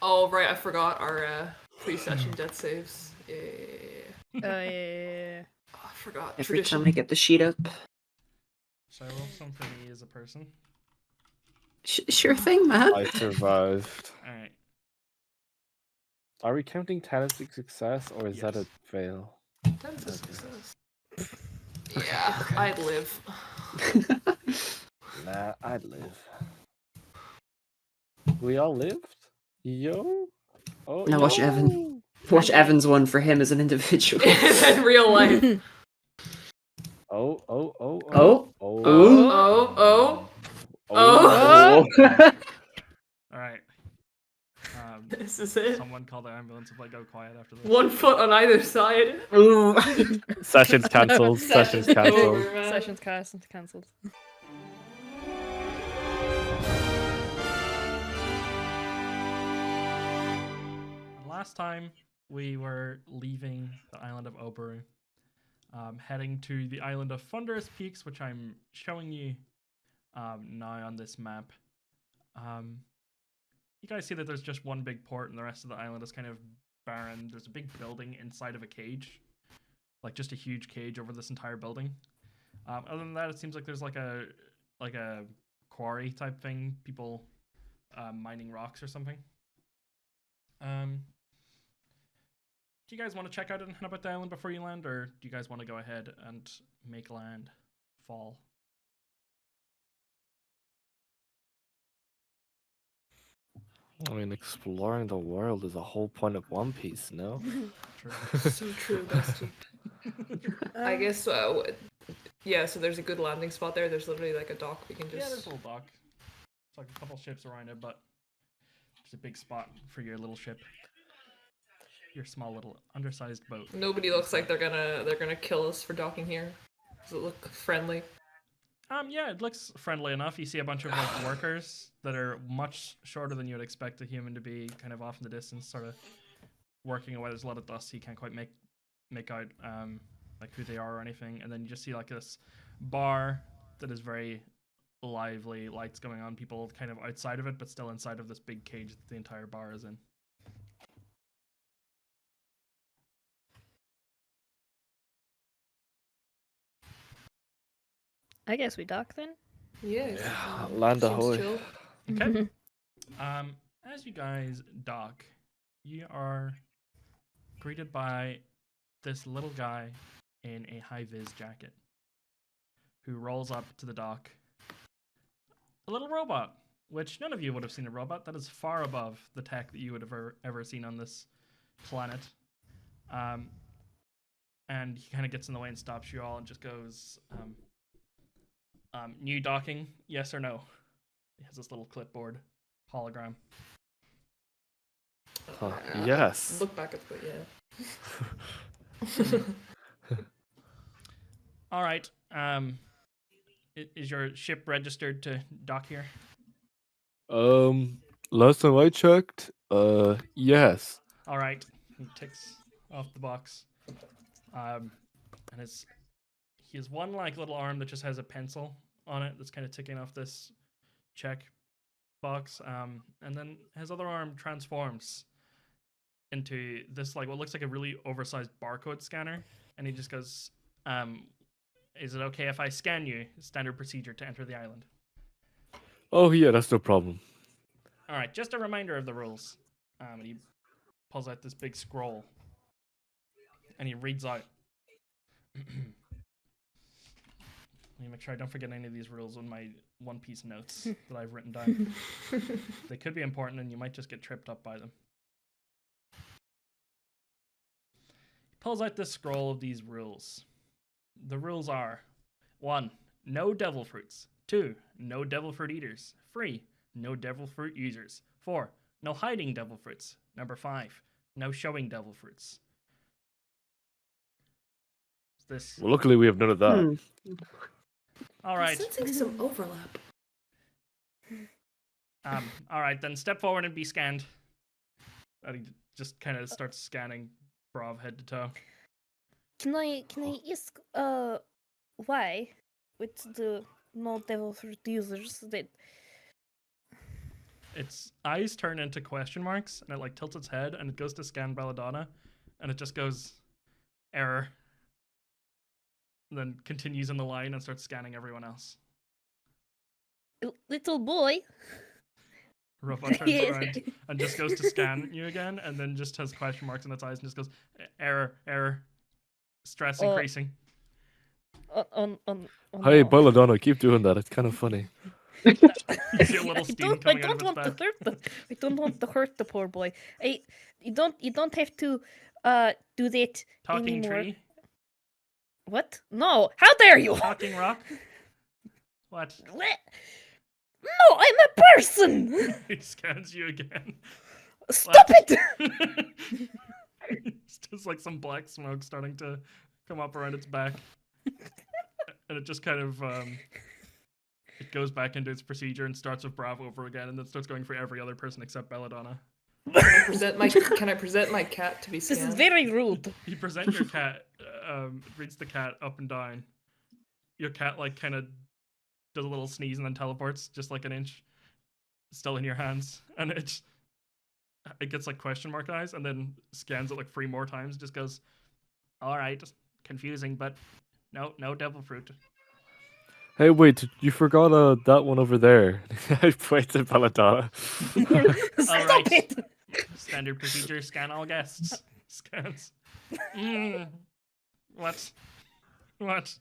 Oh, right, I forgot our pre-session death saves. Yeah. Yeah. Oh, I forgot. Every Tradition. time I get the sheet up. Should I roll some for me as a person? Sure thing, man. I survived. Alright. Are we counting 10 as a success, or is that a Yes. fail? That's a success. Yeah, I'd live. Nah, I'd live. We all lived? Yo? Oh, Now watch yo! Evan. Watch Evan's one for him as an individual. In real life. Oh. Oh. Oh, oh. Oh. Alright. This is it. Someone call the ambulance if I go quiet after this. 1 foot on either side. Ooh. Session's cancelled. Session's cancelled. over, man. Session's cancelled. Last time we were leaving the island of Avary, heading to the island of Thunderous Peaks, which I'm showing you now on this map. You guys see that there's just one big port and the rest of the island is kind of barren. There's a big building inside of a cage, like just a huge cage over this entire building. Other than that, it seems like there's like a quarry type thing, people mining rocks or something. Do you guys want to check out anything about the island before you land, or do you guys want to go ahead and make land fall? I mean, exploring the world is the whole point of One Piece, no? True. So true, Zesty. I guess, yeah, so there's a good landing spot there. There's literally like a dock we can just... Yeah, there's a little dock. It's like a couple ships around it, but there's a big spot for your little ship. Your small little undersized boat. Nobody looks like they're gonna kill us for docking here. Does it look friendly? Yeah, it looks friendly enough. You see a bunch of like workers that are much shorter than you would expect a human to be, kind of off in the distance, sort of working away. There's a lot of dust, so you can't quite make out like who they are or anything. And then you just see like this bar that is very lively, lights going on, people kind of outside of it, but still inside of this big cage that the entire bar is in. I guess we dock then. Yeah. Land seems ahoy. chill. Okay. As you guys dock, you are greeted by this little guy in a high-vis jacket who rolls up to the dock. A little robot, which none of you would have seen a robot. That is far above the tech that you would have ever seen on this planet. And he kind of gets in the way and stops you all and just goes, new docking, yes or no? He has this little clipboard hologram. Yes. Look back at the yeah. All right. Is your ship registered to dock here? Last time I checked, yes. All right. He ticks off the box. And he has one like little arm that just has a pencil on it that's kind of ticking off this check box. And then his other arm transforms into this like what looks like a really oversized barcode scanner, and he just goes, is it okay if I scan you? Standard procedure to enter the island. Oh yeah, that's no problem. All right, just a reminder of the rules. And he pulls out this big scroll, and he reads out. Let me make sure I don't forget any of these rules on my One Piece notes that I've written down. They could be important, and you might just get tripped up by them. He pulls out this scroll of these rules. The rules are: 1. No devil fruits. 2. No devil fruit eaters. 3. No devil fruit users. 4. No hiding devil fruits. Number 5. No showing devil fruits. This. Well, luckily we have none of that. All right. I'm sensing some overlap. All right, then step forward and be scanned. And he just kind of starts scanning Bravv head to toe. Can I ask why with the no devil fruit users that its eyes turn into question marks, and it like tilts its head, and it goes to scan Belladonna, and it just goes error, and then continues in the line and starts scanning everyone else. Little boy. Robot turns around and just goes to scan you again, and then just has question marks in its eyes and just goes error, error, stress increasing. On Hey, no. Belladonna, keep doing that. It's kind of funny. You see a little steam I coming out of don't its want to back. hurt them. I don't want to hurt the poor boy. You don't have to do that Talking anymore. tree, What? No! How dare you? talking rock. What? What? No, I'm a person. He scans you again. Stop it! It's just like some black smoke starting to come up around its back, and it just kind of it goes back into its procedure and starts with Bravv over again, and then starts going for every other person except Belladonna. Can I present my cat to be This scanned? is very rude. You present your cat, reads the cat up and down. Your cat like kind of does a little sneeze and then teleports just like an inch, still in your hands, and it gets like question mark eyes, and then scans it like 3 more times. Just goes, all right, confusing, but no devil fruit. Hey, wait, you forgot that one over there. I point to Belladonna. Stop Alright. it! Standard procedure: scan all guests. Scans. What? What?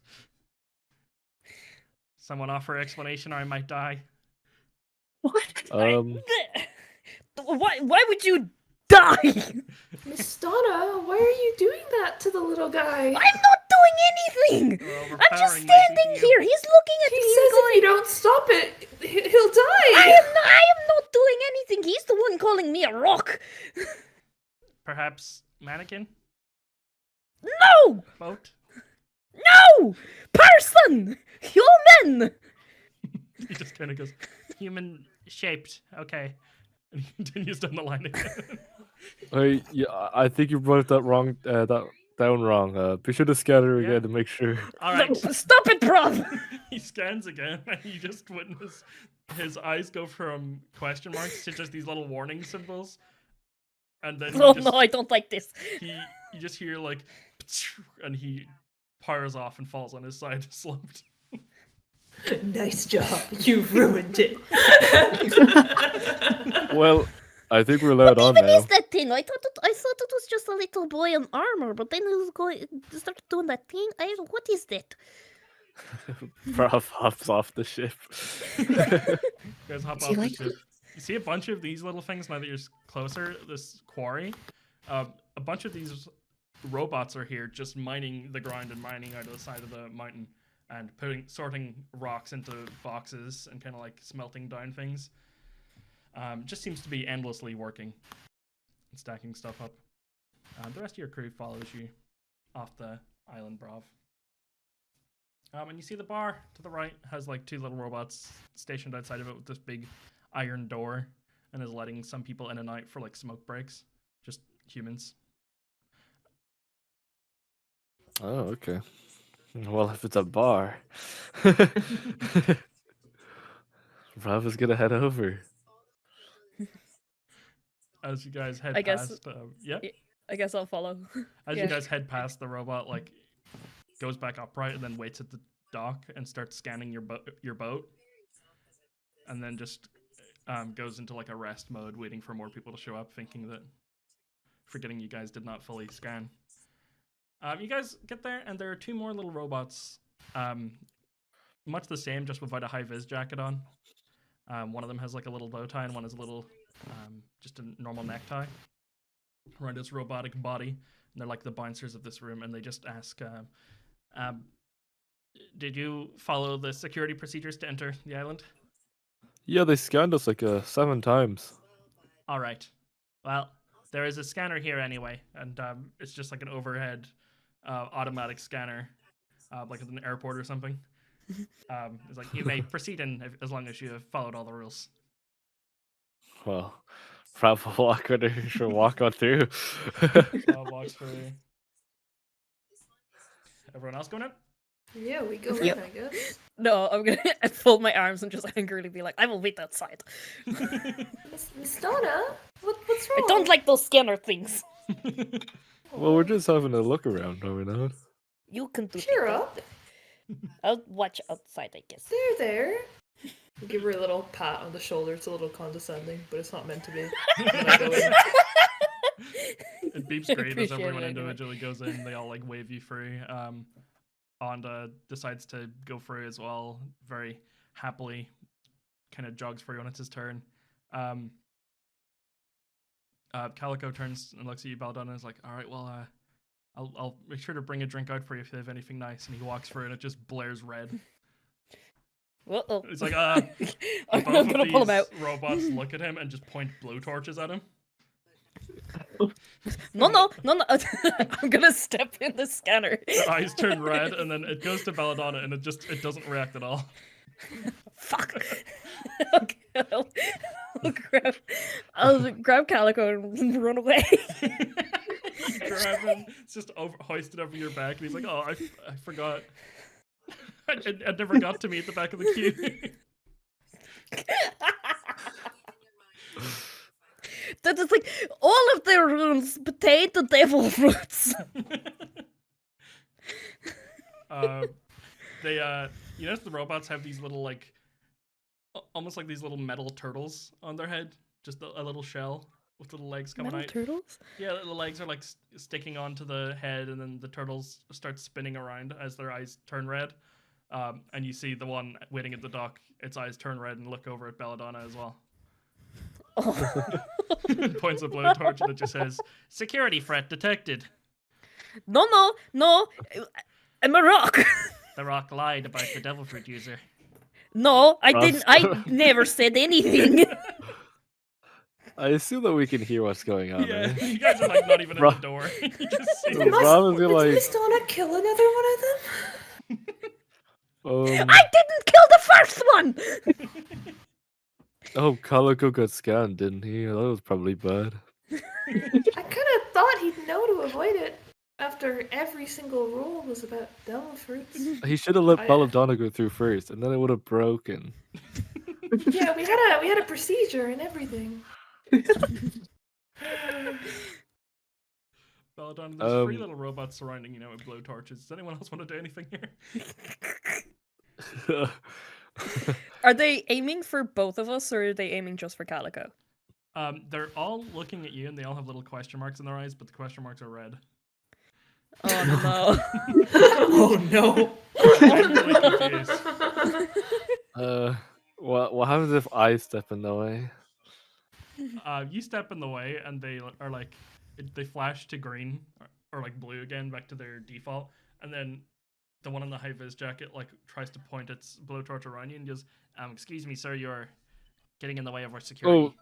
Someone offer explanation, or I might die. What? Why would you die? Miss Donna, why are you doing that to the little guy? I'm not doing anything. You're I'm just overpowering my standing CPU. here. He's looking at He me says and if you going, don't stop it, he'll die. I am not doing anything. He's the one calling me a rock. Perhaps mannequin? No! Boat? No! Person! Human! He just kind of goes, human shaped. Okay. And he continues down the line again. Hey, yeah, I think you wrote that wrong. That down wrong. Be sure to scan her Yeah. again to make sure. All right. No, stop it, Bravv! He scans again, and you just witness his eyes go from question marks to just these little warning symbols. And then Oh you no, I don't like this. you just hear like, and he powers off and falls on his side, slumped. Nice job. You ruined it. Well, I think we're allowed on Even now. is that thing? I thought it was just a little boy in armor, but then it was started doing that thing. What is that? Bravv hops off the ship. You guys hop Is off he the like- ship. You see a bunch of these little things now that you're closer. This quarry, a bunch of these robots are here, just mining the ground and mining out of the side of the mountain, and sorting rocks into boxes and kind of like smelting down things. Just seems to be endlessly working and stacking stuff up. The rest of your crew follows you off the island, Bravv. And you see the bar to the right has like 2 little robots stationed outside of it with this big iron door, and is letting some people in and out for like smoke breaks. Just humans. Oh, okay. Well, if it's a bar, Bravv is gonna head over. As you guys head I guess- past, yeah. I guess I'll follow. As yeah. you guys head past, the robot like goes back upright and then waits at the dock and starts scanning your boat, and then just goes into like a rest mode, waiting for more people to show up, forgetting you guys did not fully scan. You guys get there, and there are 2 more little robots, much the same, just without a high-vis jacket on. One of them has like a little bow tie, and one is a little, just a normal necktie around its robotic body. And they're like the bouncers of this room, and they just ask, did you follow the security procedures to enter the island? Yeah, they scanned us like 7 times. All right. Well, there is a scanner here anyway, and it's just like an overhead automatic scanner, like at an airport or something. It's like, you may proceed in as long as you have followed all the rules. Well, Bravv will walk on through. Walks through. Everyone else going in? Yeah, we go Yep. in, I guess. No, I'm gonna fold my arms and just angrily be like, I will wait outside. Miss Donna, what's wrong? I don't like those scanner things. Well, we're just having a look around, are we not? You can do Cheer that. up. I'll watch outside, I guess. There. We give her a little pat on the shoulder. It's a little condescending, but it's not meant to be. And then I go in. It beeps I great as appreciate everyone it anyway. individually goes in. They all like wave you through. Onda decides to go through as well, very happily. Kind of jogs through when it's his turn. Calico turns and looks at you, Belladonna, and is like, "All right, well, I'll make sure to bring a drink out for you if they have anything nice." And he walks through, and it just blares red. Uh-oh. It's like, I'm both gonna of pull him these out. robots look at him and just point blowtorches at him. No. I'm gonna step in the scanner. Their eyes turn red, and then it goes to Belladonna, and it doesn't react at all. Fuck. Okay, I'll grab Calico and run away. You grab him, it's just hoisted over your back, and he's like, "Oh, I forgot. I never got to meet the back of the queue." That is like all of their runes pertain to devil fruits. They you notice the robots have these little like almost like these little metal turtles on their head, just a little shell with little legs coming Metal out. turtles? Yeah, the legs are like sticking onto the head, and then the turtles start spinning around as their eyes turn red. And you see the one waiting at the dock, its eyes turn red and look over at Belladonna as well. Oh. Points a blowtorch that just says, "Security threat detected." No. I'm a rock. The rock lied about the devil fruit user. No, I Rough. didn't. I never said anything. I assume that we can hear what's going on. Yeah, Eh? you guys are like not even at Bra- the door. You just see So it. Bravv is Did gonna Miss Donna kill another one of them? I didn't kill the first one. Oh, Calico got scanned, didn't he? That was probably bad. I kind of thought he'd know to avoid it after every single rule was about devil fruits. He should have let I- Belladonna go through first, and then it would have broken. Yeah, we had a procedure and everything. Belladonna, there's three Um, little robots surrounding you now with blowtorches. Does anyone else want to do anything here? Are they aiming for both of us, or are they aiming just for Calico? They're all looking at you, and they all have little question marks in their eyes, but the question marks are red. Oh Oh no! I'm really confused. what happens if I step in the way? You step in the way, and they are like, they flash to green or like blue again, back to their default, and then the one in the high vis jacket like tries to point its blowtorch around you and goes, "Excuse me, sir, you're getting in the way of our security."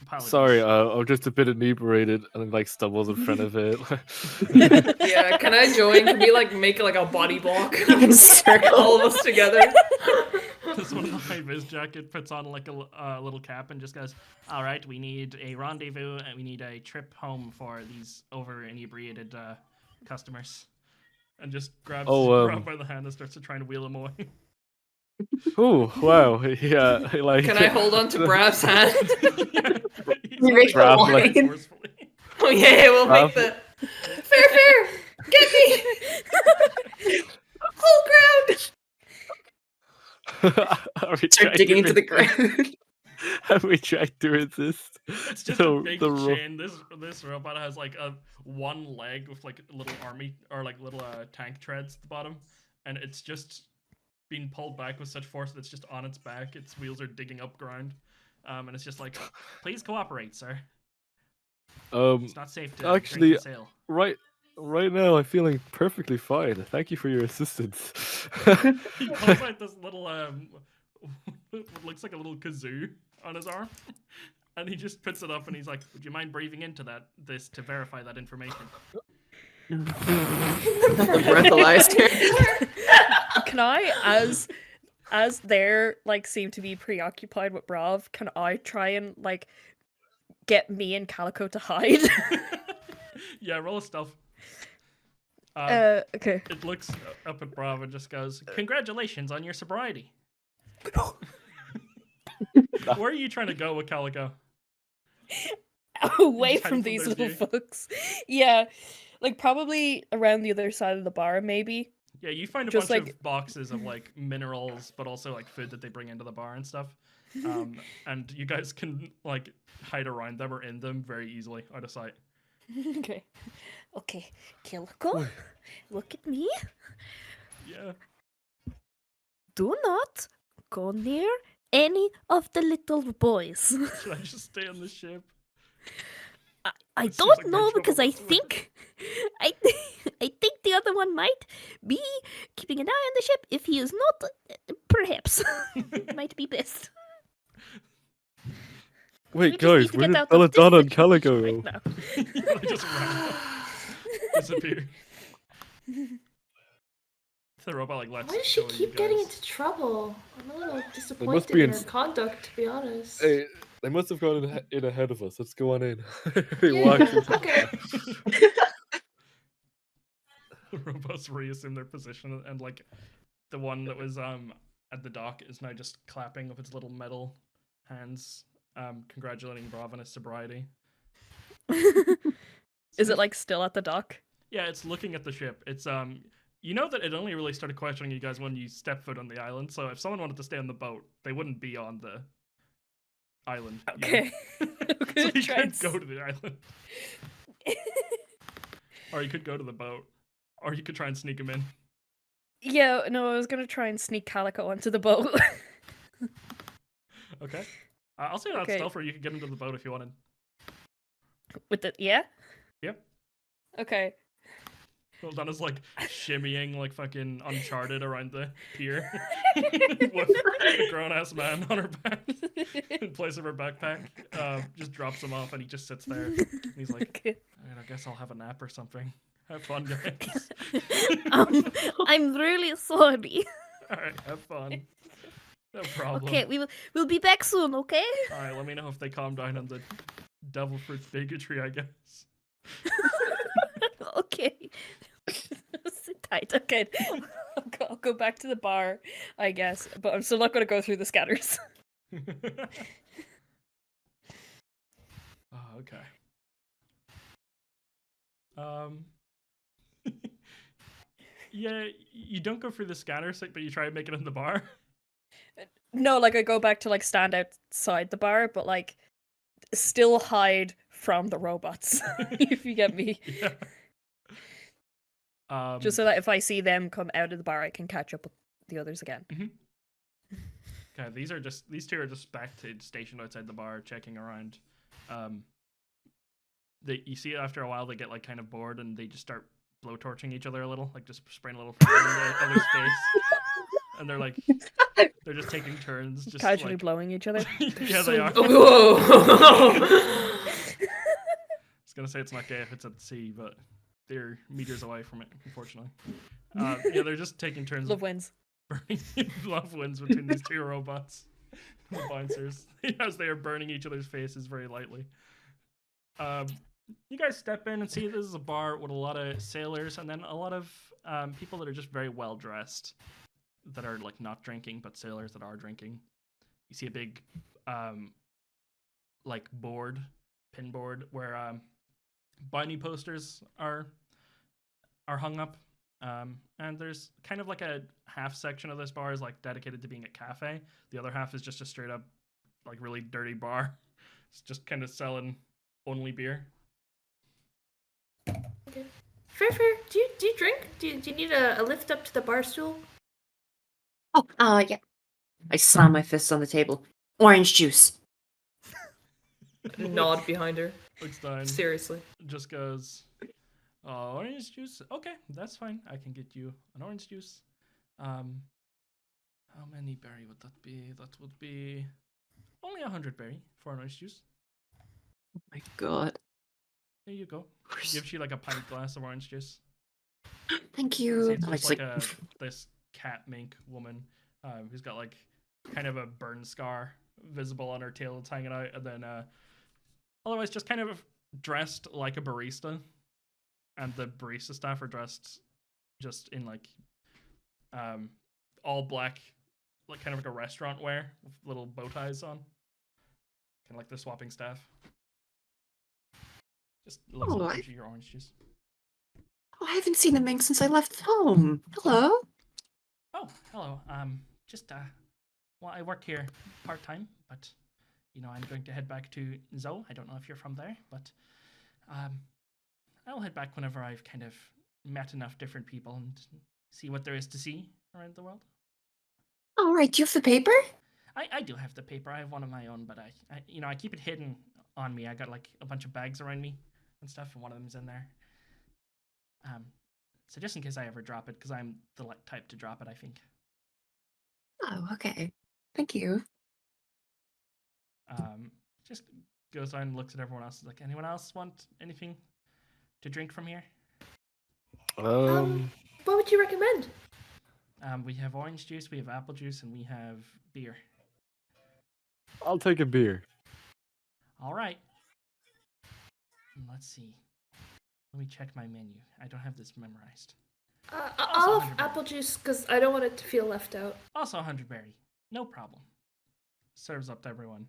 Apologies." Sorry, I'm just a bit inebriated and like stumbles in front of it. Yeah, can I join? Can we like make like a body block? Circle. All of us together. This one in the high vis jacket puts on like a little cap and just goes, "All right, we need a rendezvous and we need a trip home for these over inebriated customers," and just grabs Bravv by the hand and starts to try and wheel him away. Oh wow, yeah, like. Can I hold on to Bravv's hand? He's You make holding the it line. forcefully. Oh yeah, we'll make the fair. Get me. Whole ground. Are we Start trying digging to into the ground. Have we tried to resist? It's just the- a big the ro- chain. This robot has like a one leg with like little army or like little tank treads at the bottom, and it's just being pulled back with such force that it's just on its back. Its wheels are digging up ground, and it's just like, "Please cooperate, sir. It's not safe to actually, drink and sail." Right now, I'm feeling perfectly fine. Thank you for your assistance. He pulls out this little what looks like a little kazoo on his arm, and he just puts it up and he's like, "Would you mind breathing into this to verify that information?" Breathalyzed her. Can I, as they're like seem to be preoccupied with Bravv, can I try and like get me and Calico to hide? Yeah, roll a stealth. Okay. It looks up at Bravv and just goes, "Congratulations on your sobriety." Where are you trying to go with Calico? Away Just from hiding these from little their folks. Yeah, like probably around the other side of the bar, maybe. Yeah, you find a Just bunch like- of boxes of like minerals, but also like food that they bring into the bar and stuff. And you guys can like hide around them or in them very easily out of sight. Okay. Okay, Calico, look at me. Yeah. Do not go near any of the little boys. Should I just stay on the ship? I It seems don't like my know trouble because I elsewhere. think I I think the other one might be keeping an eye on the ship. If he is not, perhaps might be best. We Wait, just need guys, to where get did out of this Belladonna and situation Calico right go? now. They just ran off. Disappear. The robot like lets Why does she go of you keep getting guys. into trouble? I'm a little be disappointed in in her s- conduct, to be honest. Hey, they must have gone in ahead of us. Let's go on in. We Yeah, walked into okay. The robots reassume their position, and like the one that was at the dock is now just clapping with its little metal hands, congratulating Bravv on his sobriety. Is it like still at the dock? Yeah, it's looking at the ship. It's you know that it only really started questioning you guys when you step foot on the island. So if someone wanted to stay on the boat, they wouldn't be on the island. you know? Okay. So Good you could choice. go to the island, or you could go to the boat, or you could try and sneak him in. Yeah, no, I was gonna try and sneak Calico onto the boat. Okay. I'll say that Okay. stealth, or you could get him to the boat if you wanted. With the yeah? Yep. Okay. Belladonna's like shimmying like fucking Uncharted around the pier with a grown ass man on her back in place of her backpack. Just drops him off and he just sits there. And he's like, Okay. "Alright, I guess I'll have a nap or something. Have fun, guys. I'm really sorry. Alright, have fun. No problem. Okay, we'll be back soon, okay? Alright, let me know if they calm down on the devil fruit bigotry, I guess. Okay. Sit tight. Okay. I'll go back to the bar, I guess. But I'm still not gonna go through the scatters. Oh, okay. Yeah, you don't go through the scanner, but you try and make it in the bar. No, like I go back to like stand outside the bar, but like still hide from the robots. If you get me. Yeah. Just so that if I see them come out of the bar, I can catch up with the others again. Okay, these two are just back to stationed outside the bar, checking around. You see after a while they get like kind of bored and they just start blowtorching each other a little, like just spraying a little fire in the other's face. And they're just taking turns, just Casually like, blowing each other. yeah, they are. Whoa! I was gonna say it's not gay if it's at the sea, but they're meters away from it, unfortunately. Yeah, they're just taking turns. Love wins. Burning love wins between these two robots, the bouncers, as they are burning each other's faces very lightly. You guys step in and see this is a bar with a lot of sailors and then a lot of people that are just very well dressed, that are like not drinking, but sailors that are drinking. You see a big like pin board where binding posters are hung up. And there's kind of like a half section of this bar is like dedicated to being a cafe. The other half is just a straight up like really dirty bar. It's just kind of selling only beer. Okay. Fair. Do you drink? Do you need a lift up to the bar stool? Oh, yeah. I slam my fist on the table. Orange juice. Nod behind her. Looks down. Seriously. Just goes, orange juice. Okay, that's fine. I can get you an orange juice. How many berry would that be? That would be only 100 berry for an orange juice. Oh my god. Here you go. Gives you like a pint glass of orange juice. Thank See, you. it's I just just like this cat mink woman who's got like kind of a burn scar visible on her tail that's hanging out, and then otherwise just kind of dressed like a barista, and the barista staff are dressed just in like all black, like kind of like a restaurant wear with little bow ties on, kind of like they're swapping staff. Just looks Oh, up, I- gives you your orange juice. Oh, I haven't seen the Mink since I left home. Hello. Oh, hello. Just well, I work here part time, but you know, I'm going to head back to Zoe. I don't know if you're from there, but I'll head back whenever I've kind of met enough different people and see what there is to see around the world. All right, do you have the paper? I do have the paper. I have one of my own, but I you know, I keep it hidden on me. I got like a bunch of bags around me and stuff, and one of them's in there. So just in case I ever drop it, because I'm the type to drop it, I think. Oh, okay. Thank you. Just goes on and looks at everyone else. Is like, anyone else want anything to drink from here? What would you recommend? We have orange juice, we have apple juice, and we have beer. I'll take a beer. All right. Let's see. Let me check my menu. I don't have this memorized. I'll have 100 apple juice because I don't want it to feel left out. Also 100 berry. No problem. Serves up to everyone.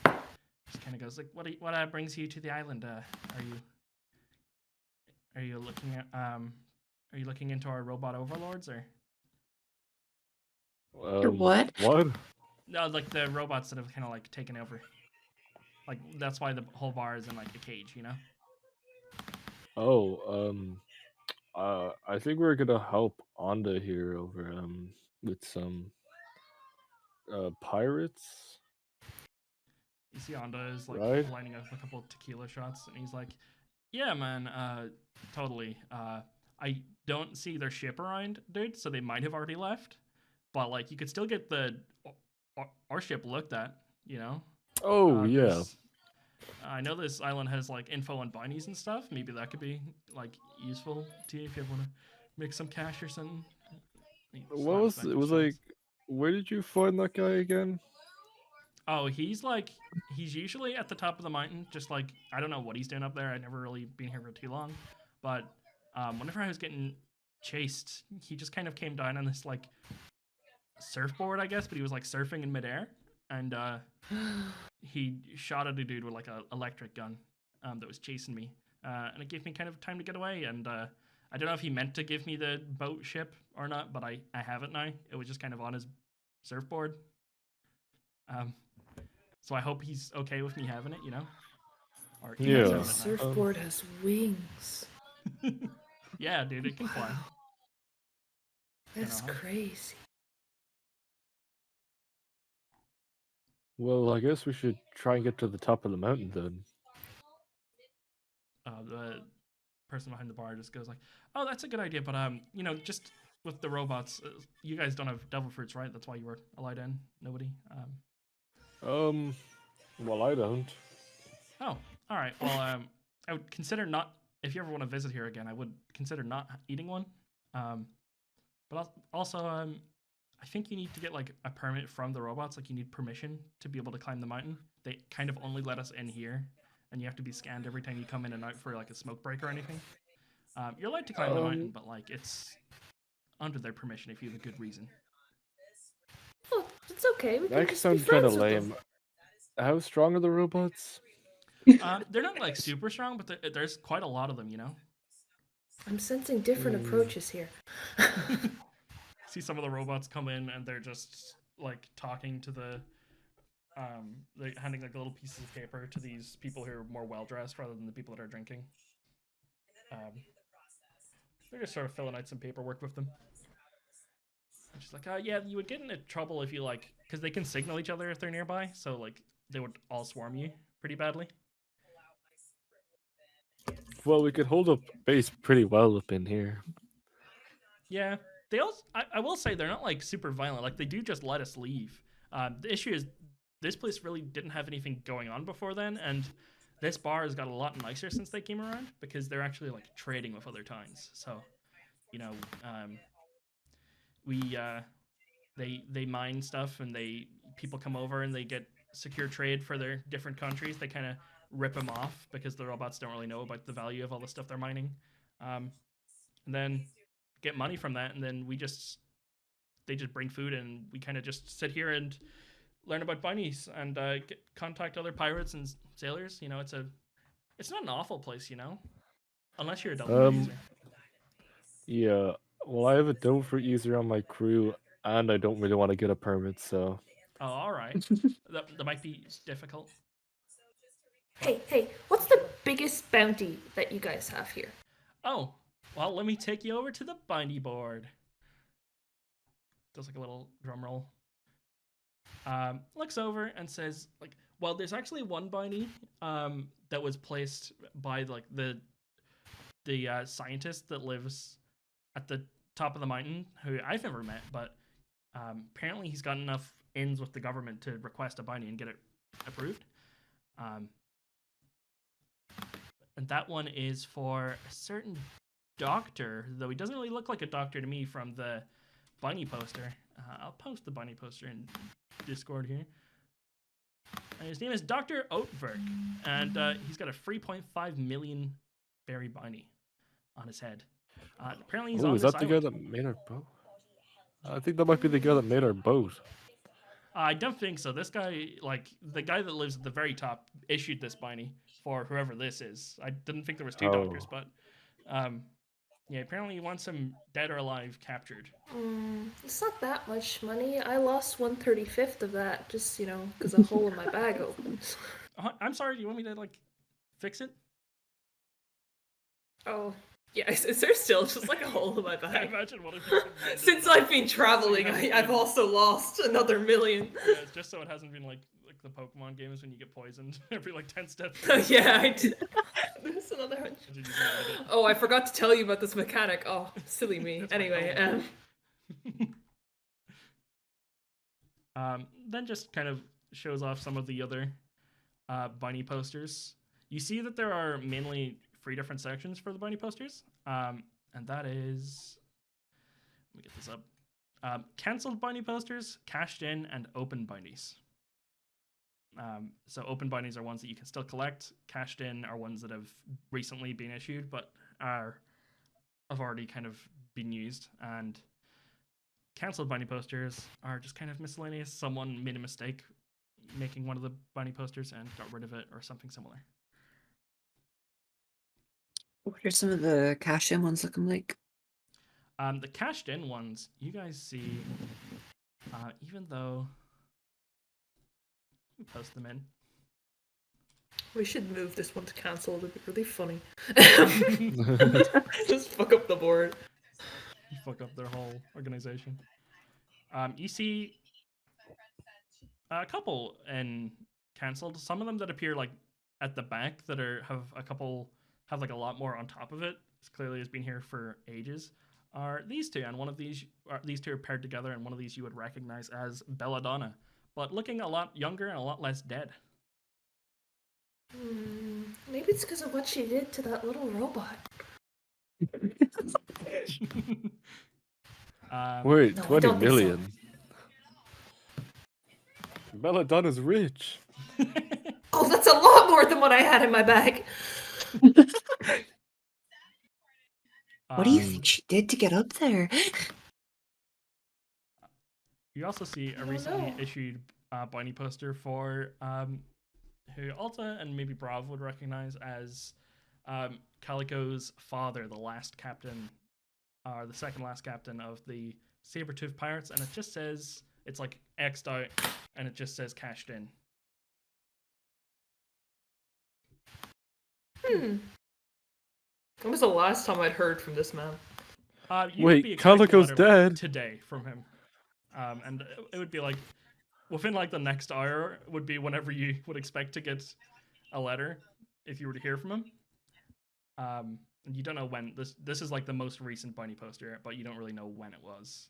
Just kind of goes like, what brings you to the island? Are you looking at are you looking into our robot overlords or? Your what? What? No, like the robots that have kind of like taken over. Like that's why the whole bar is in like a cage, you know? I think we're gonna help Onda here over with some pirates. You see Onda is like Right. lining up a couple of tequila shots, and he's like, "Yeah, man, totally. I don't see their ship around, dude. So they might have already left, but like you could still get our ship looked at, you know. Oh yeah. there's- I know this island has like info on bounties and stuff. Maybe that could be like useful to you if you ever want to make some cash or something. He What slaps was back it? his Was shots. like, where did you find that guy again? Oh, he's usually at the top of the mountain, just like I don't know what he's doing up there. I've never really been here for too long, but whenever I was getting chased, he just kind of came down on this like surfboard, I guess, but he was like surfing in midair, and he shot at a dude with like an electric gun that was chasing me, and it gave me kind of time to get away. And I don't know if he meant to give me the boat ship or not, but I have it now. It was just kind of on his surfboard. So I hope he's okay with me having it, you know? Or he Yeah. has The having it surfboard has wings. now. Yeah, dude, it can fly. That's know how. crazy. Well, I guess we should try and get to the top of the mountain then. The person behind the bar just goes like, "Oh, that's a good idea, but you know, just with the robots, you guys don't have devil fruits, right? That's why you were allowed in. Nobody. Well, I don't. Oh, all right. Well, I would consider not if you ever want to visit here again. I would consider not eating one. But also, I think you need to get like a permit from the robots. Like you need permission to be able to climb the mountain. They kind of only let us in here, and you have to be scanned every time you come in and out for like a smoke break or anything. You're allowed to climb the mountain, but like it's under their permission if you have a good reason. Oh, it's okay. We can That just be sounds kind of friends with them. lame. How strong are the robots? They're not like super strong, but there's quite a lot of them, you know. I'm sensing different approaches here. See some of the robots come in and they're just like talking to they're handing like little pieces of paper to these people who are more well dressed rather than the people that are drinking. They're just sort of filling out some paperwork with them. And she's like, yeah, you would get into trouble if you like, because they can signal each other if they're nearby, so like they would all swarm you pretty badly. Well, we could hold up base pretty well up in here. Yeah, they also. I will say they're not like super violent. Like they do just let us leave. The issue is this place really didn't have anything going on before then, and this bar has got a lot nicer since they came around because they're actually like trading with other towns. So, you know, they mine stuff and people come over and they get secure trade for their different countries. They kind of rip them off because the robots don't really know about the value of all the stuff they're mining. And then get money from that, and then they just bring food, and we kind of just sit here and learn about bunnies and contact other pirates and sailors. You know, it's not an awful place, you know, unless you're a double user. Yeah. Well, I have a Don't Fruit user on my crew, and I don't really want to get a permit, so. Oh, all right. that might be difficult. Hey, what's the biggest bounty that you guys have here? Oh, well, let me take you over to the bindy board. Does like a little drum roll. Looks over and says, like, well, there's actually one bindy that was placed by like the scientist that lives at the top of the mountain, who I've never met, but apparently he's got enough ins with the government to request a bindy and get it approved. And that one is for a certain doctor, though he doesn't really look like a doctor to me from the bunny poster. I'll post the bunny poster in Discord here. And his name is Dr. Oatberg, and he's got a 3.5 million berry bunny on his head. Apparently he's on is this that the guy island. that made our boat? I think that might be the guy that made our boat. I don't think so. This guy, like, the guy that lives at the very top, issued this bunny for whoever this is. I didn't think there was two doctors, but yeah, apparently he wants him dead or alive captured. It's not that much money. I lost 1/35 of that, just, you know, because a hole in my bag opened. I'm sorry, do you want me to, like, fix it? Oh, yeah, is there still just like a hole in my I bag? imagine what if you Since I've been traveling, I've also lost another million. Yeah, it's just so it hasn't been like the Pokemon games when you get poisoned every like 10 steps. Yeah, I did. There's another one. Oh, I forgot to tell you about this mechanic. Oh, silly me. Anyway, then just kind of shows off some of the other bunny posters. You see that there are mainly 3 different sections for the bunny posters, and that is, let me get this up, cancelled bunny posters, cashed in, and open bunnies. So open bunnies are ones that you can still collect. Cashed in are ones that have recently been issued but have already kind of been used. And cancelled bunny posters are just kind of miscellaneous. Someone made a mistake making one of the bunny posters and got rid of it or something similar. What are some of the cash-in ones looking like? The cashed in ones, you guys see, even though we post them in. we should move this one to cancel. It'd be really funny. Just fuck up the board. You fuck up their whole organization. You see a couple in cancelled. Some of them that appear like at the back that have like a lot more on top of it. This clearly has been here for ages. Are these two, and one of these two are paired together, and one of these you would recognize as Belladonna, but looking a lot younger and a lot less dead. Maybe it's because of what she did to that little robot. Wait, No, I 20 don't think so. million? Belladonna's rich. Oh, that's a lot more than what I had in my bag. What do you think she did to get up there? You also see a recently issued bunny poster for who Alta and maybe Bravv would recognize as Calico's father, the last captain, or the second last captain of the Saber-Tooth Pirates, and it just says, it's like X'd out, and it just says cashed in. When was the last time I'd heard from this man? You would be Wait, expecting a Calico's letter, like, dead? today from him, and it would be like within like the next hour would be whenever you would expect to get a letter if you were to hear from him. And you don't know when. This is like the most recent bunny poster, but you don't really know when it was.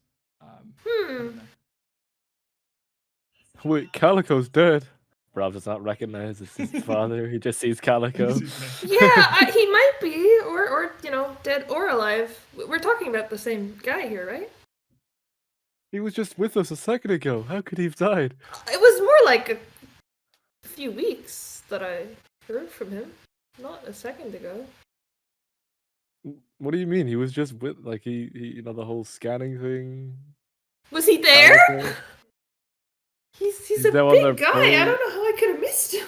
Wait, Calico's dead. Bravv does not recognize his father. He just sees Calico. Yeah, he might be, or you know, dead or alive. We're talking about the same guy here, right? He was just with us a second ago. How could he have died? It was more like a few weeks that I heard from him, not a second ago. What do you mean? He was just with like he the whole scanning thing. Was he there? Calico? He's a there on their big guy. I boat. don't know how I could have missed him.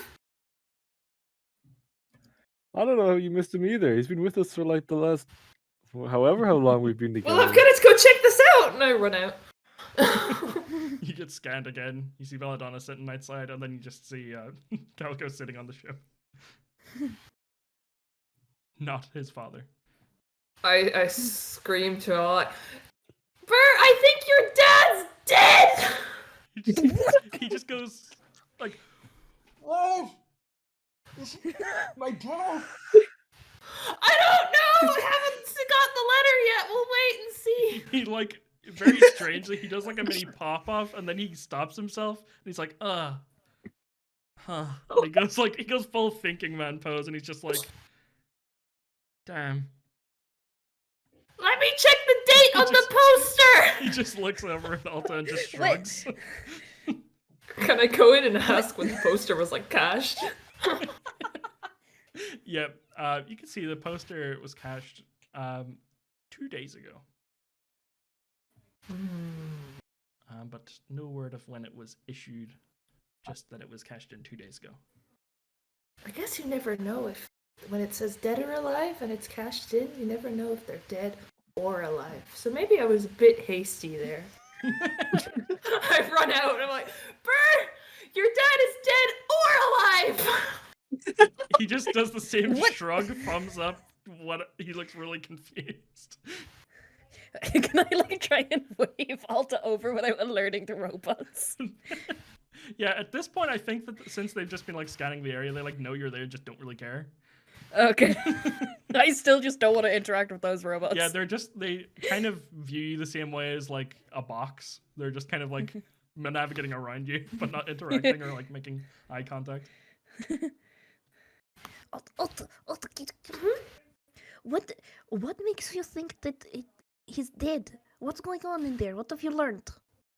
I don't know how you missed him either. He's been with us for like the last, however how long we've been together. Well, I've got to go check this out, and I run out. You get scanned again. You see Belladonna sitting outside, and then you just see Calico sitting on the ship. Not his father. I scream to him like, Burr, I think your dad's dead! He just goes like, "Oh, my dad." I don't know! I haven't got the letter yet. We'll wait and see. He like very strangely he does like a mini pop off, and then he stops himself, and he's like, huh. And he goes full thinking man pose, and he's just like, damn. Let me check the date on the poster! He just looks over at Alta and just shrugs. Can I go in and ask when the poster was like cashed? Yep. You can see the poster was cashed 2 days ago. But no word of when it was issued, just that it was cashed in 2 days ago. I guess you never know if, when it says dead or alive and it's cashed in, you never know if they're dead or alive. So maybe I was a bit hasty there. I run out and I'm like, Burr, your dad is dead or alive! He just does the same shrug, thumbs up. He looks really confused. Can I like try and wave Alta over without alerting the robots? Yeah, at this point, I think that since they've just been like scanning the area, they like know you're there, just don't really care. Okay. I still just don't want to interact with those robots. Yeah, they kind of view you the same way as like a box. They're just kind of like navigating around you, but not interacting or like making eye contact. Alta, what makes you think that he's dead? What's going on in there? What have you learned?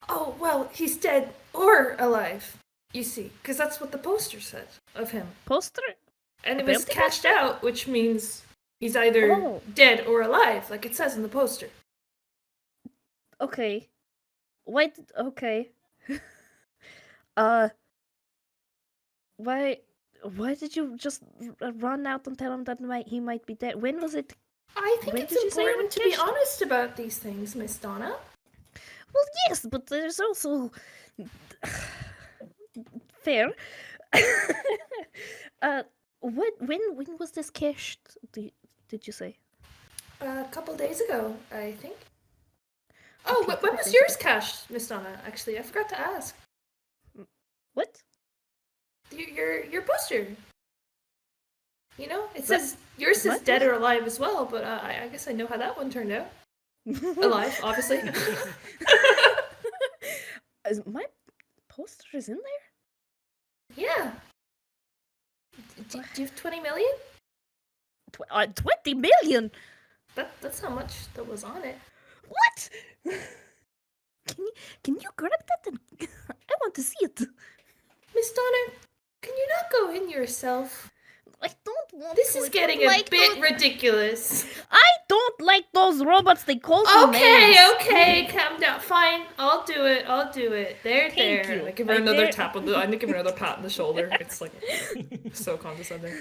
Oh, well, he's dead or alive, you see, because that's what the poster said of him. Poster? And it was cashed out, which means he's either dead or alive, like it says in the poster. Okay. Okay. Why did you just run out and tell him that he might be dead? When was it? I think When it's did you say it important was to be cashed? honest about these things, Miss Donna. Well, yes, but there's also fair. When was this cashed? Did you say? A couple days ago, I think. Oh, when was yours cashed, Miss Donna? Actually, I forgot to ask. What? Your poster. You know, it says yours is dead or alive as well, but I guess I know how that one turned out. Alive, obviously. My poster is in there? Yeah. Do you have 20 million? 20 million? That's how much that was on it. What? Can you grab that? I want to see it. Miss Donna, can you not go in yourself? I don't want This to. is I getting don't a like bit those- ridiculous. I don't like those robots. They call me names. Okay, calm down. Fine, I'll do it. There. Thank you. I give her I another dare- tap on the. I give her another pat on the shoulder. It's like so condescending.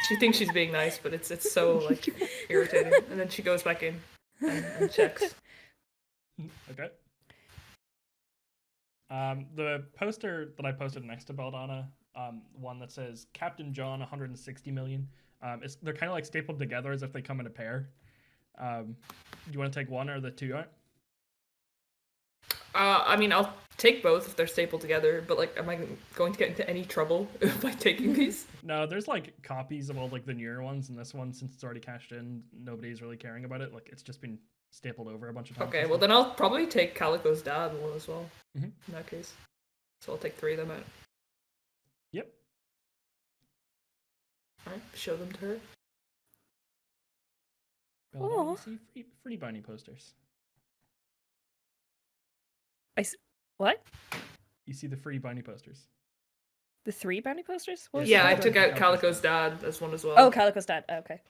She thinks she's being nice, but it's so like irritating. And then she goes back in and checks. Okay. The poster that I posted next to Belladonna, one that says Captain John 160 million. They're kind of like stapled together as if they come in a pair. Do you want to take one or the two out? I mean, I'll take both if they're stapled together, but like, am I going to get into any trouble by taking these? No, there's like copies of all like the newer ones, and this one, since it's already cashed in, nobody's really caring about it. Like, it's just been stapled over a bunch of times. Okay, well then I'll probably take Calico's dad one as well. Mhm. In that case, so I'll take 3 of them out. Yep. Alright, show them to her. Belladonna, Aw. you see free Bunny posters. What? You see the free Bunny posters. The 3 bounty posters? What Yeah, was Yeah, the I third took one? out Calico's dad as one as well. Oh, Calico's dad. Oh, okay.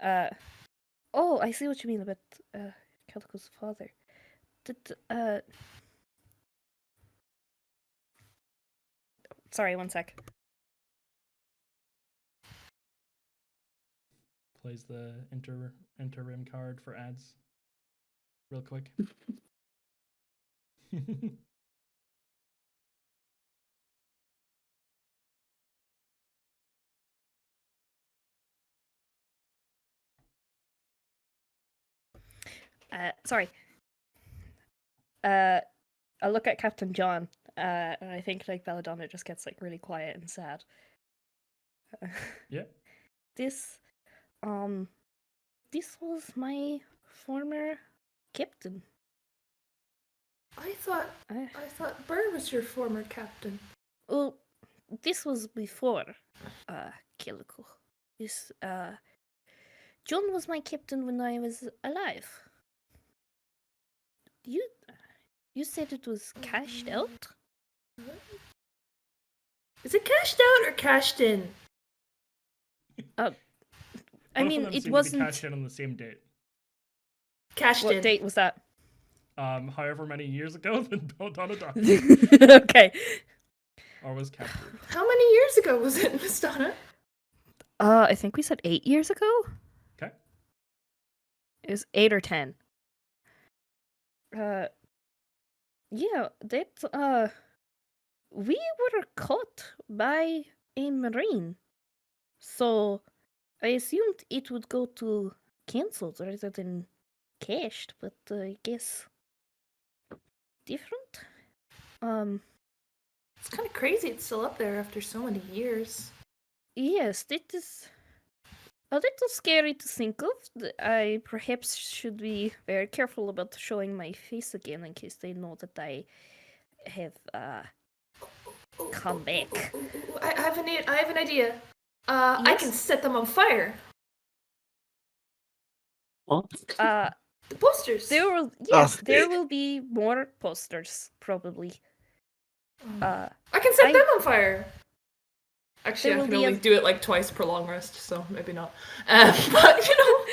Oh, I see what you mean about Calico's father. Sorry, one sec. Plays the interim card for ads. Real quick. Sorry. I look at Captain John, and I think like Belladonna just gets like really quiet and sad. Yeah. This was my former captain. I thought Bravv was your former captain. Well, this was before Calico. This John was my captain when I was alive. You said it was cashed out? Is it cashed out or cashed in? I Both mean, of them it seem to be wasn't. cashed in on the same date. Cashed What in. date was that? However many years ago than Belladonna died. Okay. Or was captured. How many years ago was it, Miss Donna? I think we said 8 years ago. Okay. It was 8 or 10. Yeah, that we were caught by a marine, so I assumed it would go to cancelled rather than cashed, but I guess different. It's kind of crazy it's still up there after so many years. Yes, that is a little scary to think of. I perhaps should be very careful about showing my face again in case they know that I have come back. I have an idea. I can Yes? set them on fire. What? The posters. There will be more posters probably. I can set I- them on fire. Actually, There I will can be only a- do it like twice per long rest, so maybe not. But you know.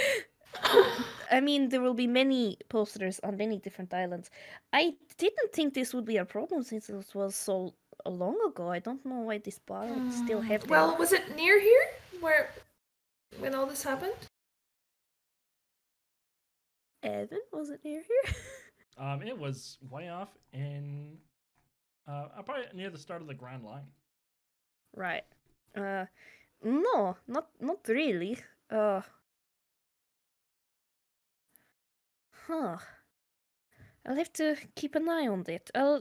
I mean, there will be many posters on many different islands. I didn't think this would be a problem since it was so long ago. I don't know why this bar would still have them. Well, was it near here when all this happened? Evan, was it near here? It was way off in probably near the start of the Grand Line. Right. No, not really. Huh. I'll have to keep an eye on that. I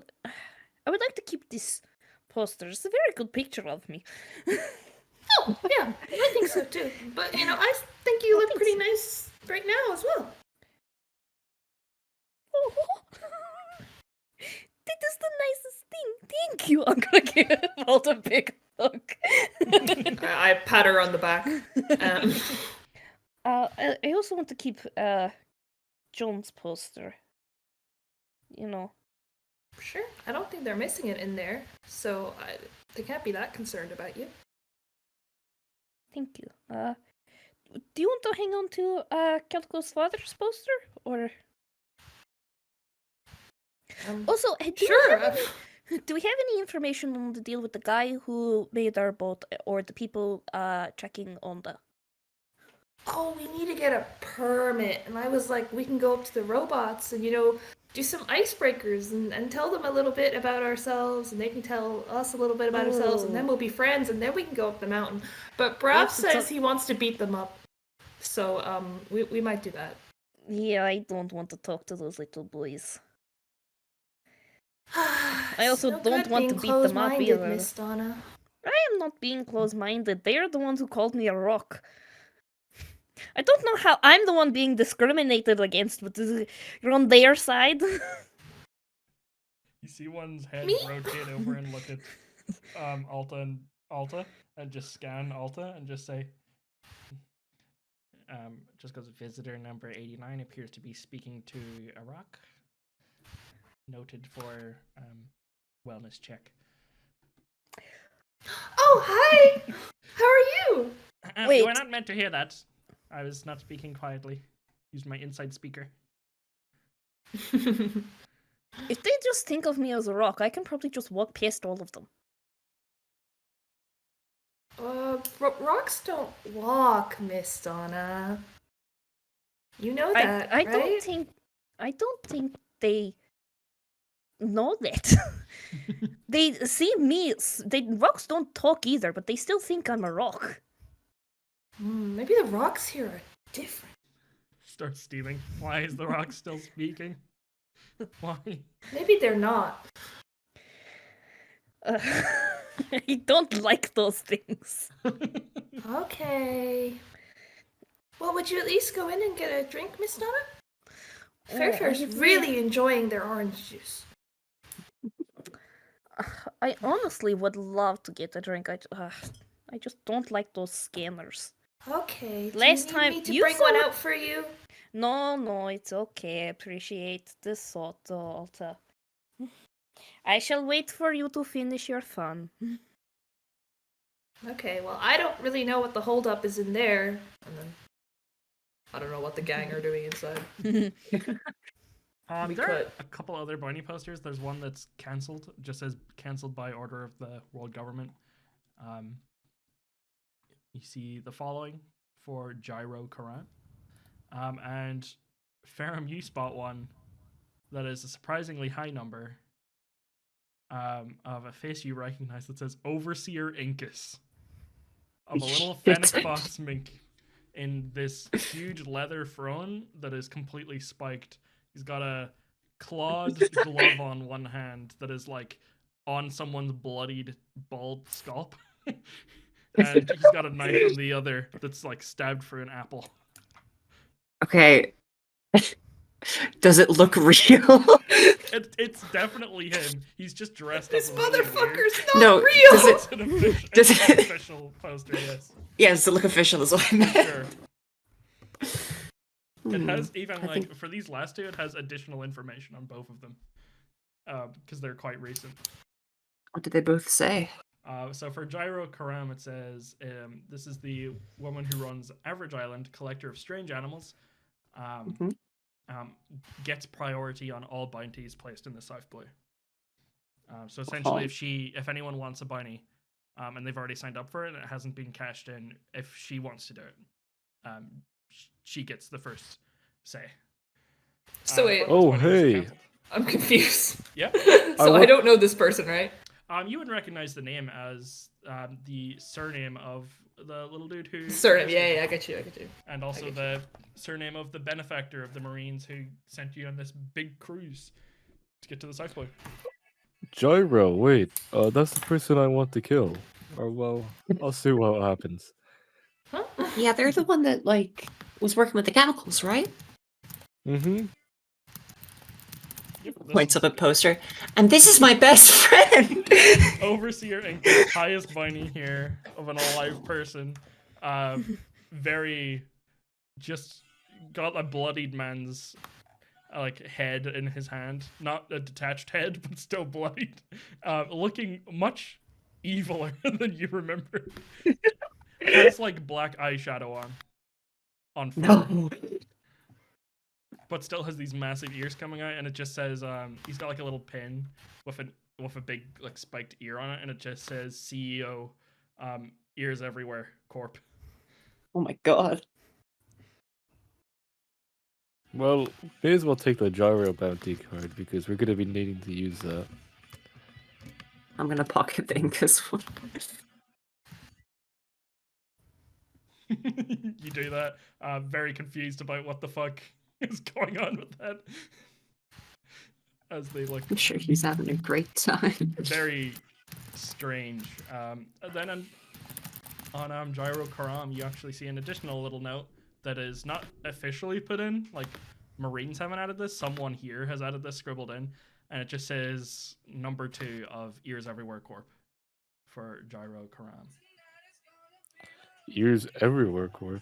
would like to keep this poster. It's a very good picture of me. Oh, yeah, I think so too. But you know, I think you look pretty nice right now as well. That is the nicest thing. Thank you. I'm gonna give Walt a big hug. I pat her on the back. I also want to keep John's poster. You know. Sure. I don't think they're missing it in there, so they can't be that concerned about you. Thank you. Do you want to hang on to Calico's father's poster, or also Sure. do we have any information on the deal with the guy who made our boat, or the people checking on the? Oh, we need to get a permit. And I was like, we can go up to the robots and, you know, do some icebreakers and tell them a little bit about ourselves, and they can tell us a little bit about ourselves, and then we'll be friends, and then we can go up the mountain. But Bravv have to says he wants to beat them up. So, we might do that. Yeah, I don't want to talk to those little boys. I also No don't good want to being beat them up closed-minded, either. Miss Donna. I am not being close-minded. They are the ones who called me a rock. I don't know how I'm the one being discriminated against, but you're on their side. You see one's head Me? rotate over and look at Alta and just scan Alta and just say, just goes, visitor number 89 appears to be speaking to a rock. Noted for wellness check. Oh, hi! How are you? Wait. You are not meant to hear that. I was not speaking quietly. Used my inside speaker. If they just think of me as a rock, I can probably just walk past all of them. Rocks don't walk, Miss Donna. You know that, I right? don't think they know that. They see me. Rocks don't talk either, but they still think I'm a rock. Maybe the rocks here are different. Start steaming. Why is the rock still speaking? Why? Maybe they're not. I don't like those things. Okay. Well, would you at least go in and get a drink, Miss Donna? Fairfare's I would really enjoying their orange juice. I honestly would love to get a drink. I just don't like those scanners. Okay. Last Do you time- need me to you bring saw one it- out for you? No, it's okay. I appreciate the thought, Alta. I shall wait for you to finish your fun. Okay, well, I don't really know what the holdup is in there. And then I don't know what the gang are doing inside. We There are could. a couple other bounty posters. There's one that's cancelled. Just says cancelled by order of the world government. You see the following for Gyro Karan. And Ferrum, you spot one that is a surprisingly high number of a face you recognize that says Overseer Incus. Of a little fennec fox mink in this huge leather throne that is completely spiked. He's got a clawed glove on one hand that is like on someone's bloodied bald scalp. And he's got a knife on the other that's like stabbed through an apple. Okay. Does it look real? It's definitely him. He's just dressed This up really weird. motherfucker's not No, real! does it- It's an official, Does it's an it- official poster, yes. Yeah, does it look official? Is what I meant. Sure. It Hmm. has even I like think- for these last two, it has additional information on both of them, because they're quite recent. What did they both say? So for Gyro Karam, it says this is the woman who runs Average Island, collector of strange animals. Mhm. Gets priority on all bounties placed in the South Blue. So essentially, Uh-huh. if anyone wants a bounty, and they've already signed up for it and it hasn't been cashed in, if she wants to do it, she gets the first say. So wait, Oh, once bounty is hey. cancelled. I'm confused. Yeah. So I don't know this person, right? You would recognize the name as the surname of the little dude who Surname, yeah, I get you. and also get the surname of the benefactor of the Marines who sent you on this big cruise to get to the South Blue. Gyro, wait. That's the person I want to kill. Or, well, I'll see what happens. Huh? Yeah, they're the one that like was working with the chemicals, right? Mm-hmm. Yep, this Points is up a poster. And this is my best friend. Overseer Inc. highest bounty here of an alive person. Very just got a bloodied man's like head in his hand, not a detached head, but still bloodied. Looking much eviler than you remember. Has like black eyeshadow on fur, No. but still has these massive ears coming out, and it just says he's got like a little pin with a big like spiked ear on it, and it just says CEO, ears everywhere Corp. Oh my god. Well, may as well take the Gyro bounty card because we're going to be needing to use that. I'm gonna pocket the Incus one. You do that. Very confused about what the fuck is going on with that. As they look I'm sure he's having a great time. very strange. Then on Gyro Karam, you actually see an additional little note that is not officially put in. Like, Marines haven't added this. Someone here has added this scribbled in. And it just says number 2 of Ears Everywhere Corp for Gyro Karam. Ears everywhere, Corp.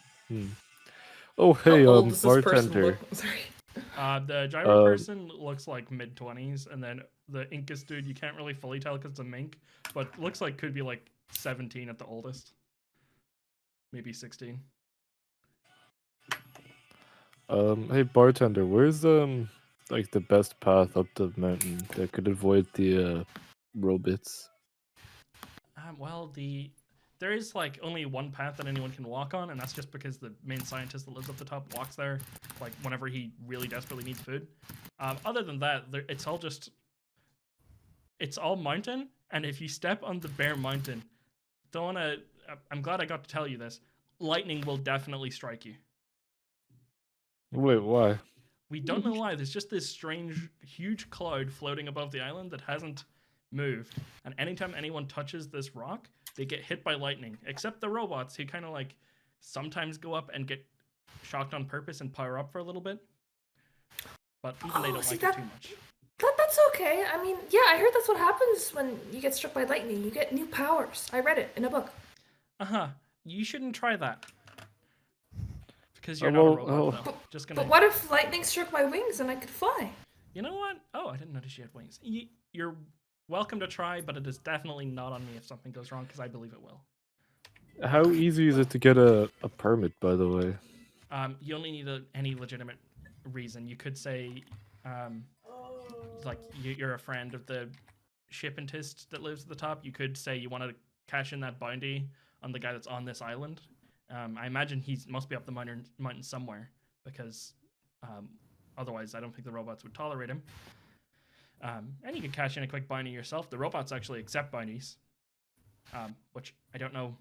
Oh, How hey, old does this person bartender. look? Sorry. The Gyro person looks like mid-20s, and then the Incus dude, you can't really fully tell because it's a mink, but looks like could be like 17 at the oldest. Maybe 16. Hey bartender, where's like the best path up the mountain that could avoid the robots? Well, there is like only one path that anyone can walk on, and that's just because the main scientist that lives up the top walks there, like whenever he really desperately needs food. Other than that, it's all mountain, and if you step on the bare mountain, don't wanna. I'm glad I got to tell you this. Lightning will definitely strike you. Wait, why? We don't know why. There's just this strange, huge cloud floating above the island that hasn't moved. And anytime anyone touches this rock, they get hit by lightning. Except the robots, who kind of like sometimes go up and get shocked on purpose and power up for a little bit. But even they don't see, like it too much. That's okay. I mean, yeah, I heard that's what happens when you get struck by lightning. You get new powers. I read it in a book. You shouldn't try that. Because you're well, not a robot, though. Just gonna. But what if lightning struck my wings and I could fly? You know what? Oh, I didn't notice you had wings. You're welcome to try, but it is definitely not on me if something goes wrong, because I believe it will. How easy is it to get a permit, by the way? You only need any legitimate reason. You could say, like you're a friend of the shipmentist that lives at the top. You could say you want to cash in that bounty on the guy that's on this island. I imagine he must be up the mountain somewhere, because otherwise I don't think the robots would tolerate him. And you could cash in a quick bounty yourself. The robots actually accept bounties, which I don't know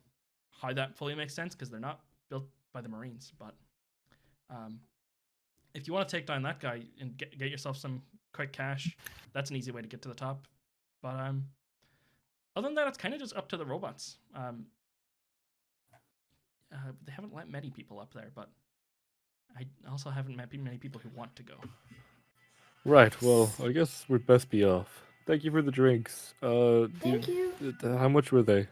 how that fully makes sense, because they're not built by the Marines. But if you want to take down that guy and get yourself some quick cash, that's an easy way to get to the top. But other than that, it's kind of just up to the robots. They haven't let many people up there, but I also haven't met many people who want to go. Right, well, I guess we'd best be off. Thank you for the drinks. Thank you. How much were they?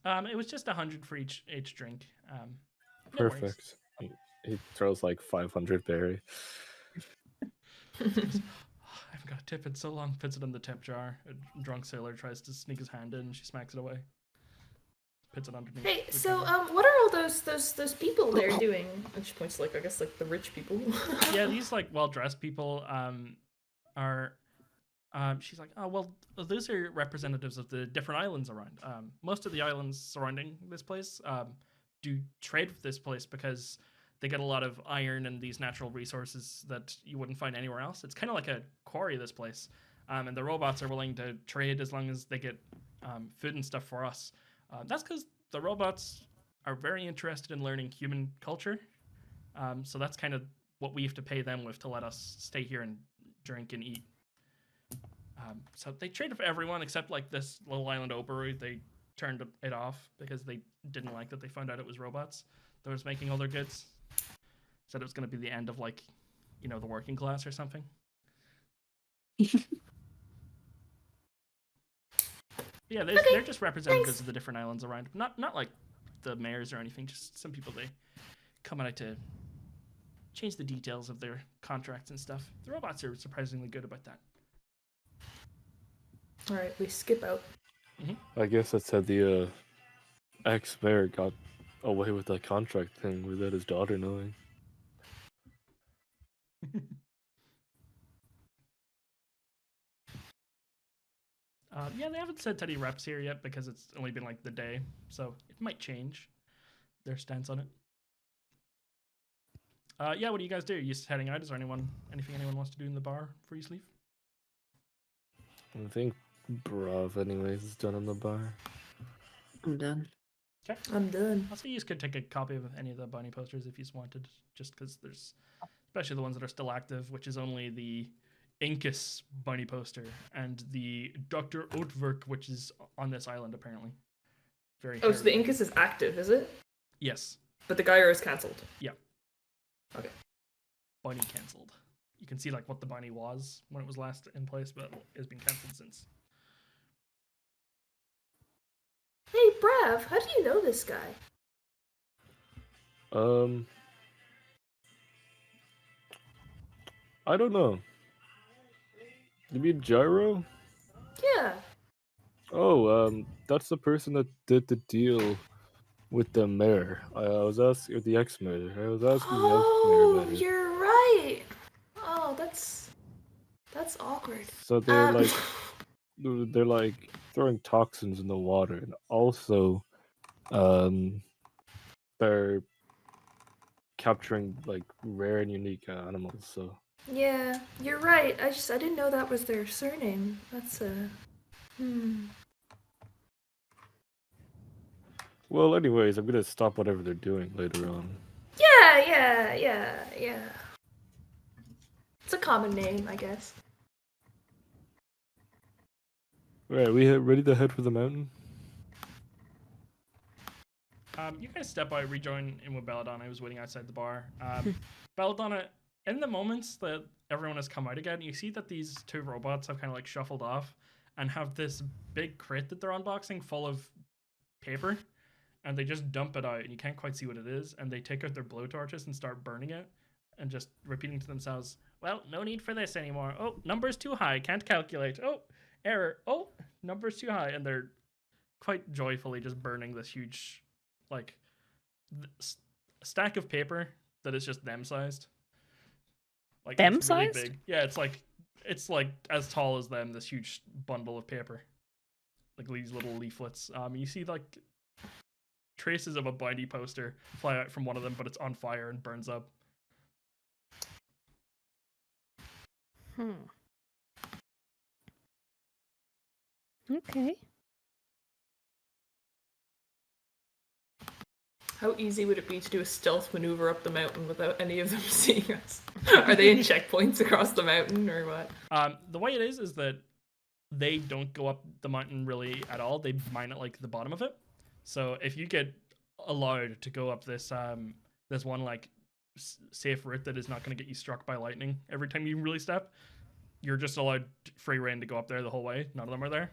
It was just 100 for each drink. No worries. Perfect. He throws like 500 berry. I haven't got a tip in so long. Puts it in the tip jar. A drunk sailor tries to sneak his hand in, and she smacks it away. Puts it underneath. Hey, so what are all those people there doing? And she points to, like, I guess, like the rich people. Yeah, these like well-dressed people are. She's like, oh well, those are representatives of the different islands around. Most of the islands surrounding this place do trade with this place, because they get a lot of iron and these natural resources that you wouldn't find anywhere else. It's kind of like a quarry, this place, and the robots are willing to trade as long as they get food and stuff for us. That's because the robots are very interested in learning human culture. So that's kind of what we have to pay them with to let us stay here and drink and eat. So they traded for everyone except like this little island Avary. They turned it off because they didn't like that they found out it was robots that was making all their goods. Said it was going to be the end of, like, you know, the working class or something. Yeah, they're just representatives of the different islands around. Not like the mayors or anything. Just some people they come out to change the details of their contracts and stuff. The robots are surprisingly good about that. All right, we skip out. I guess that's how the ex-mayor got away with that contract thing without his daughter knowing. Yeah, they haven't said Teddy reps here yet because it's only been like the day, so it might change their stance on it. Yeah, what do you guys do? Are you just heading out? Is there anything anyone wants to do in the bar before you leave? I think Bravv, anyways, is done in the bar. I'm done. Okay. I'm done. Also, you just could take a copy of any of the bunny posters if you just wanted, just because there's, especially the ones that are still active, which is only the Incus bunny poster and the Dr. Oatwerk, which is on this island apparently. Very. Oh, so the Incus is active, is it? Yes. But the Gyre is cancelled. Yeah. Okay. Bunny cancelled. You can see like what the bunny was when it was last in place, but it's been cancelled since. Hey, Bravv, how do you know this guy? I don't know. You mean Gyro? Yeah. Oh, that's the person that did the deal with the mayor. I was asking the ex-mayor. I was asking the ex-mayor Oh, about it. you're right. Oh, that's awkward. So they're Um, like throwing toxins in the water, and also, um, they're capturing like rare and unique animals. So yeah, you're right. I didn't know that was their surname. That's well, anyways, I'm gonna stop whatever they're doing later on. Yeah. It's a common name, I guess. Right, we ready to head for the mountain? You guys step out, rejoin in with Belladonna, who's waiting outside the bar. Belladonna, in the moments that everyone has come out again, you see that these two robots have kind of like shuffled off and have this big crate that they're unboxing full of paper, and they just dump it out, and you can't quite see what it is, and they take out their blowtorches and start burning it, and just repeating to themselves, well, no need for this anymore. Oh, number's too high, can't calculate. Oh, error. Oh, number's too high. And they're quite joyfully just burning this huge, like, stack of paper that is just them sized. Like, Them it's really sized? big. Yeah, it's like as tall as them, this huge bundle of paper. Like these little leaflets. You see like traces of a bindy poster fly out from one of them, but it's on fire and burns up. Okay. How easy would it be to do a stealth maneuver up the mountain without any of them seeing us? Are they in checkpoints across the mountain or what? The way it is that they don't go up the mountain really at all. They mine at like the bottom of it. So if you get allowed to go up this this one like safe route that is not going to get you struck by lightning every time you really step, you're just allowed free reign to go up there the whole way. None of them are there.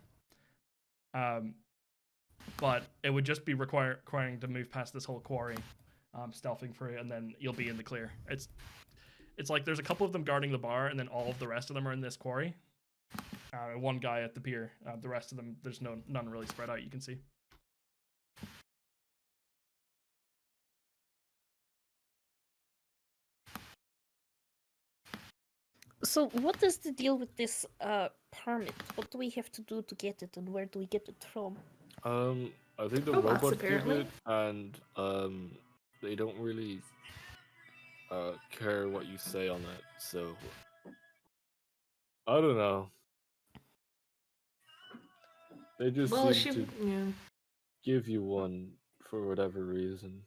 But it would just be requiring to move past this whole quarry, stealthing through, and then you'll be in the clear. It's like there's a couple of them guarding the bar, and then all of the rest of them are in this quarry. One guy at the pier. The rest of them, there's none really spread out. You can see. So what is the deal with this permit? What do we have to do to get it, and where do we get it from? I think the Robots, robots give apparently. it, and they don't really care what you say on it. So I don't know. They just Well, seem to give you one for whatever reason.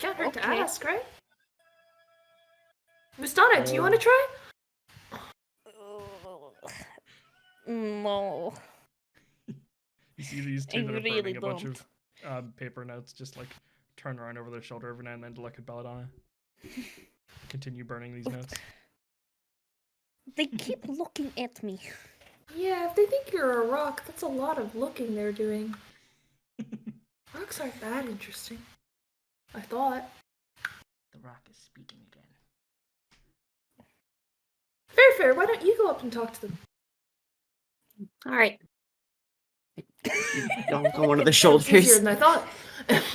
Can't hurt to Okay. ask, right? Miss Donna, do you want to try? No. You see these two I that are really burning a bunch don't. of paper notes, just like turn around over their shoulder every now and then to look at Belladonna. Continue burning these notes. They keep looking at me. Yeah, if they think you're a rock, that's a lot of looking they're doing. Rocks aren't that interesting. I thought. The rock is speaking again. Fair, why don't you go up and talk to them? All right. Don't go one of the Easier shoulders. than I thought.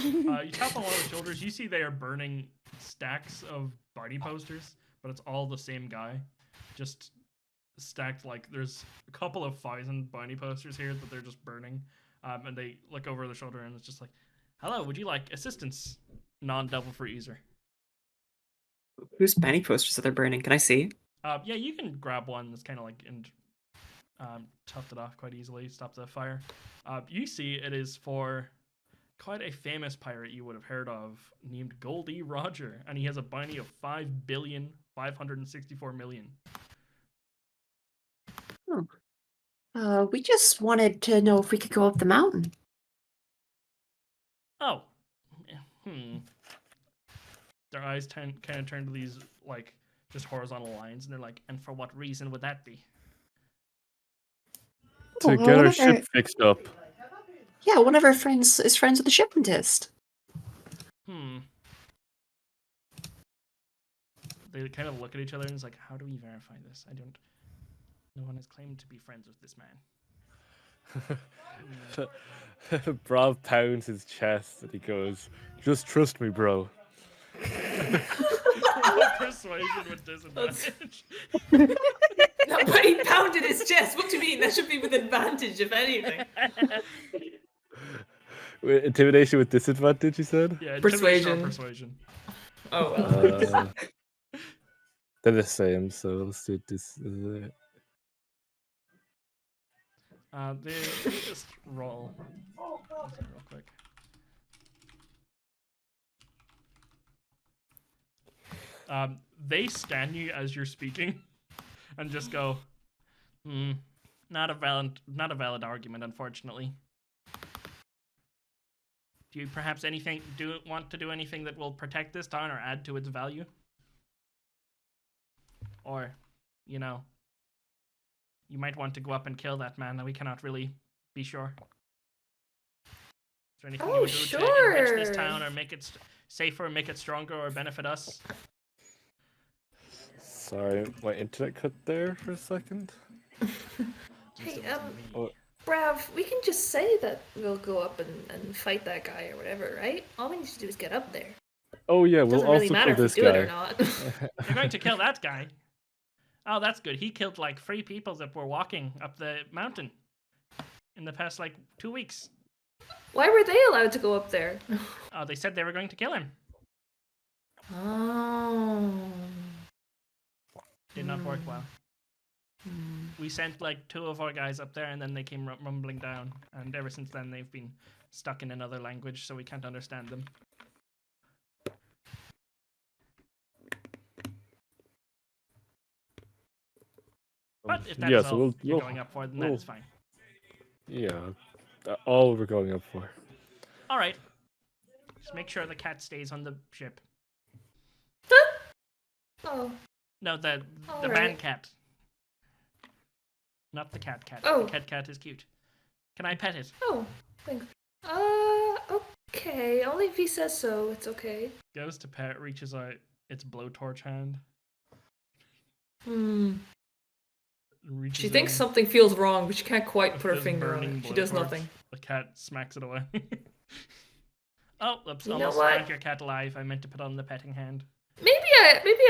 You tap on one of the shoulders. You see they are burning stacks of party posters, but it's all the same guy. Just stacked like there's a couple of 1,000 bounty posters here that they're just burning. And they look over their shoulder and it's just like, hello, would you like assistance? Non-devil fruit user. Whose bounty posters that they're burning? Can I see? Yeah, you can grab one that's kind of like and toughed it off quite easily. Stop the fire. You see it is for quite a famous pirate you would have heard of named Goldie Roger, and he has a bounty of 5,564,000,000. We just wanted to know if we could go up the mountain. Oh. Their eyes kind of turn to these, like, just horizontal lines, and they're like, and for what reason would that be? To get our ship fixed up. Yeah, one of our friends is friends with the shipmentist. They kind of look at each other and it's like, how do we verify this? No one has claimed to be friends with this man. Bravv pounds his chest and he goes, "Just trust me, bro." Persuasion with disadvantage. No, but he pounded his chest. What do you mean? That should be with advantage, if anything. Wait, intimidation with disadvantage, you said? Yeah, intimidation or Persuasion. persuasion. Oh well. They're the same, so let's do this. Let me just roll. This real quick. They scan you as you're speaking, and just go, not a valid argument, unfortunately. Do you perhaps want to do anything that will protect this town or add to its value? Or, you might want to go up and kill that man, and we cannot really be sure. Is there anything you would do to enrich this town or make it safer, make it stronger, or benefit us? Sorry, my internet cut there for a second. Hey, Oh. Bravv, we can just say that we'll go up and fight that guy or whatever, right? All we need to do is get up there. Oh yeah, It we'll doesn't also really matter kill if this we do guy. it or not. You're going to kill that guy? Oh, that's good. He killed like 3 people that were walking up the mountain in the past 2 weeks. Why were they allowed to go up there? Oh, they said they were going to kill him. Oh. Did not work well. We sent 2 of our guys up there, and then they came rumbling down. And ever since then, they've been stuck in another language, so we can't understand them. But if that is all you're going up for, then that's fine. Yeah, all we're going up for. All right. Just make sure the cat stays on the ship. Oh. No, the All man right. cat. Not the cat. Oh. The cat is cute. Can I pet it? Oh. Thanks. Okay. Only if he says so. It's okay. Goes to pet, reaches out its blowtorch hand. Reaches She thinks in, something feels wrong, but she can't quite with put her this finger on burning it. She does blowtorch. nothing. The cat smacks it away. Oh, oops, You know almost what? drank your cat alive. I meant to put on the petting hand. Maybe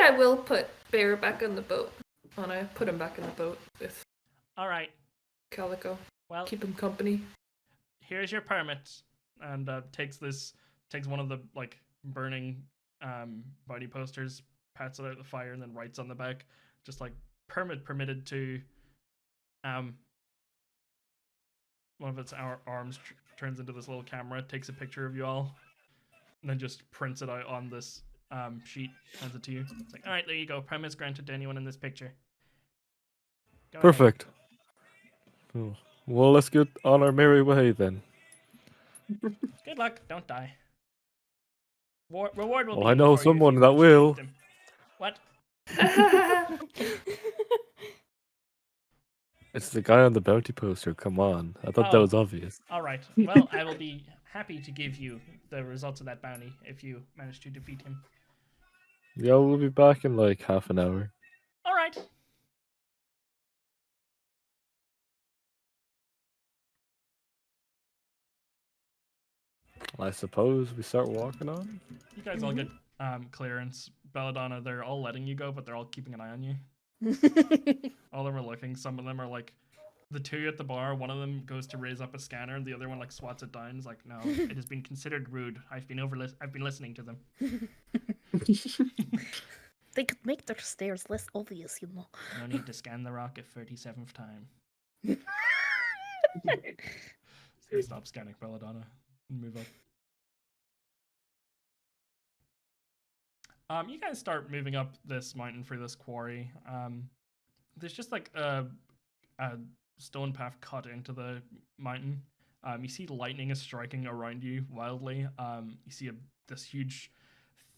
I will put Bear back on the boat. And I put him back in the boat with All right. Calico. Well, Keep him company. here's your permit, and takes one of the burning body posters, pats it out of the fire, and then writes on the back just permitted to one of its arms turns into this little camera, takes a picture of you all, and then just prints it out on this sheet, hands it to you. It's all right, there you go. Permits granted to anyone in this picture. Go ahead. Perfect. Oh. Well, let's get on our merry way then. Good luck. Don't die. Reward will Well, be I know for you if someone you that manage to beat will. them. What? It's the guy on the bounty poster. Come on, I thought that Oh. was obvious. All right. Well, I will be happy to give you the results of that bounty if you manage to defeat him. Yeah, we'll be back in half an hour. All right. I suppose we start walking on. You guys all get clearance. Belladonna, they're all letting you go, but they're all keeping an eye on you. All of them are looking. Some of them are the 2 at the bar. One of them goes to raise up a scanner, and the other one swats it down. It's like, no, it has been considered rude. I've been listening to them. They could make their stairs less obvious, you know. No need to scan the rock a 37th time. So stop scanning Belladonna and move up. You guys start moving up this mountain for this quarry. There's just a stone path cut into the mountain. You see lightning is striking around you wildly. You see this huge,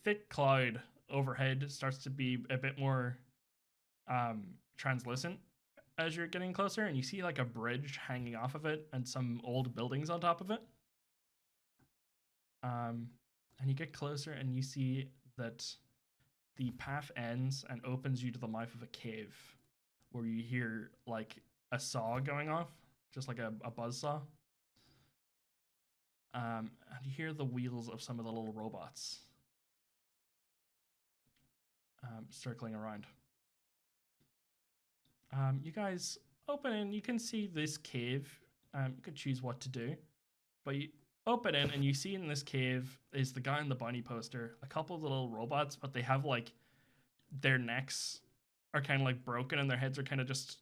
thick cloud overhead starts to be a bit more translucent as you're getting closer, and you see a bridge hanging off of it and some old buildings on top of it. And you get closer and you see that the path ends and opens you to the mouth of a cave where you hear a saw going off just like a buzzsaw. And you hear the wheels of some of the little robots circling around. You guys open in, you can see this cave. You could choose what to do, but you open in and you see in this cave is the guy in the bunny poster, a couple of the little robots, but they have like their necks are kind of like broken and their heads are kind of just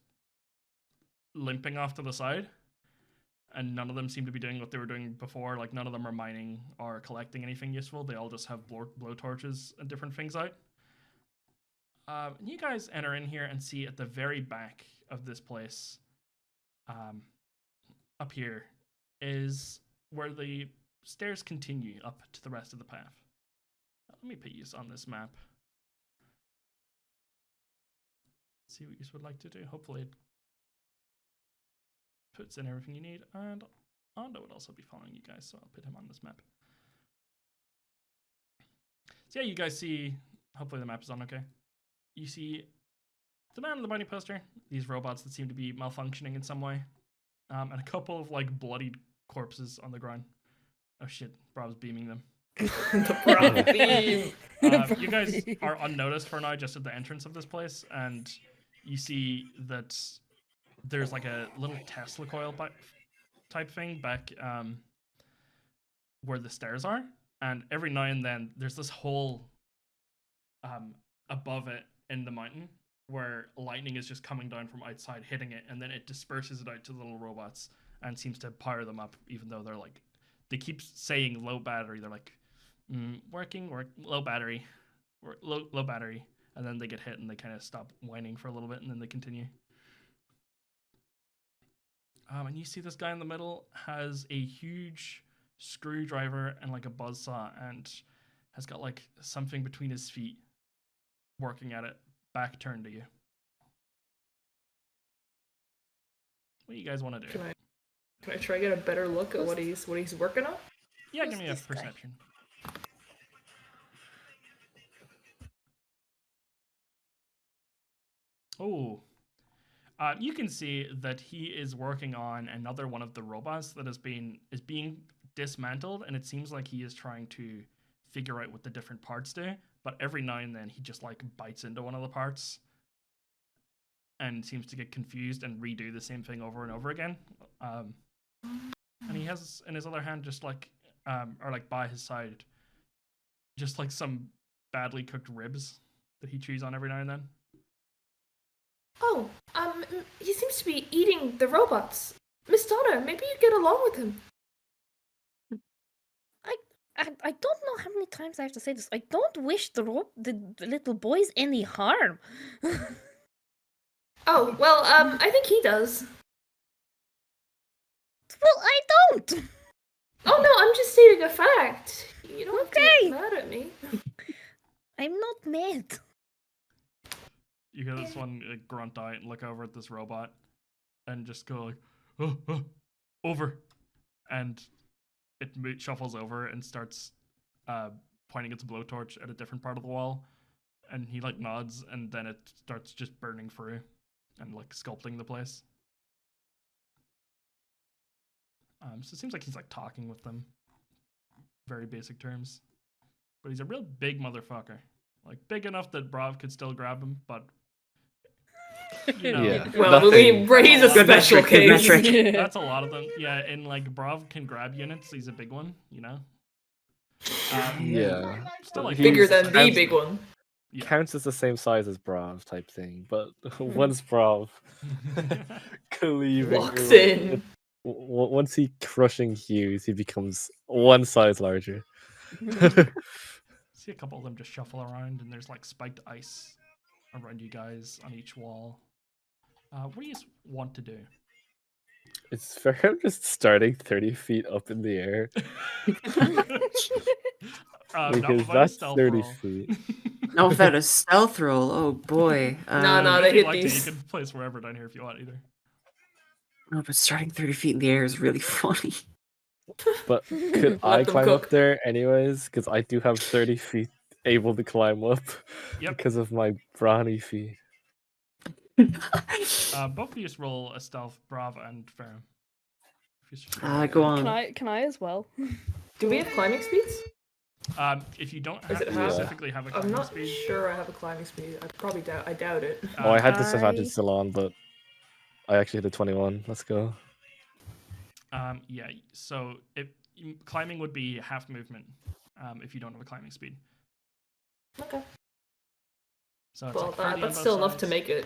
limping off to the side. And none of them seem to be doing what they were doing before. Like none of them are mining or collecting anything useful. They all just have blow torches and different things out. And you guys enter in here and see at the very back of this place, up here, is where the stairs continue up to the rest of the path. Let me put you on this map. See what you would like to do. Hopefully it puts in everything you need, and Ando would also be following you guys, so I'll put him on this map. So yeah, you guys see, hopefully the map is on okay. You see the man in the bunny poster, these robots that seem to be malfunctioning in some way, and a couple of like bloodied corpses on the ground. Oh shit, Brav's beaming them. The Bravv beam. You guys are unnoticed for now, just at the entrance of this place, and you see that there's like a little Tesla coil type thing back where the stairs are, and every now and then there's this hole above it in the mountain where lightning is just coming down from outside, hitting it, and then it disperses it out to the little robots and seems to power them up, even though they're like, they keep saying low battery. They're like, working, low battery, low battery, and then they get hit and they kind of stop whining for a little bit, and then they continue. And you see this guy in the middle has a huge screwdriver and like a buzzsaw, and has got like something between his feet, working at it, back turned to you. What do you guys want to do? Can I try to get a better look at what he's working on? Yeah, Who's give me a this guy? perception. Oh. You can see that he is working on another one of the robots that is being dismantled, and it seems like he is trying to figure out what the different parts do, but every now and then he just like bites into one of the parts and seems to get confused and redo the same thing over and over again. And he has in his other hand just like or like by his side just like some badly cooked ribs that he chews on every now and then. Oh, he seems to be eating the robots. Miss Donna, maybe you get along with him. I don't know how many times I have to say this. I don't wish the little boys any harm. Oh, well, I think he does. Well, I don't. Oh no, I'm just stating a fact. You don't have to Okay. get mad at me. I'm not mad. You hear this one grunt out and look over at this robot and just go like, over. And it shuffles over and starts pointing its blowtorch at a different part of the wall. And he like nods, and then it starts just burning through and like sculpting the place. So it seems like he's like talking with them. Very basic terms. But he's a real big motherfucker. Like big enough that Bravv could still grab him, but you know, Yeah. Well, Nothing- he's a Good special metric, good case. metric. that's a lot of them. Yeah, and like Bravv can grab units. He's a big one, you know. Yeah. Still like Bigger He's- than the counts- big one. Yeah. Counts as the same size as Bravv type thing, but once Bravv cleaving Walks through- in. Once he crushing Hughes, he becomes one size larger. See a couple of them just shuffle around, and there's like spiked ice around you guys on each wall. What do you want to do? It's Ferrum just starting 30 feet up in the air Not because without a that's stealth 30 roll. feet. Not without a stealth roll. Oh boy. No, they If you'd hit like to, these. you can place wherever down here if you want either. No, but starting 30 feet in the air is really funny. But could Let I them climb cook. up there anyways? Because I do have 30 feet able to climb up Yep. because of my brawny feet. Both of you just roll a stealth, Bravv and Ferrum. Go on. Can I as well? Do we have climbing speeds? If you don't Is have it to half? specifically have a I'm climbing not speed, sure I have a climbing speed. I doubt it. Oh, I had disadvantage I- still on, but I actually hit a 21. Let's go. yeah. So climbing would be half movement if you don't have a climbing speed. Okay. So it's Well, like 30 on that's both still enough to sides. make it.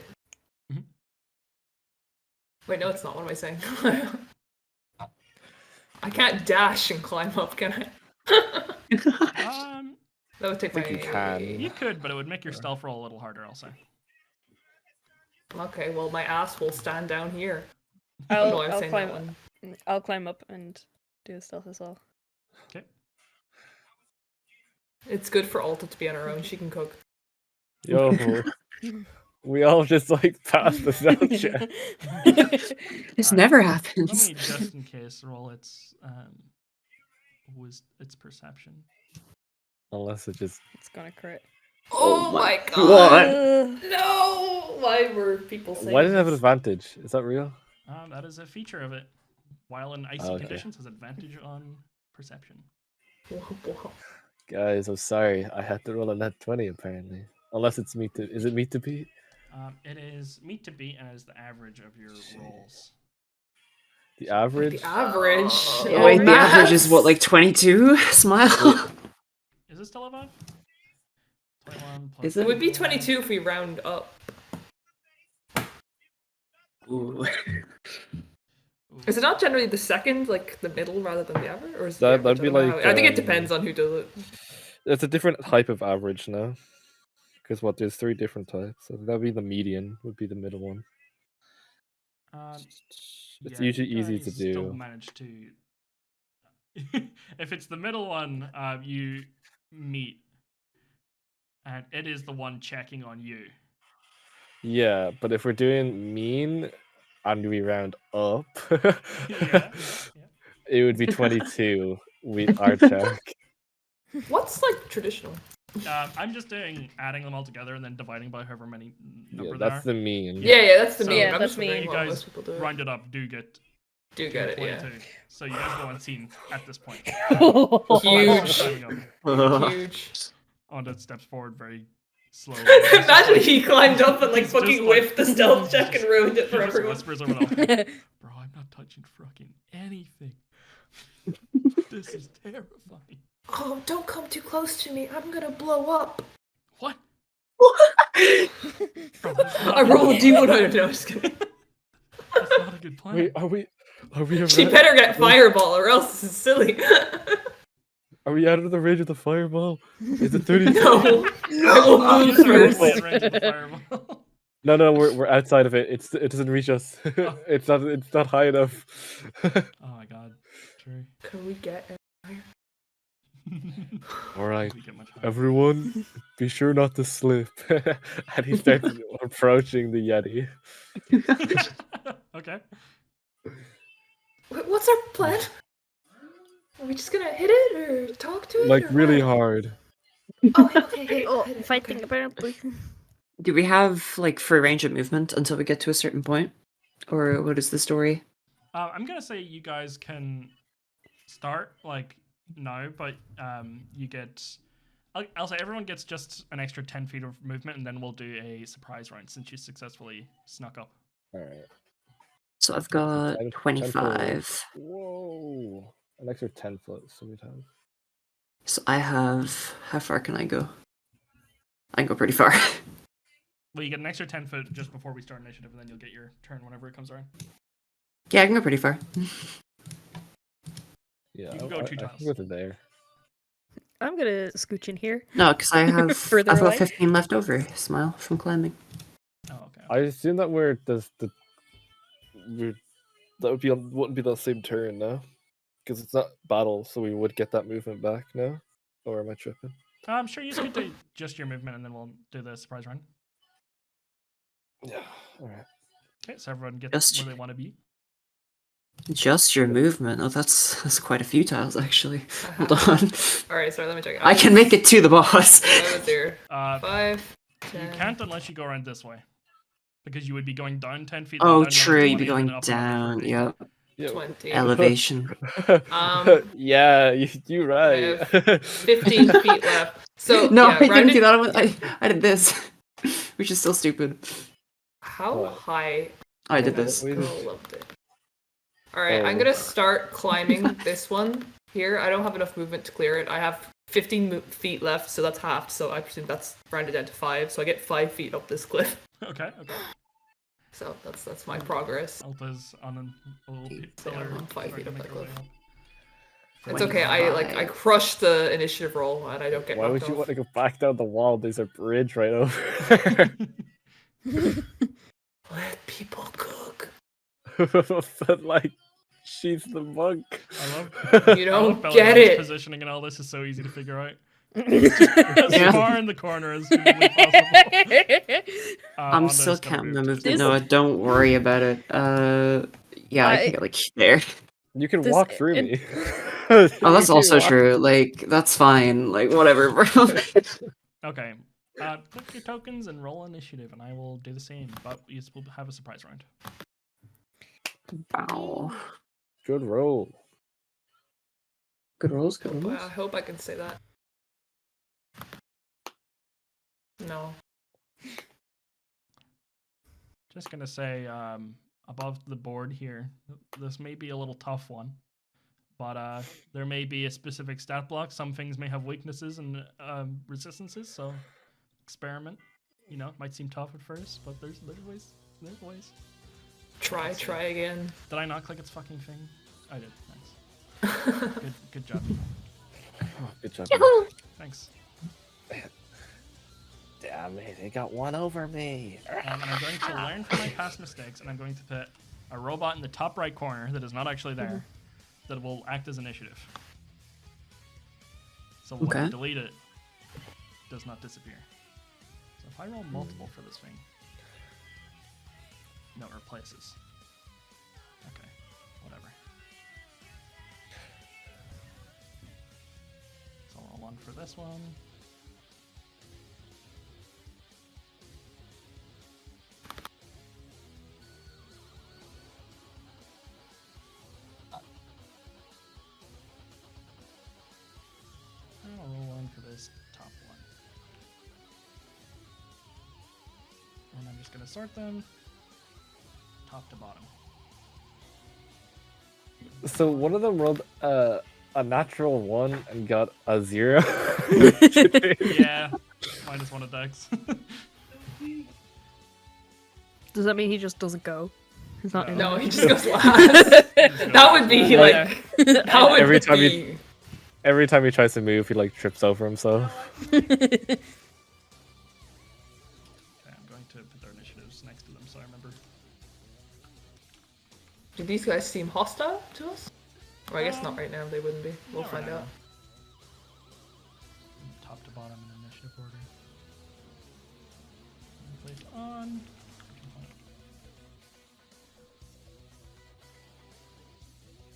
Mhm. Wait, no, it's not. What am I saying? I can't dash and climb up, can I? That would take I think my. you can. You could, but it would make your stealth roll a little harder. I'll say. Okay, well, my ass will stand down here. Oh, no, I'm I'll saying climb. that one. I'll climb up and do stealth as well. Okay. It's good for Alta to be on her own. She can cook. Yo, we all just like passed the stealth check. This Alright, never Let happens. me just in case roll its perception. Unless it just. It's gonna crit. Oh my god! What? No! Why were people saying Why does it have an this? advantage? Is that real? That is a feature of it. While in icy Okay. conditions, has advantage on perception. Whoa. Guys, I'm sorry. I had to roll a net 20 apparently. Unless it's meat to. Is it meat to beat? It is meet to beat and is the average of your rolls. The average? The average. Yeah, Wait, the maths. average is what, like 22? Smile. Is it still above? 21 Is It it? would be 22 if we round up. Ooh. Is it not generally the second, like the middle, rather than the average? Or is it That'd the average? be I don't know like, how- I think it depends on who does it. It's a different type of average now. Because what? There's 3 different types. So that'd be the median. Would be the middle one. It's Yeah, usually you easy to guys Still do. manage to. If it's the middle one, you meet, and it is the one checking on you. Yeah, but if we're doing mean and we round up, Yeah. it would be 22. Our check. What's like traditional? I'm just adding them all together and then dividing by however many number Yeah, there that's are. the mean. Yeah, that's the So- mean. Yeah, I'm that's just wondering mean. You what guys most people do. rounded up do get Do get it, yeah. 22. So you guys go unseen at this point. Huge. Climbing up. Huge. Onda steps forward very slowly. Imagine he climbed up and like He's just fucking like- whiffed the stealth check and ruined it He for just everyone. whispers over the line, bro, I'm not touching fucking anything. This is terrifying. Oh, don't come too close to me. I'm gonna blow up. What? Bro, I roll a D100. No, I'm just kidding. That's not a good plan. Wait, are we She better get fireball or else this is silly. Are we out of the range of the fireball? Is it 30? No. We'll Yes, move we're first. within range of the fireball. No, we're outside of it. It doesn't reach us. Oh. It's not high enough. Oh my god. True. Can we get it? All right, We get much higher. everyone, be sure not to slip. And he starts approaching the Yeti. Okay. What's our plan? Are we just gonna hit it or talk to it? Like or really what? hard. Okay, hit Oh, it, fighting okay. apparently. Do we have like free range of movement until we get to a certain point? Or what is the story? I'm gonna say you guys can start like now, but you get. I'll say everyone gets just an extra 10 feet of movement, and then we'll do a surprise round since you successfully snuck up. All right. So I've got 10 25. Whoa. An extra 10 foot sometimes. So I have. How far can I go? I can go pretty far. Well, you get an extra 10 foot just before we start initiative, and then you'll get your turn whenever it comes around. Yeah, I can go pretty far. Yeah, You can go I 2 can tiles. go to there. I'm gonna scooch in here. No, because I have Further I've got away? 15 left over. Smile from climbing. Oh, okay. I assume that wouldn't be the same turn now, because it's not battle, so we would get that movement back now. Or am I tripping? I'm sure you could do just your movement, and then we'll do the surprise round. Yeah. All right. Okay, so everyone gets Just- where they want to be. Just your movement. Oh, that's quite a few tiles actually. Hold on. Alright, sorry, let me check it. I can make it to the boss. I was there. 5, You 10. can't unless you go around this way, because you would be going down 10 feet. then Oh, down true. another You'd be 20, and going then up another down. 30. Yep. Yeah. 20. Elevation. Yeah, you right. I have 15 feet left. So No, yeah, I didn't rounded- do that. I did this, which is still stupid. How What? high? I did can this. We go just- up it? All right, I'm Oh. gonna start climbing this one here. I don't have enough movement to clear it. I have 15 feet left, so that's half. So I presume that's rounded down to 5. So I get 5 feet up this cliff. Okay. So that's my progress. Alta's on a little Yeah, pillar. I'm 5 feet trying to up make that her way cliff. up. It's okay. I crushed the initiative roll and I don't get Why would knocked you off. want to go back down the wall? There's a bridge right over. Let people cook. But like, she's the monk. I love. You I don't love get Belladonna's it. positioning and all this is so easy to figure out. As Yeah. far in the corner as humanly possible. I'm Ondo's still gonna counting move the to movement. This- Noah, don't worry about it. Yeah, I can get like there. You can This- walk through and- me. Oh, that's You also walk- true. Like, that's fine. Like, whatever, bro. Okay. Click your tokens and roll initiative, and I will do the same. But you will have a surprise round. Wow. Good roll. Good rolls, good Well, rolls. I hope I can say that. No. Just gonna say, above the board here, this may be a little tough one, but there may be a specific stat block. Some things may have weaknesses and resistances, so experiment. You know, it might seem tough at first, but there's ways. There's ways. Try again. Did I not click its fucking thing? I did. Nice. Good job. Good job. Thanks. Damn it, they got one over me. And I'm going to learn from my past mistakes, and I'm going to put a robot in the top right corner that is not actually there, that will act as initiative. So when I Okay. delete it, it does not disappear. So if I roll multiple for this thing, no, it replaces. Okay, whatever. So I'll roll one for this one. I'll roll one for this top one. And I'm just going to sort them top to bottom. So one of them rolled a natural 1 and got a 0. Yeah, minus one at Dex. Does that mean he just doesn't go? He's not in No, it? he just goes last. That would be Yeah. like. That would Every time be. Every time he tries to move, he like trips over himself. Okay, I'm going to put their initiatives next to them so I remember. Do these guys seem hostile to us? Or I guess not right now. They wouldn't be. We'll Not find right out. now. Top to bottom in initiative order. Place on.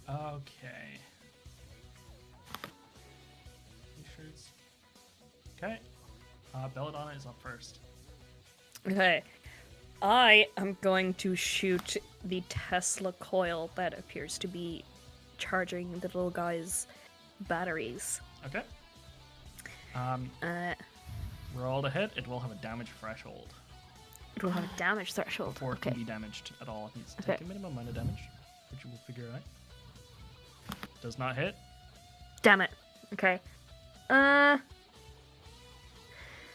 Okay. T-shirts. Okay. Belladonna is up first. Okay. I am going to shoot the Tesla coil that appears to be charging the little guy's batteries. Okay. Uh, Roll to hit. It will have a damage threshold. it will have a damage threshold. Before it Okay. can be damaged at all, it needs to Okay. take a minimum amount of damage, which you will figure out. Does not hit. Damn it. Okay.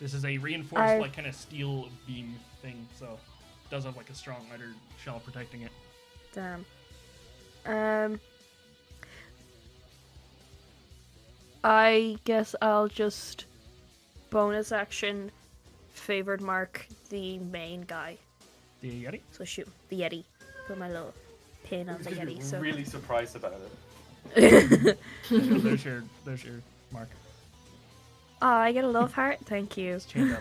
This is a reinforced, I- like, kind of steel beam thing, so it does have, like, a strong outer shell protecting it. Damn. I guess I'll just bonus action favored mark the main guy. The Yeti? So shoot the Yeti. Put my little pin on the Yeti. So really surprised about it. There's your mark. Oh, I get a love heart. Thank you. It's chained up.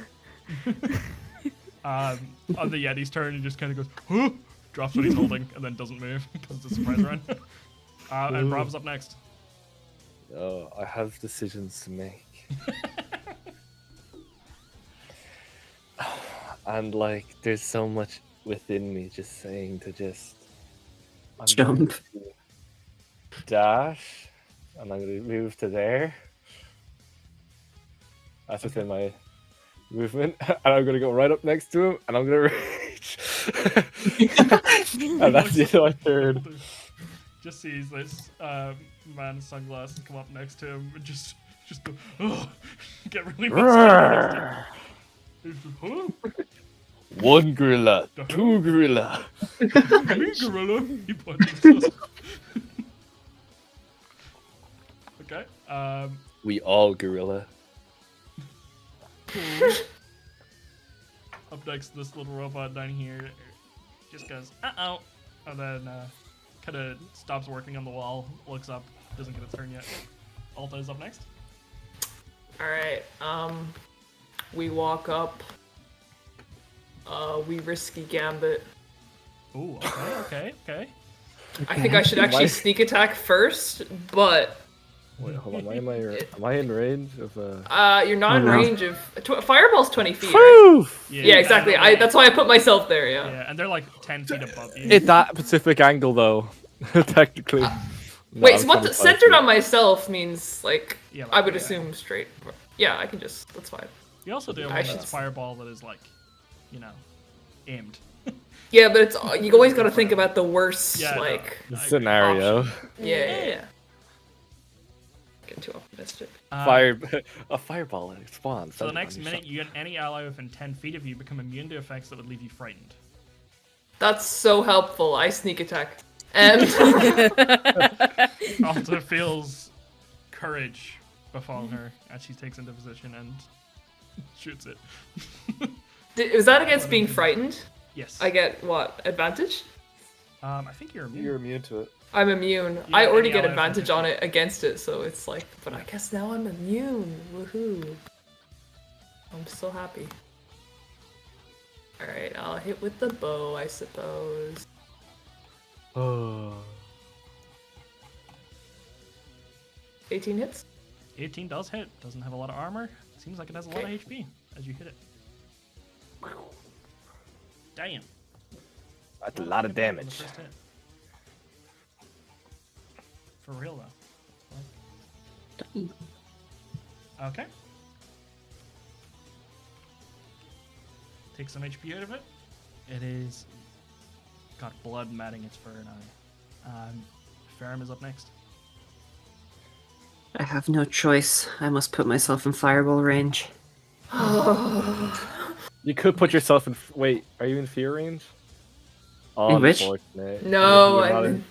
On the Yeti's turn, he just kind of goes, huh? Drops what he's holding, and then doesn't move because it's a surprise round. And Bravv's up next. Oh, I have decisions to make. And like, there's so much within me just saying to just I'm going Jump. dash, and I'm gonna move to there. That's within my movement, and I'm gonna go right up next to him, and I'm gonna rage. And that's the end of my turn. Just sees this man in sunglasses come up next to him and just go, oh, get really frustrated. He's just, huh? One gorilla, two gorilla. Me, gorilla. He punches us. Okay. We all gorilla. Cool. Up next, this little robot down here just goes, uh-oh, and then kind of stops working on the wall, looks up, doesn't get a turn yet. Alta is up next. Alright, we walk up. We risky gambit. Ooh, okay. I think I should actually sneak attack first, but Wait, hold on. Am I in range of? you're not in range of fireball's 20 feet. Right? Woo! Yeah, exactly. That's why I put myself there. Yeah. Yeah, and they're like 10 feet above you. At that specific angle, though, technically. No, Wait, I'm so what? 25 Centered feet. on myself means like Yeah, like, I would yeah. assume straight. Yeah, I can just. That's fine. You also do have I one should- that's fireball that is like, you know, aimed. Yeah, but it's you always got to think about the worst. Yeah, I know. like Scenario. yeah. Getting too optimistic. A fireball spawns. So the next minute, you get any ally within 10 feet of you become immune to effects that would leave you frightened. That's so helpful. I sneak attack. And Alta feels courage befall her as she takes into position and shoots it. was that against being frightened? Yes. I get what advantage? I think you're immune. You're immune to it. I'm immune. You I get already any get ally advantage from on it against it, so it's like. But I guess now I'm immune. Woohoo! I'm so happy. All right, I'll hit with the bow, I suppose. Oh. 18 hits. 18 does hit. Doesn't have a lot of armor. Seems like it has a lot of HP as you hit it. Damn. That's a lot of Hit on the damage. first hit. For real though. Okay. Take some HP out of it. It is got blood matting its fur now. Ferrum is up next. I have no choice. I must put myself in fireball range. You could put yourself in. Wait, are you in fear range? In which? Unfortunate. No, You're not I'm- in-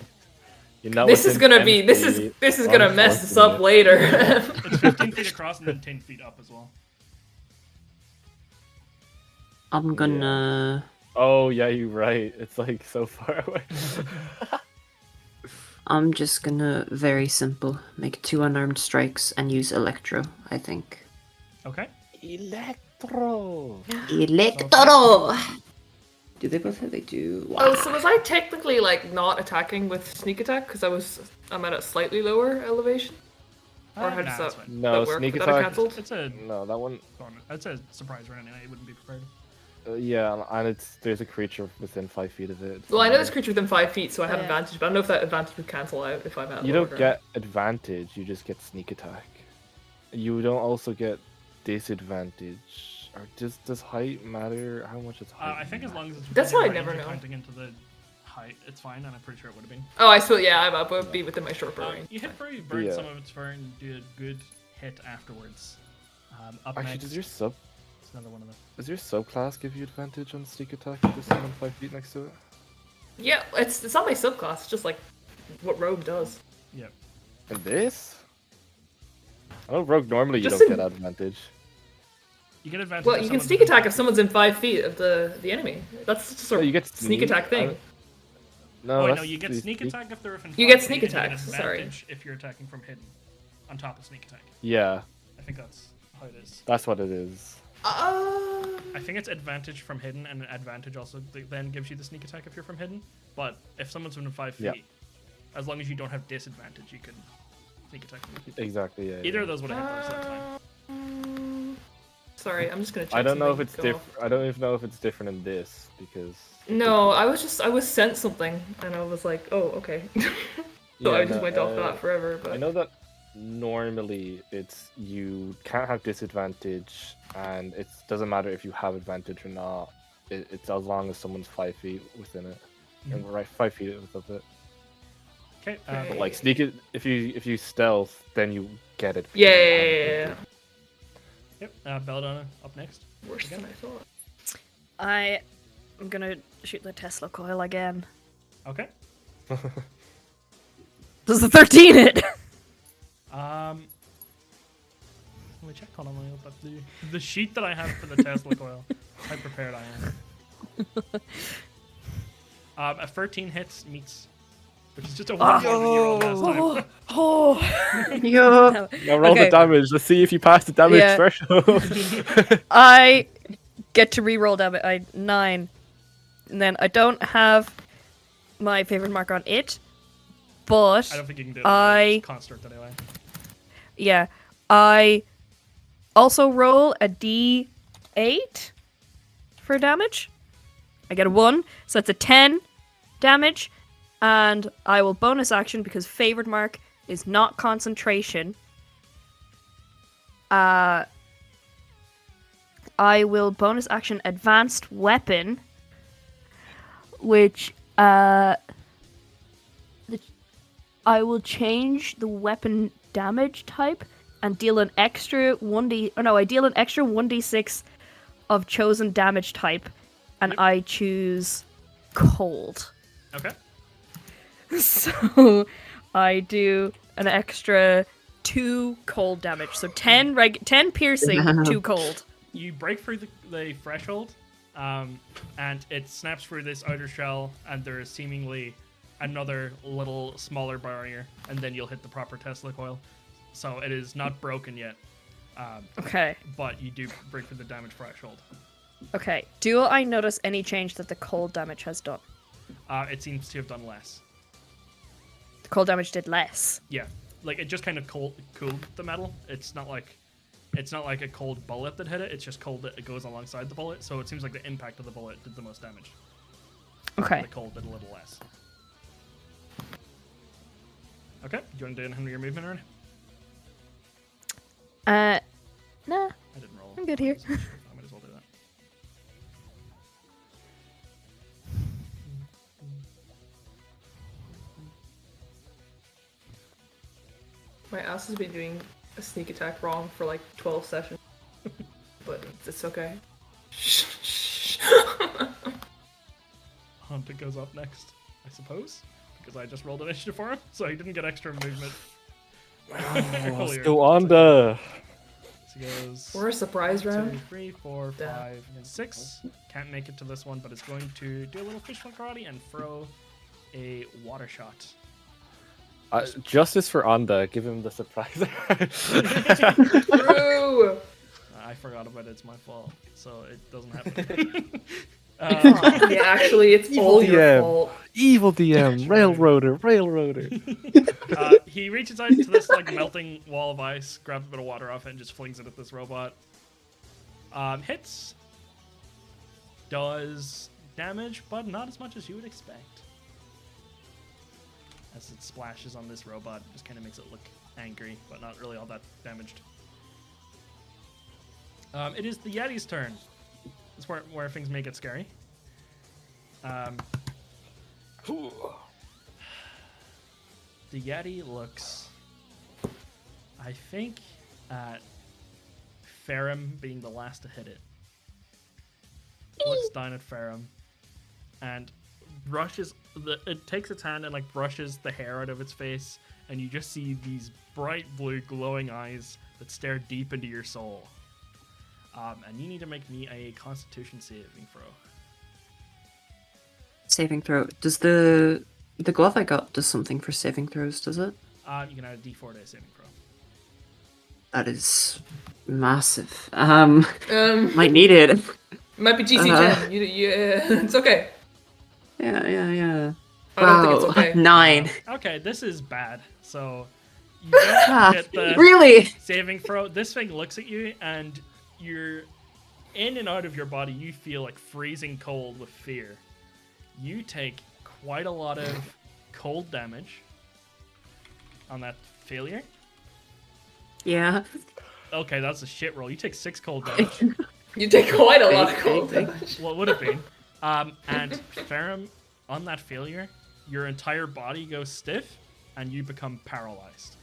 you're not This is within gonna 10 be. This is feet. gonna mess us up Unfortunate. later. It's 15 feet across and then 10 feet up as well. I'm gonna. Oh yeah, you're right. It's like so far away. I'm just gonna very simple make 2 unarmed strikes and use electro. I think. Okay. Electro. Electro. Do they both have? They do. Wow. Oh, so was I technically like not attacking with sneak attack because I'm at a slightly lower elevation? Or how does Nah, that, it's fine. No, that work? sneak Was that attack. cancelled? It's a No, that one. It's a surprise round, and I wouldn't be prepared. Yeah, and there's a creature within 5 feet of it. Well, I know there's creature within 5 feet, so I have Yeah. advantage, but I don't know if that advantage would cancel out if I'm at You lower don't ground. get advantage. You just get sneak attack. You don't also get disadvantage. Or does height matter? How much is height? I think as long as it's That's within how your I never range, know. Counting into the height, it's fine, and I'm pretty sure it would have been. Oh, I still, yeah, I would be within my short bow range. You hit Bravv, burned Yeah. some of its fur, and did a good hit afterwards. Up Actually, next, does your it's another one of them. subclass give you advantage on sneak attack if there's someone 5 feet next to it? Yeah, it's not my subclass, it's just like what rogue does. Yep. And this? I know rogue normally you Just don't in- get advantage. You get advantage. Well, if you can someone's sneak within attack 5 if someone's in 5 feet of the enemy. That's just a No, you get sneak attack thing. No, Oh, wait, that's no, you get the sneak attack if they're within. You 5 get sneak feet, and you attack, sorry. advantage if you're attacking from hidden, on top of sneak attack. Yeah, I think that's how it is. that's what it is. I think it's advantage from hidden, and advantage also then gives you the sneak attack if you're from hidden. But if someone's within 5 feet, Yeah. as long as you don't have disadvantage, you can sneak attack them. Exactly, yeah. Either yeah. of those would have hit those, that's fine. Sorry, I'm just gonna check I don't know if something, it's go different. I don't even know if it's different in this because. off. No, I was sent something and I was like, oh, okay. So Yeah, I just no, went off that forever. I But know that normally it's you can't have disadvantage, and it doesn't matter if you have advantage or not. It's as long as someone's 5 feet within it, and right 5 feet above it. Okay. But like sneak it, if you stealth, then you get it. because yeah, you yeah, have yeah, advantage. Yep. Belladonna up next. worse Again? than I thought. I'm gonna shoot the Tesla coil again. Okay. Does the 13 hit? Let me check. Hold on, let me look up the sheet that I have for the Tesla coil. How prepared I am. A 13 hits meets, which is just a 1 more than you rolled last time. Oh. Yo. Now roll Okay. the damage. Let's see if you pass the damage Yeah. threshold. I get to re-roll damage. 9. And then I don't have my favorite mark on it, but I don't think you can do it on the construct anyway. yeah, I also roll a d8 for damage. I get a 1, so that's a 10 damage, and I will bonus action because favorite mark is not concentration. I will bonus action advanced weapon, which I will change the weapon damage type and deal an extra 1d. Oh no, I deal an extra 1d6 of chosen damage type, and Yep. I choose cold. Okay. So I do an extra 2 cold damage. So 10 piercing, 2 cold. You break through the threshold, and it snaps through this outer shell, and there is seemingly another little smaller barrier, and then you'll hit the proper Tesla coil. So it is not broken yet, Okay. but you do break through the damage threshold. Okay. Do I notice any change that the cold damage has done? It seems to have done less. The cold damage did less. Yeah, like it just kind of cooled the metal. It's not like a cold bullet that hit it. It's just cold that it goes alongside the bullet. So it seems like the impact of the bullet did the most damage. Okay. The cold did a little less. Okay, do you want to do any your movement or anything? Nah, I didn't roll. I'm good here. I might as well do that. My ass has been doing a sneak attack wrong for like 12 sessions. But it's okay. Hunter goes up next, I suppose, because I just rolled initiative for him, so he didn't get extra movement. Let's Earlier. go on the. So he goes. Or a surprise 1, round. 2, 3, 4, Damn. 5, 6. Can't make it to this one, but it's going to do a little fishbowl karate and throw a water shot. Justice for Onda. Give him the surprise. True! I forgot about it. It's my fault, so it doesn't happen. Yeah, actually, it's Evil all your DM. fault. Evil DM. Railroader. He reaches out to this like melting wall of ice, grabs a bit of water off it, and just flings it at this robot. Hits. Does damage, but not as much as you would expect. As it splashes on this robot, it just kind of makes it look angry, but not really all that damaged. It is the Yeti's turn. This is where things may get scary. The Yeti looks, I think, at Ferrum being the last to hit it. Looks down at Ferrum and brushes it takes its hand and like brushes the hair out of its face, and you just see these bright blue glowing eyes that stare deep into your soul. And you need to make me a Constitution saving throw. Saving throw. Does the glove I got does something for saving throws, does it? You can add a D4 to a saving throw. That is massive. Might Might need it. be GC10. It's okay. Yeah. I don't think it's okay. 9. Okay, this is bad. So you don't get the Really? saving throw. This thing looks at you, and you're in and out of your body. You feel like freezing cold with fear. You take quite a lot of cold damage, on that failure. Yeah. Okay, that's a shit roll. You take 6 cold damage. You take quite a lot of cold damage. What would have been? And Ferrum, on that failure, your entire body goes stiff, and you become paralyzed.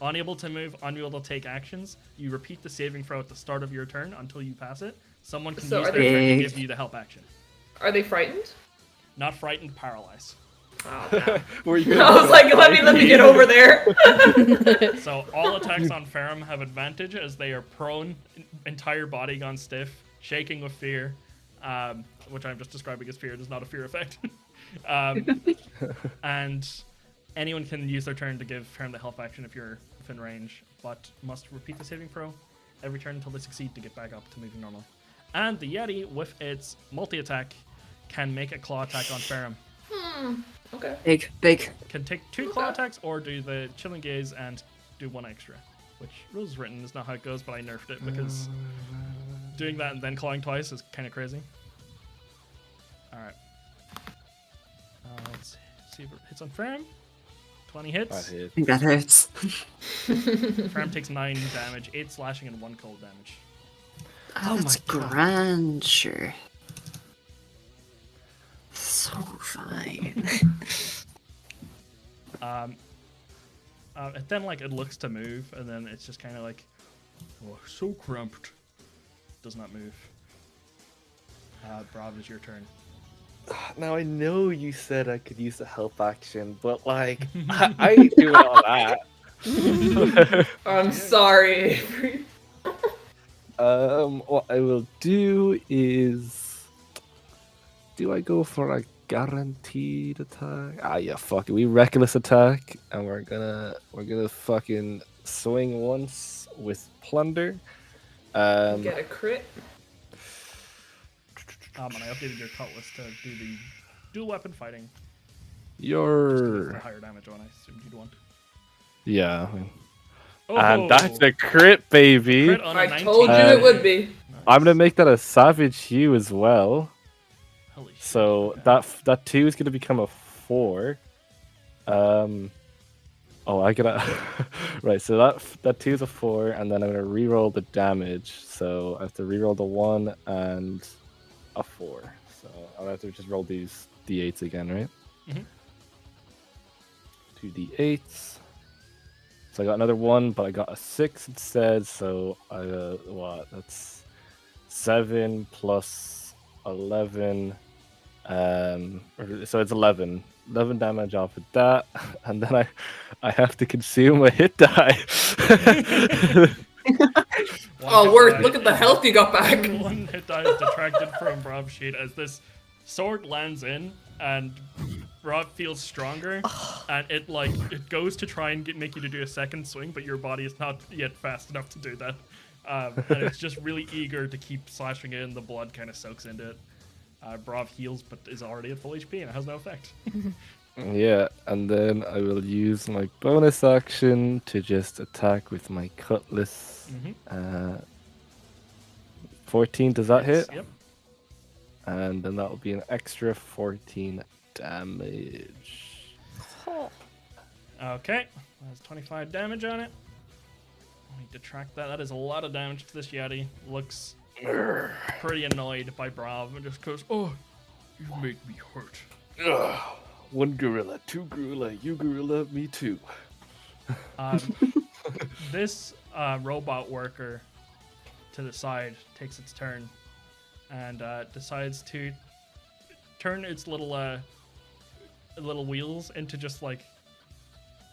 Unable to move, unable to take actions. You repeat the saving throw at the start of your turn until you pass it. Someone can So use are their turn to they- give you the help action. Are they frightened? Not frightened, paralyzed. Oh, no. Were you I was like, let me get over there. So all attacks on Ferrum have advantage as they are prone, entire body gone stiff, shaking with fear, which I'm just describing as fear. It is not a fear effect. And anyone can use their turn to give Ferrum the help action if you're within range, but must repeat the saving throw every turn until they succeed to get back up to moving normal. And the Yeti, with its multi-attack, can make a claw attack on Ferrum. Okay. Big. Can take 2 claw attacks or do the chilling gaze and do 1 extra, which rules written is not how it goes, but I nerfed it because doing that and then clawing twice is kind of crazy. All right. Let's see if it hits on Ferrum. 20 hits. That hit. I think that hurts. Ferrum takes 9 damage, 8 slashing and 1 cold damage. Oh that's grand, sure. So fine. Then like it looks to move, and then it's just kind of like, oh, so cramped. Does not move. Bravv, is your turn. Now I know you said I could use the help action, but like I ain't doing all that. I'm sorry, Avery. What I will do is, do I go for a guaranteed attack? Ah, yeah, fuck it. We reckless attack, and we're gonna fucking swing once with plunder. Get a crit. And I updated your cutlass to do the dual weapon fighting. For Your higher damage one, I assumed you'd want. yeah, Oh, and that's a crit, baby. crit on a I 19. told you it would be. I'm gonna make that a savage hue as well. Holy shit, So okay. that 2 is gonna become a 4. Oh, I gotta right. So that 2 is a 4, and then I'm gonna re-roll the damage. So I have to re-roll the 1 and a 4. So I'll have to just roll these d8s again, right? Mhm. 2 d8s. So I got another 1, but I got a 6 instead. So I what? That's 7 plus 11. So it's 11 damage off of that, and then I have to consume a hit die. Oh, hit word! die Look at the is- health you got back. 1 hit die is detracted from Bravv's sheet as this sword lands in, and Bravv feels stronger, and it goes to try and make you to do a second swing, but your body is not yet fast enough to do that. And it's just really eager to keep slashing it, and the blood kind of soaks into it. Bravv heals, but is already at full HP, and it has no effect. Yeah, and then I will use my bonus action to just attack with my cutlass. Mm-hmm. 14, does that hit? Yep. And then that will be an extra 14 damage. Okay, that's 25 damage on it. I need to track that. That is a lot of damage to this Yeti. Looks pretty annoyed by Bravv and just goes, "Oh, you make me hurt." Ugh. 1 gorilla, 2 gorilla, you gorilla, me too. This robot worker to the side takes its turn and decides to turn its little wheels into just like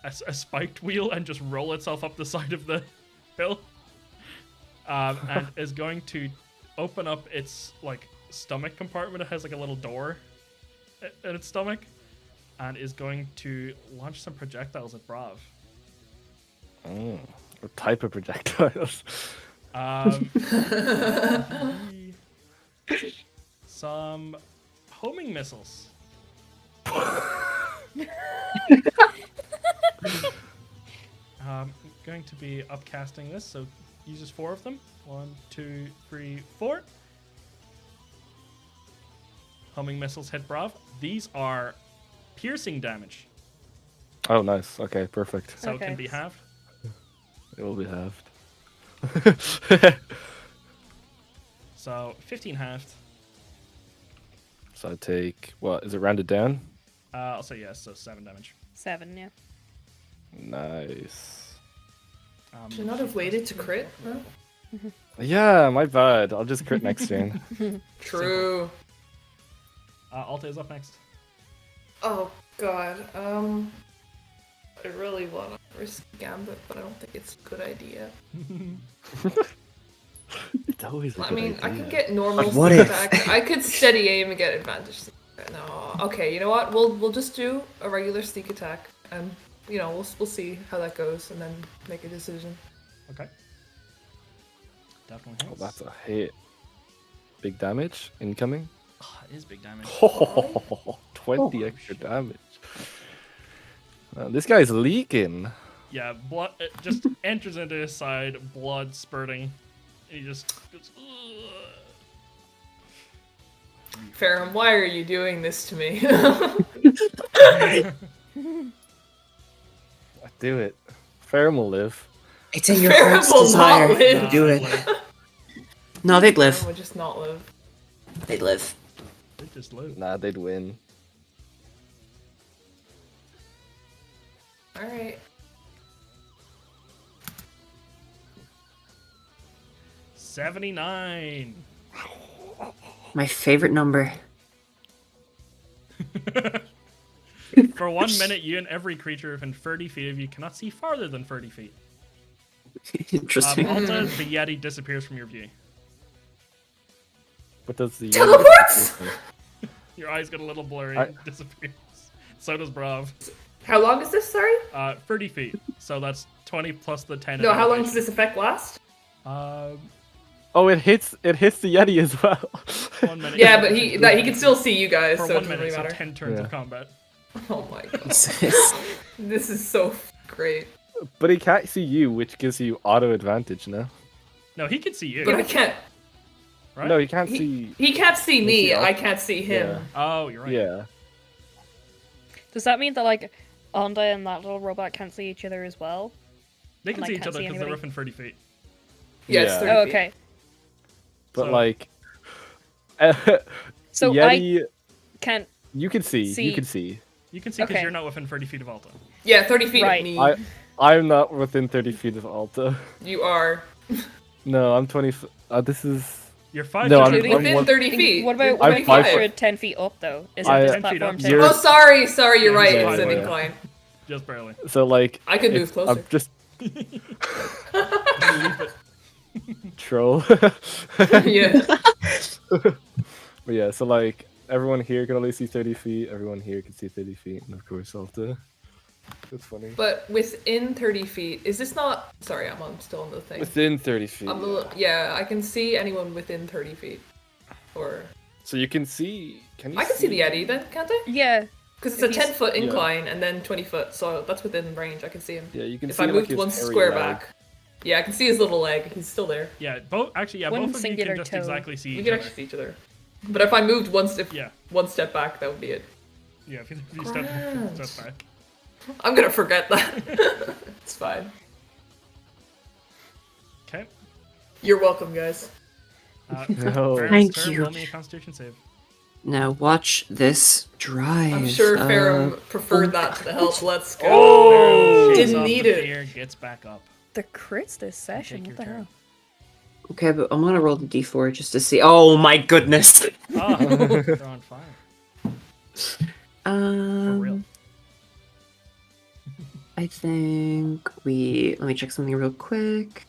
a spiked wheel and just roll itself up the side of the hill, and is going to open up its like stomach compartment. It has like a little door in its stomach, and is going to launch some projectiles at Bravv. What type of projectiles? Some homing missiles. Going to be upcasting this, so uses 4 of them. 1, 2, 3, 4. Homing missiles hit Bravv. These are piercing damage. Oh, nice. Okay, perfect. So it Okay. can be halved. It will be halved. So 15 halved. So I take what? Is it rounded down? I'll say yes, so 7 damage. 7, yeah. Nice. Should not have waited to crit, huh? Yeah, my bad. I'll just crit next turn. True. Alta is up next. Oh god. I really want to risk Gambit, but I don't think it's a good idea. It's always a I good mean, I idea. could get normal But what sneak if? attack. I could steady aim and get advantage. No. Okay, you know what? We'll just do a regular sneak attack, and we'll see how that goes, and then make a decision. Okay. Definitely Oh, hits. that's a hit. Big damage incoming. Oh, it is big damage. 20 extra damage. This guy's leaking. Yeah, blood it just enters into his side, blood spurting. And he just goes, "Ugh." Ferrum, why are you doing this to me? Do it. Ferrum will live. It's in your Ferrum heart's will desire not live. to do Nah, it. live. No, they'd Ferrum live. would just not live. They'd live. They just live. Nah, they'd win. Alright. 79. My favorite number. For 1 minute, you and every creature within 30 feet of you cannot see farther than 30 feet. Interesting. Alta, the Yeti disappears from your view. What does the Teleports! Your eyes get a little blurry I- and disappears. So does Bravv. How long is this, sorry? 30 feet. So that's 20 plus the 10. No, of how long does elevation. this effect last? Oh, it hits the Yeti as well. 1 minute. Yeah, but he can still see you guys, For so it 1 doesn't minute, really so matter. 10 turns Yeah. of combat. Oh my god. Jesus. This is so great. But he can't see you, which gives you auto advantage now. No, he can see you. But I can't. Right? No, he can't see. He can't see me, see us. I can't see him. Oh, you're right. Yeah. Does that mean that, like, Onda and that little robot can't see each other as well? They can And I see each can't other see because they're anybody. within 30 feet. Yeah, it's Yeah. 30 Oh, feet. okay. But So- like, So Yeti, I can't. you can see. see- You can see. You can see because Okay. you're not within 30 feet of Alta. Yeah, 30 feet Right. of me. I'm not within 30 feet of Alta. You are. No, I'm 20. This is. You're 5 No, feet I'm- away. Within one- 30 feet. What about I'm when 5 you're foot. 10 feet up, though? Is I- it this 10 feet platform up. 10 You're- Oh, sorry, you're Yeah, right. he's It's an fine. incline. Just barely. So like. I could move it's- closer. I'm just Leap it. troll. Yeah. But yeah, so like everyone here can only see 30 feet. Everyone here can see 30 feet, and of course Alta. That's funny. But within 30 feet, is this not... Sorry, I'm still on the thing. Within 30 feet. Yeah, I can see anyone within 30 feet. Or... So you can see. Can you? I can see the Yeti then, can't I? Yeah. Because it's a If he's- 10-foot Yeah. incline and then 20 foot, so that's within range. I can see him. Yeah, you can If see I like, moved his one hairy square leg. back. Yeah, I can see his little leg. He's still there. Yeah, both of you One can singular just toe. exactly see We each can other. actually see each other. But if I moved one step back, that would be it. Yeah, if you step back. I'm gonna forget that. It's fine. Okay. You're welcome, guys. No. Ferrum's Thank turn, you. Roll me a Constitution save. Now watch this drive. I'm sure Ferrum preferred that to the help. Let's go. Oh! Shakes Didn't off need the it. fear, gets back up. The crits this session. take What the your turn. hell? Okay, but I'm gonna roll the d4 just to see. Oh my goodness. Oh, they're on fire. For real. Um, I think let me check something real quick.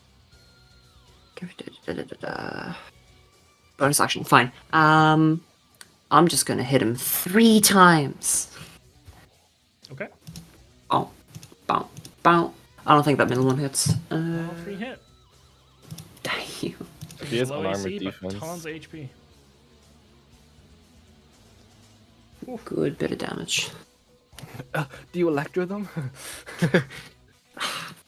Bonus action, fine. I'm just gonna hit him 3 times. Okay. Oh, bow, bow. I don't think that middle one hits. All 3 hit. Damn. He has Low unarmored AC, but defense. tons of HP. Good bit of damage. Do you electro them? I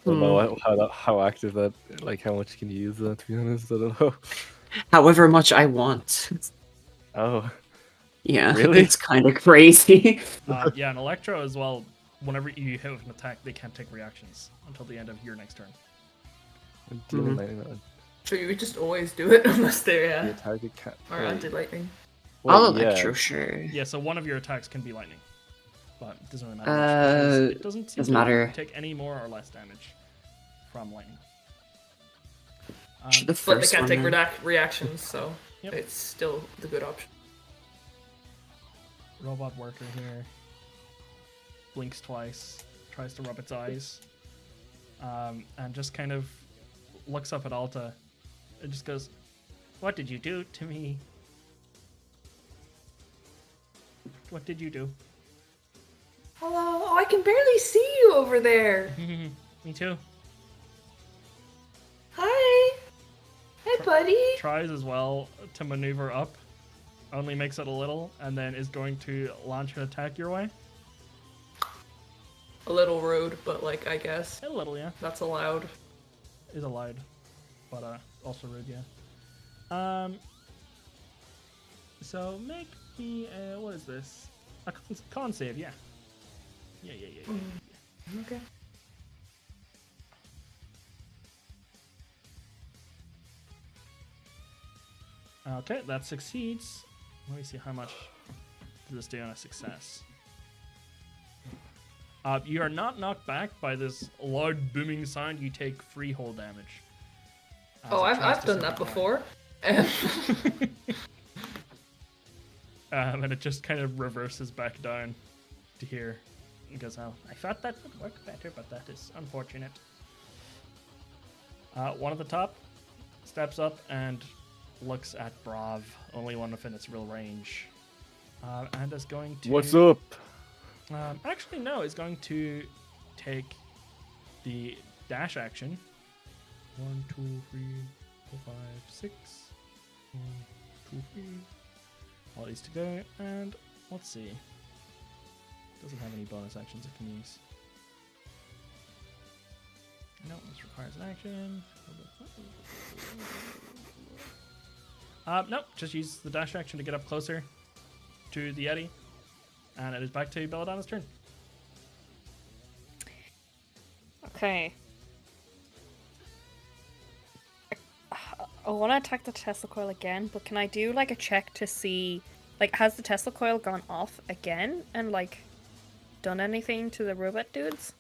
don't know how active that, like how much can you use that, to be honest, I don't know. However much I want. Oh, Yeah, Really? it's kind of crazy. Yeah, and Electro as well whenever you hit with an attack, they can't take reactions until the end of your next turn. Dealing lightning damage. So you would just always do it unless they're The target can't. or wait, anti-lightning. I'll yeah. electro, sure. Yeah, so one of your attacks can be lightning, but it doesn't really matter. Much because it doesn't seem doesn't to matter. take any more or less damage from lightning. Should the But they first can't one take then? reactions, so Yep. it's still the good option. Robot worker here blinks twice, tries to rub its eyes, and just kind of looks up at Alta and just goes, "What did you do to me? What did you do?" Hello. Oh, I can barely see you over there. Me too. Hi. Hi, buddy. Tries as well to maneuver up, only makes it a little, and then is going to launch an attack your way. A little rude, but like I guess A little, yeah. that's allowed. Is allowed, but also rude, yeah. So make me what is this? A con save, yeah. Yeah. Okay. Okay, that succeeds. Let me see how much does this do on a success. You are not knocked back by this loud booming sound. You take free hold damage. as Oh, it tries I've to done send that you before. and it just kind of reverses back down to here. And goes, "Oh, I thought that would work better, but that is unfortunate." One at the top steps up and looks at Bravv, only one within its real range, and is going to. What's up? Actually, no, is going to take the dash action. 1, 2, 3, 4, 5, 6. 1, 2, 3. All these to go, and let's see. Doesn't have any bonus actions it can use. No, this requires an action. Nope, just use the dash action to get up closer to the Yeti. And it is back to Belladonna's turn. Okay. I want to attack the Tesla coil again, but can I do like a check to see, like, has the Tesla coil gone off again and like done anything to the robot dudes?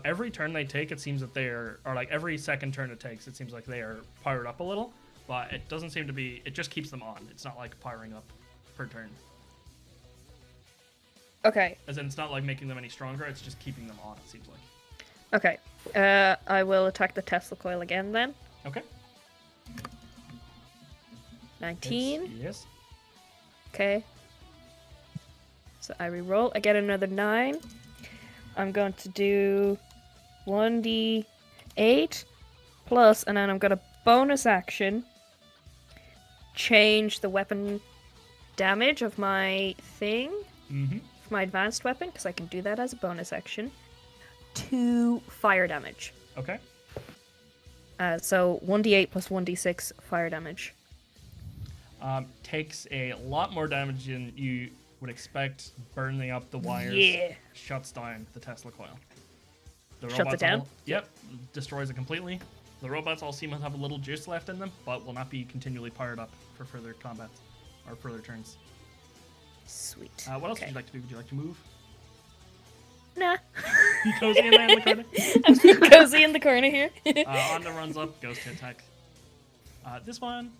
Every turn they take, it seems that they are, or like every second turn it takes, it seems like they are powered up a little, but it doesn't seem to be, it just keeps them on. It's not like powering up per turn. Okay. As in, it's not like making them any stronger, it's just keeping them on, it seems like. Okay. I will attack the Tesla coil again then. Okay. 19. Yes. Okay. So I reroll. I get another 9. I'm going to do 1d8 plus, and then I'm going to bonus action change the weapon damage of my thing, Mm-hmm. my advanced weapon, because I can do that as a bonus action, to fire damage. Okay. So 1d8 plus 1d6 fire damage. Takes a lot more damage than you would expect, burning up the wires. Yeah. Shuts down the Tesla coil. The Shuts it robots down? all- yep, destroys it completely. The robots all seem to have a little juice left in them, but will not be continually powered up for further combat or further turns. Sweet. What else Okay. would you like to do? Would you like to move? Nah. You cozy in there in the corner? I'm being cozy in the corner here. Onda runs up, goes to attack. This one,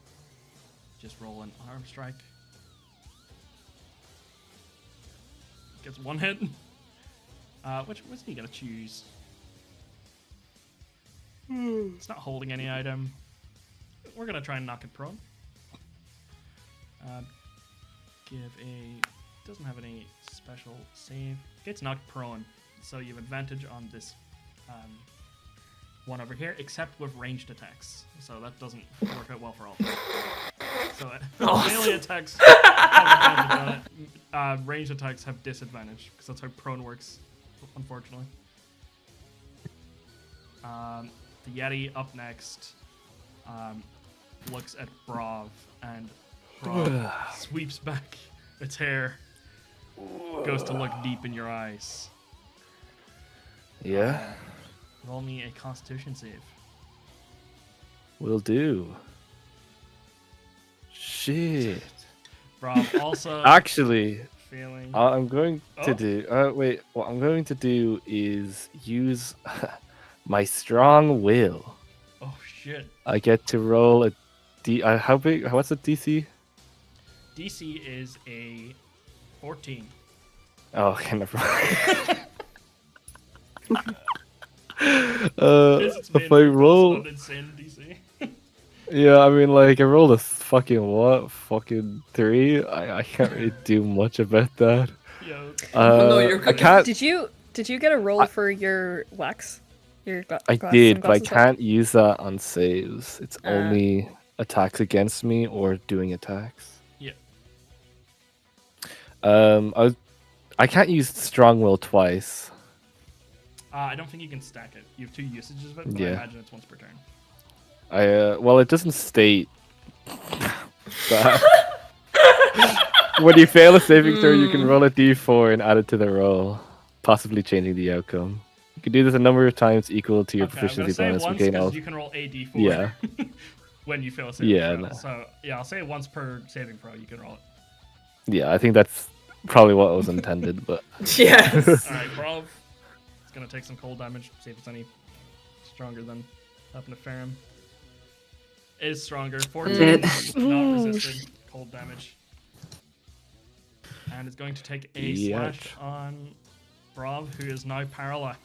just roll an arm strike. Gets one hit. Which are you gonna choose? It's not holding any item. We're gonna try and knock it prone. Doesn't have any special save. Gets knocked prone, so you have advantage on this one over here, except with ranged attacks. So that doesn't work out well for all. So melee attacks have advantage on it. Ranged attacks have disadvantage, because that's how prone works, unfortunately. The Yeti up next looks at Bravv, and Bravv sweeps back its hair, goes to look deep in your eyes. Yeah, Roll me a Constitution save. will do. Shit. Bravv also Actually, failing. I'm going to Oh. do. Wait, what I'm going to do is use my strong will. Oh shit. I get to roll a D. How big? What's the DC? DC is a 14. Oh, okay, never mind. It's If I roll, an insane DC. yeah, I mean, like I rolled a fucking what? Fucking 3. I can't really do much about that. Yo. No, you're I good. can't. Did you get a roll for your wax? Your I glasses did, and but I glasses? can't use that on saves. It's Ah. only attacks against me or doing attacks. Yeah. I can't use strong will twice. I don't think you can stack it. You have 2 usages of it, but I Yeah. imagine it's once per turn. Well, it doesn't state that. When you fail a saving throw, you can roll a d4 and add it to the roll, possibly changing the outcome. You can do this a number of times equal to your Okay, I'm gonna proficiency say bonus. once Gain because all. you can roll a d4 Yeah. when you fail a saving Yeah, throw. no. So yeah, I'll say once per saving throw you can roll it. Yeah, I think that's probably what was intended, but Yes. Alright, Bravv. It's gonna take some cold damage, see if it's any stronger than happened to Ferrum. Is stronger. 14 It- not resisted cold damage. And it's going to take a Yikes. slash on Bravv, who is now paralyzed.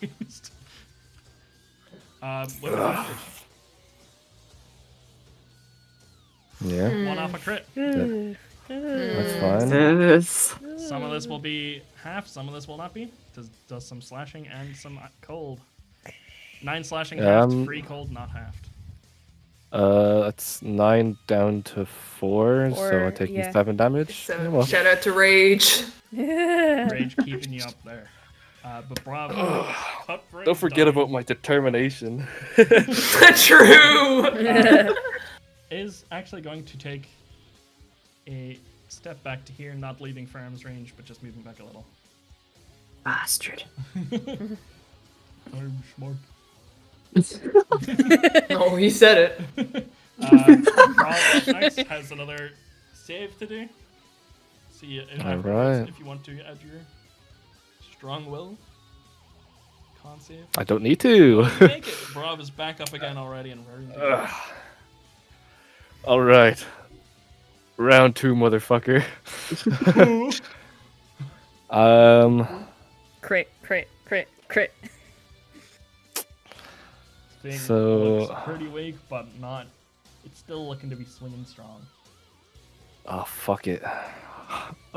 With advantage. yeah, One off a crit. that's fine. Yes. Some of this will be half, some of this will not be. Does some slashing and some cold. 9 slashing halved, 3 cold, not halved. That's 9 down to 4, so Four, I'm taking yeah. 7 damage. So, Yeah, well. shout out to Rage. Rage keeping you up there. But Bravv, cutthroat Don't forget dying, about my determination. True. is actually going to take a step back to here, not leaving Ferrum's range, but just moving back a little. Bastard. I'm smart. No, he said it. Bravv next has another save to do. See it afterwards Alright. if you want to add your strong will. Con save. I don't need to. Make it. Bravv is back up again already and very good. Alright. Round 2, motherfucker. Crit. Thing So- looks pretty weak, but not. It's still looking to be swinging strong. Oh, fuck it.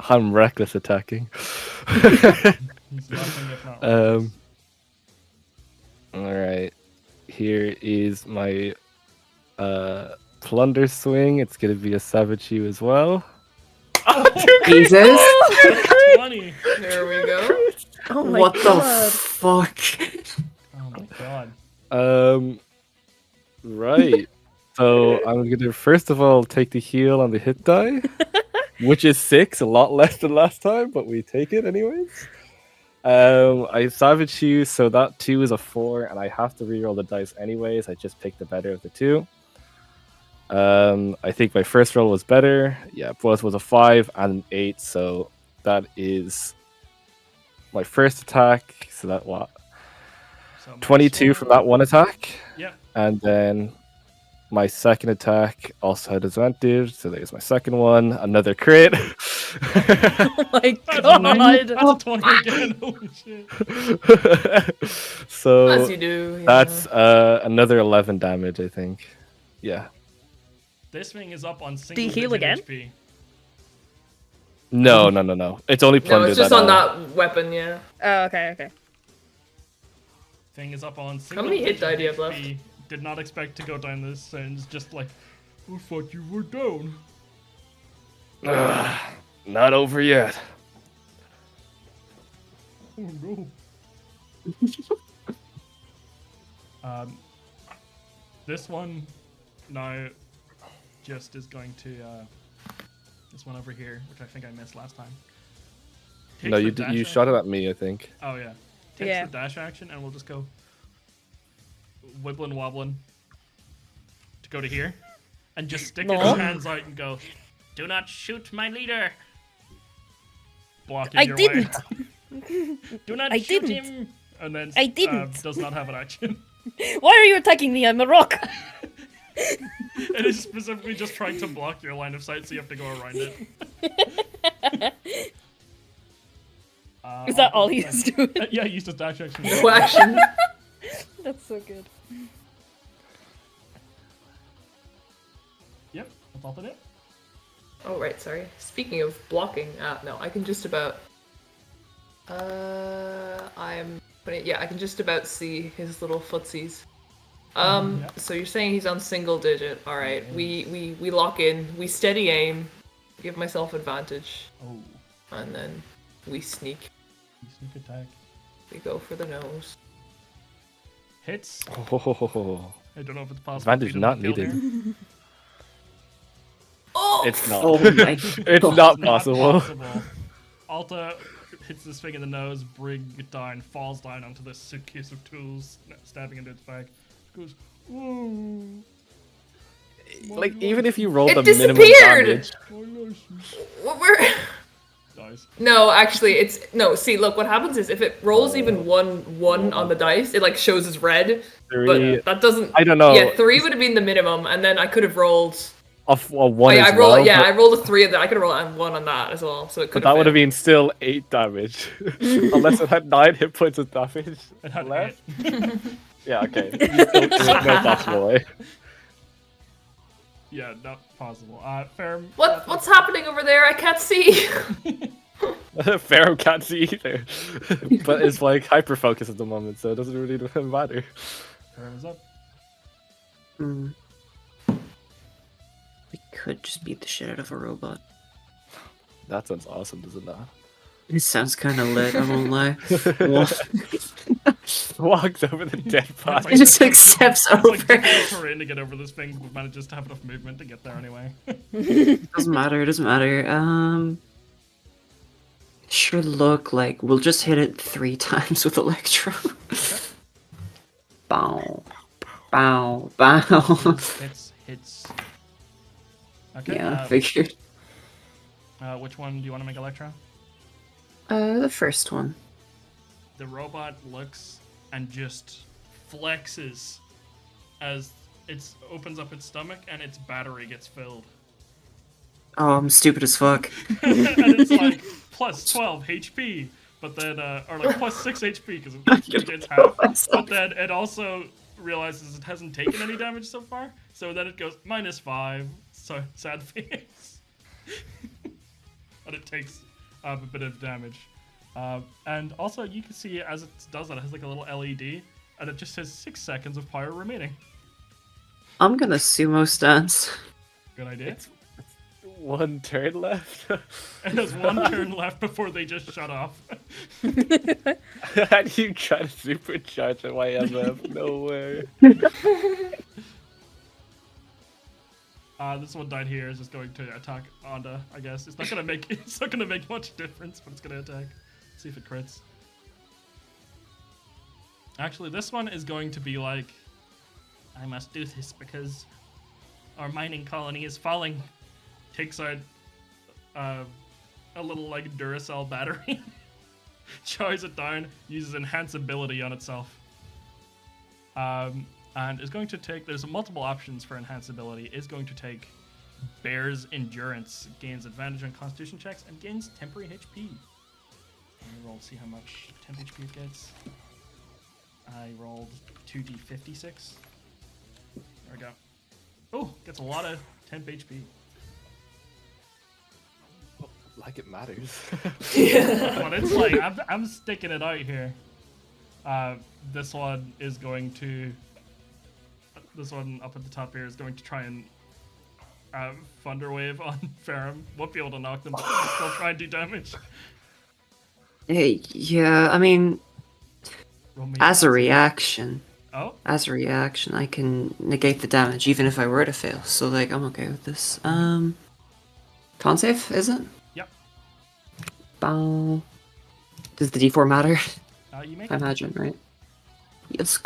I'm reckless attacking. He's nothing if not reckless. Alright. Here is my plunder swing. It's gonna be a savage hue as well. Jesus. 20. There we go. Oh my What the god. fuck? Oh my god. Right. So I'm gonna first of all take the heal on the hit die, which is 6, a lot less than last time, but we take it anyways. I savage hue, so that 2 is a 4, and I have to reroll the dice anyways. I just picked the better of the 2. I think my first roll was better. Yeah, both was a 5 and an 8, so that is my first attack. So that what? So 22 from that one attack. Yep. And then my second attack also had advantage, so there's my second one. Another crit. Oh my That's a god. 9. That's a 20 again. Holy shit. So As you do. Yeah. that's another 11 damage, I think. Yeah. This thing is up on you single heal digit again? HP. No. It's only no, plunder. it's just on that weapon. Yeah. Oh, okay. Thing is up on single many hit digit die do you have HP. left? Did not expect to go down this, and it's just like, I thought you were down. Not over yet. Oh no. This one now just is going to this one over here, which I think I missed last time. No, Takes you the you dash shot it action. at me, I think. Oh yeah. takes Yeah. the dash action and will just go wibbling wobbling to go to here and just stick his No. hands out and go, "Do not shoot my leader." Blocking I your didn't. way. Do not I shoot didn't. him. And then I didn't. does not have an action. Why are you attacking me? I'm a rock. It is specifically just trying to block your line of sight, so you have to go around it. Is that all he's doing? Yeah, he used his dash action. No action. That's so good. Yep, that's all to do. Oh, right, sorry. Speaking of blocking, no, I can just about... I can just about see his little footsies. Yeah. So you're saying he's on single digit. Alright, we lock in, we steady aim, give myself advantage, Oh, and then we sneak. sneak attack. We go for the nose. Hits. Oh, I don't know if it's possible. Advantage for you to not kill needed. here. Oh! it's not. Oh my It's God. not Not possible. possible. Alta hits this thing in the nose, bring it down, falls down onto this suitcase of tools, stabbing into its back. Goes, ooh. Like, even if you roll It the minimum disappeared! damage, My license. We're... Dies. No, actually, it's... No, see, look, what happens is if it rolls even one on the dice, it, like, shows as red. three, But that doesn't... I don't know. Yeah, 3 would have been the minimum, and then I could have rolled... of a one I as rolled, well, yeah, but, I rolled a 3 of that. I could have rolled a 1 on that as well, so it but could that would have been... been still 8 damage. Unless it had 9 hit points of damage It had left. hit. Yeah, okay. You still, there's no possible way. Yeah, not possible. Ferrum. What's happening over there? I can't see! Ferrum can't see either. But it's like hyper focus at the moment, so it doesn't really matter. Ferrum is up. Hmm. We could just beat the shit out of a robot. That sounds awesome, doesn't that? It sounds kind of lit, I won't lie. Well, Walks over the dead That's it just like steps It's like over. difficult terrain to get over this thing, but manages to have enough movement to get there anyway. Doesn't matter, it doesn't matter. Sure look like we'll just hit it 3 times with Electro. Bow. Bow. Bow. Hits. Okay. Yeah, figured. Which one do you want to make Electro? The first one. The robot looks and just flexes as it opens up its stomach and its battery gets filled. Oh, I'm stupid as fuck. And it's like plus 12 HP, but then, or like plus 6 HP because it gets half. But then it also realizes it hasn't taken any damage so far, so then it goes -5. So sad face. And it takes a bit of damage. And also, you can see as it does that, it has like a little LED, and it just says 6 seconds of power remaining. I'm gonna sumo stance. Good idea. One turn left. And there's one turn left before they just shut off. How do you try to supercharge a YMF? Nowhere. This one down here is just going to attack Onda, I guess. It's not gonna make much difference, but it's gonna attack. See if it crits. Actually, this one is going to be like, I must do this because our mining colony is falling. Takes out a little like Duracell battery, charges it down, uses enhanceability on itself. And is going to take, there's multiple options for enhanceability, is going to take Bear's Endurance, gains advantage on constitution checks, and gains temporary HP. Let me roll to see how much temp HP it gets. I rolled 2d56. There we go. Oh, gets a lot of temp HP. Like it matters. But it's like, I'm sticking it out here. This one is going to... This one up at the top here is going to try and Thunderwave on Ferrum. Won't be able to knock them, but still try and do damage. Hey, yeah, I mean, Roll me as a a- reaction, Oh, I can negate the damage even if I were to fail. So like, I'm okay with this. Con save, is it? Yep. Bow. Does the D4 matter? You make I it. imagine, right? Yes.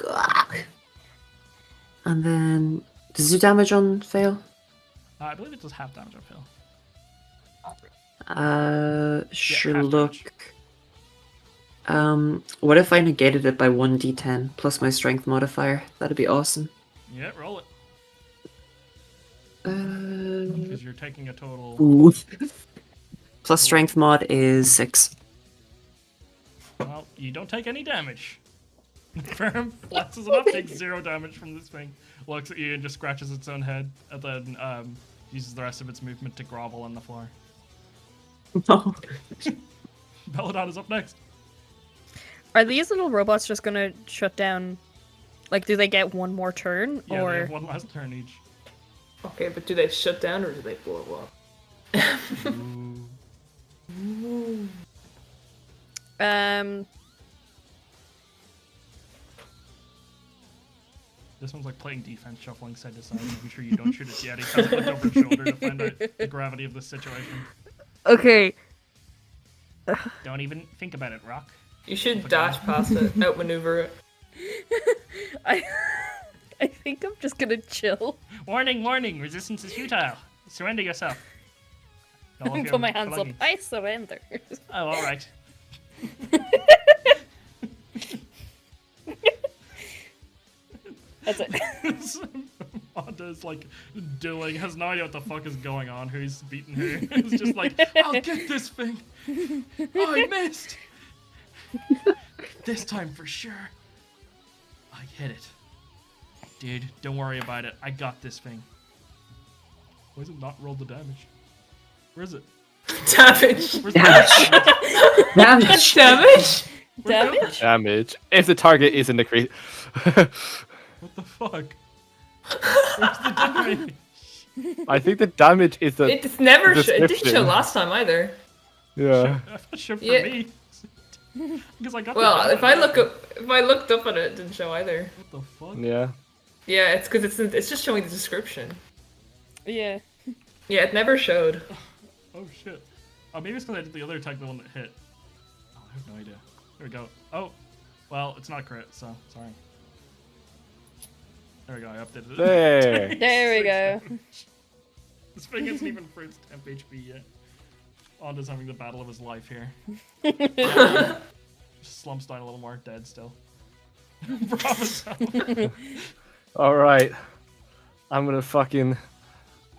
And then does it do damage on fail? I believe it does half damage on fail. Sure. half damage. Look. What if I negated it by 1d10 plus my strength modifier? That'd be awesome. Yeah, roll it. Uh, Because you're taking a total. ooh. Plus strength mod is 6. Well, you don't take any damage. Ferrum flexes it up, takes 0 damage from this thing, looks at you and just scratches its own head, and then uses the rest of its movement to grovel on the floor. No. Belladonna's up next. Are these little robots just gonna shut down? Like, do they get one more turn? Yeah, or they have one last turn each. Okay, but do they shut down or do they blow up? Ooh. This one's like playing defense, shuffling side to side, making sure you don't shoot its yeti. Has it looked over its shoulder to find out the gravity of this situation. Okay. Don't even think about it, Rock. You should dash past it, outmaneuver it. I think I'm just gonna chill. Warning, warning! Resistance is futile. Surrender yourself. No, if Put you're my hands up. plugging. I surrender. Oh, all right. That's it. Monda's like has no idea what the fuck is going on. Who's beating her? It's just like, I'll get this thing. Oh, I missed. This time for sure. I hit it. Dude, don't worry about it. I got this thing. Why is it not rolled the damage? Where is it? Damage. Where's the Damage. Damage. Damage? Damage? Damage. If the target is in the crease. What the fuck? Where's the damage? I think the damage is the. It's never the it didn't show description. last time either. Yeah. I thought shit for Yeah. me. Because I got the Well, damage. if I looked up at it, it didn't show either. What the fuck? Yeah. Yeah, it's because it's just showing the description. Yeah. Yeah, it never showed. Oh shit. Oh, maybe it's because I did the other attack, the one that hit. Oh, I have no idea. There we go. Oh, well, it's not crit, so sorry. There we go, I updated it. There. There we go. This thing isn't even for its temp HP yet. Onda's having the battle of his life here. Just slumps down a little more, dead still. Bravv. Alright. I'm gonna fucking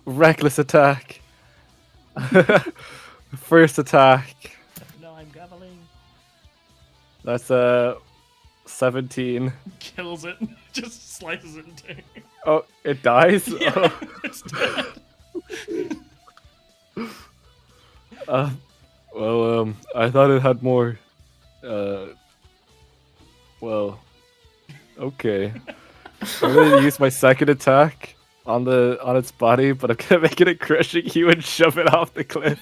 reckless attack. First attack. No, I'm graveling. That's 17. Kills it. Just slices it in two. Oh, it dies? Yeah, it's dead. Well, I thought it had more. Well, okay. I'm gonna use my second attack on its body, but I'm gonna make it a crushing you and shove it off the cliff.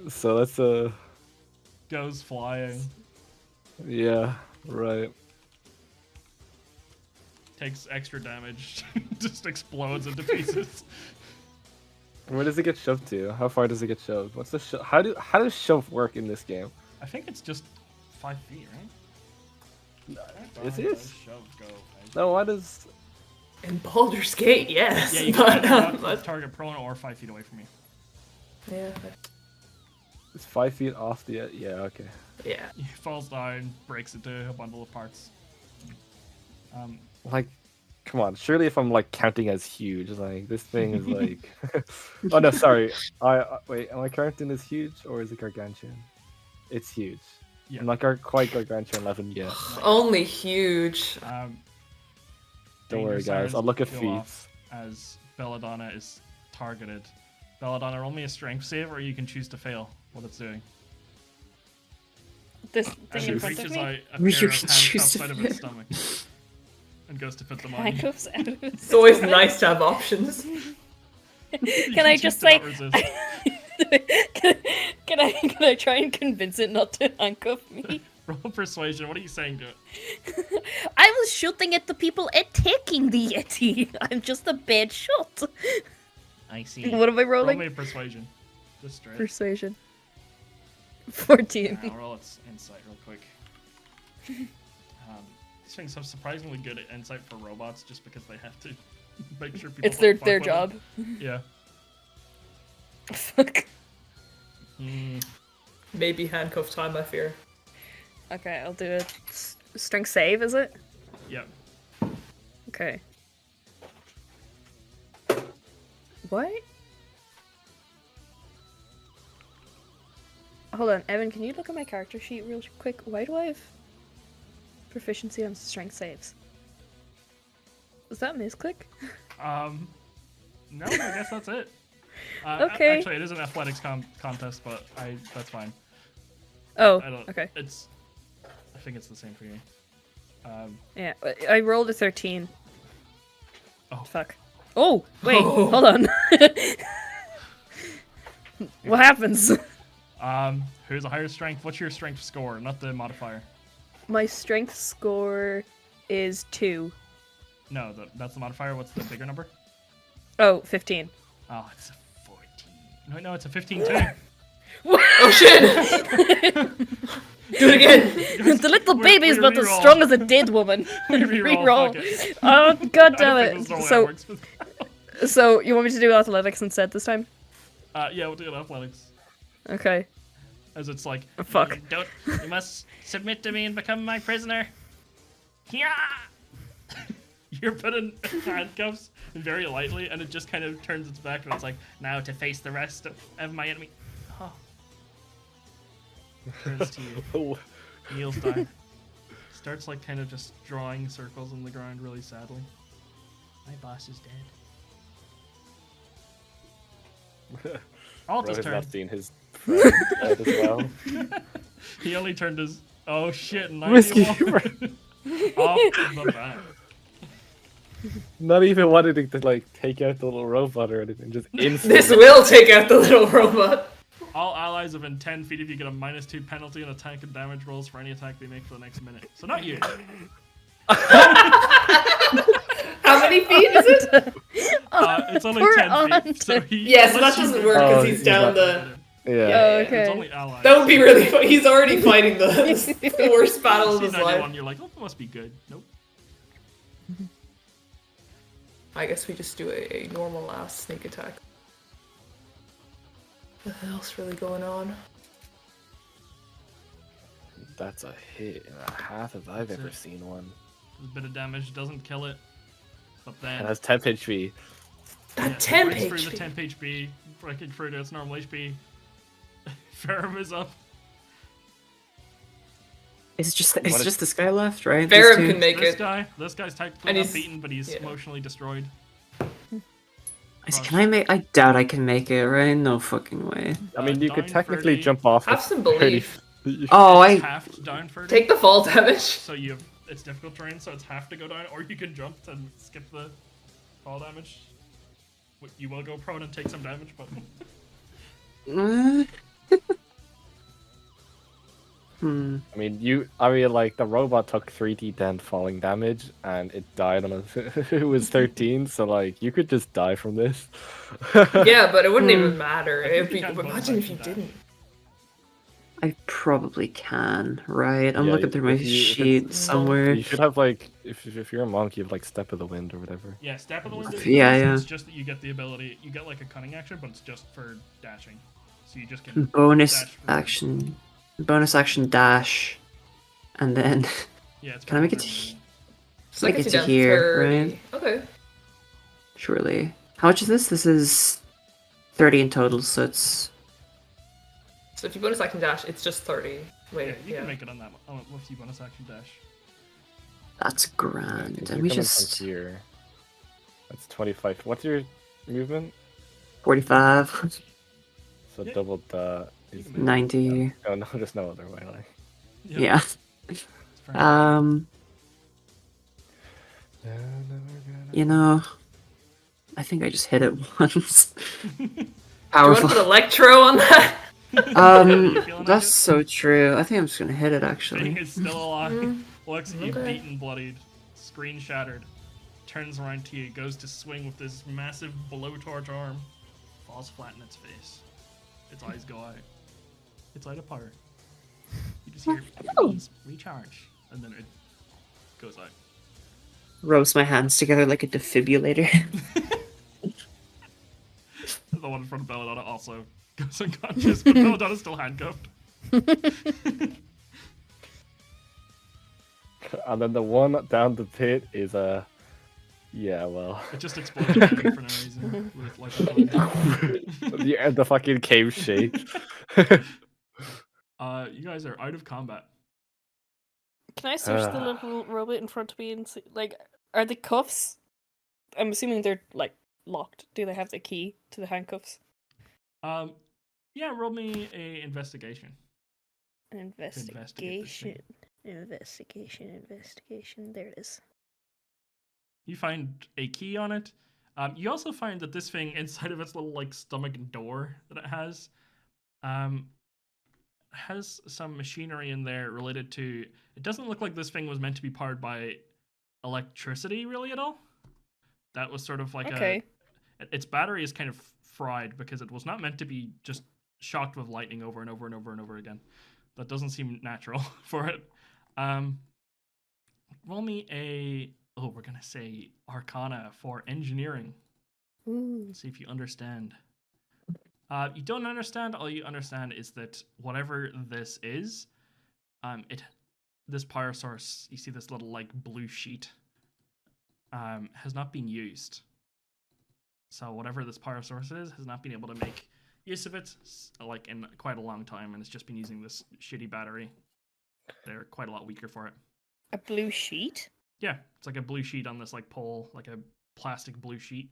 So that's Goes flying. yeah, right. Takes extra damage. Just explodes into pieces. Where does it get shoved to? How far does it get shoved? What's the how does shove work in this game? I think it's just 5 feet, right? Is Does it? shove go? No, why does? In Baldur's Gate, yes. Yeah, you but, can target prone or 5 feet away from you. yeah. It's 5 feet off the. Yeah, okay. Yeah. He falls down, breaks into a bundle of parts. Like, come on. Surely, if I'm like counting as huge, like this thing is like. Oh no, sorry. Wait. Am I counting as huge or is it gargantuan? It's huge. Yeah. I'm not quite gargantuan 11 yet. Only huge. Don't worry, danger guys. sirens I'll look at go feats. off as Belladonna is targeted. Belladonna, roll me a strength save, or you can choose to fail what it's doing. This As thing it in front of reaches me? out a You pair of can choose handcuffs to out of its stomach and goes to put them on. you. Handcuffs out of its It's always stomach? nice to have options. You Can I choose just to not say? resist. Can I try and convince it not to handcuff me? Roll persuasion. What are you saying to it? I was shooting at the people attacking the Yeti. I'm just a bad shot. I see. What am I Roll rolling? me a persuasion. Just straight. Persuasion. 14. I'll roll its insight real quick. These things have surprisingly good insight for robots, just because they have to make sure people. It's don't fuck their with job. them. Yeah. Fuck. Maybe handcuff time, I fear. Okay, I'll do a strength save, is it? Yep. Okay. What? Hold on, Evan, can you look at my character sheet real quick? Why do I have proficiency on strength saves? Was that misclick? No, I guess that's it. Okay. Actually, it is an athletics contest, but that's fine. Oh, I don't. okay. I think it's the same for you. Yeah, I rolled a 13. Oh. Fuck. Oh, wait, Oh. hold on. What happens? Who's a higher strength? What's your strength score? Not the modifier. My strength score is 2. No, that's the modifier. What's the bigger number? Oh, 15. Oh, it's a 14. No, it's a 15 too. Oh shit! Do it again! The little we- baby is we about as reroll. strong as a dead woman. We reroll, Reroll. fuck it. Oh, god I damn don't think that's it. normally how it works. So, you want me to do athletics instead this time? Yeah, we'll do it athletics. Okay. As it's like, Oh, fuck. You must submit to me and become my prisoner. Yeah. You're put in handcuffs very lightly, and it just kind of turns its back, and it's like, now to face the rest of my enemy. Oh. Turns to you. Kneels down. Starts like kind of just drawing circles in the ground really sadly. My boss is dead. Bro Alta's has turn. not seen his friend dead as well. He only turned his shit 91 Whiskey off the bat. Not even wanting to like take out the little robot or anything, just This instantly. will take out the little robot. All allies within 10 feet of you get a -2 penalty on attack and damage rolls for any attack they make for the next minute. So not you. How many feet is it? It's only Poor 10 feet. So Hunter. he, Yeah, so unless that you doesn't move- work because Oh, he's he's down not- the. Yeah. Oh, It's okay. only allies. That would be really fun. He's already fighting the worst battle of You his see 91, life. you're like, oh, that must be good. Nope. I guess we just do a normal ass sneak attack. What else really going on? That's a hit and a half if I've ever it. seen one. A bit of damage doesn't kill it, but then And that's 10 HP. That temp breaks through the HP. temp HP, breaking through to its normal HP. Ferrum is up. It's just What is- this guy left, right? These Ferrum two? can make This it. guy's technically And not he's- beaten, but he's yeah. emotionally destroyed. Can I make? I doubt I can make it, right? No fucking way. I mean, you could down technically 30. jump off. Have at some 30 belief. Oh, I. Half down for Take the fall damage. So it's difficult terrain, so it's half to go down, or you can jump and skip the fall damage. You will go prone and take some damage, but I mean, like the robot took 3d10 falling damage and it died on it was 13, so like you could just die from this. Yeah, but it wouldn't even matter. I think It'd be, you can bonus imagine if you action didn't. I probably can, right? I'm Yeah, looking through my if you- if sheet it's- somewhere. You should have like if you're a monk, you have like step of the wind or whatever. yeah, step of the wind. Yeah. It's just that you get the ability. You get like a cunning action, but it's just for dashing. So you just can Bonus dash for- action, bonus action dash, and then Yeah, it's Can I make it pretty to much- So Make that it gets to you down here, 30. right? Okay. surely. How much is this? This is 30 in total, so it's So if you bonus action dash, it's just 30. Wait, Yeah, you yeah. can make it on that with your bonus action dash. that's Yeah, grand. 'cause Let you're me coming just from here. That's 25. What's your movement? 45, So Yeah. double that is can make it. 90. Oh no, there's no other way. Like. Yeah. It's fair. You know, I think I just hit it once. Do you want to Powerful. put Electro on that? You feeling like That's it? so true. I think I'm just gonna hit it Thing actually. is still alive. Looks at you Okay. beaten, bloodied, screen shattered. Turns around to you, goes to swing with this massive blowtorch arm. Falls flat in its face. its eyes go out. It's out of power. You just hear, please recharge, and then it goes out. Rubs my hands together like a defibrillator. The one in front of Belladonna also goes unconscious, but Belladonna's still handcuffed. And then the one down the pit is a. Yeah, well. It just explodes again for no reason. With like The fucking cave shake. you guys are out of combat. Can I search the little robot in front of me and see, like, are the cuffs? I'm assuming they're like locked. Do they have the key to the handcuffs? Yeah, roll me a investigation. An investigate this thing. Investigation. There it is. You find a key on it. You also find that this thing, inside of its little like stomach door that it has some machinery in there related to. It doesn't look like this thing was meant to be powered by electricity really at all. That was sort of like its battery is kind of fried because it was not meant to be just shocked with lightning over and over and over and over again. That doesn't seem natural for it. Roll me we're gonna say Arcana for engineering. Ooh. See if you understand. You don't understand. All you understand is that whatever this is, this power source. You see this little like blue sheet. Has not been used. So whatever this power source is, has not been able to make use of it like in quite a long time, and it's just been using this shitty battery. They're quite a lot weaker for it. A blue sheet? Yeah, it's like a blue sheet on this like pole, like a plastic blue sheet.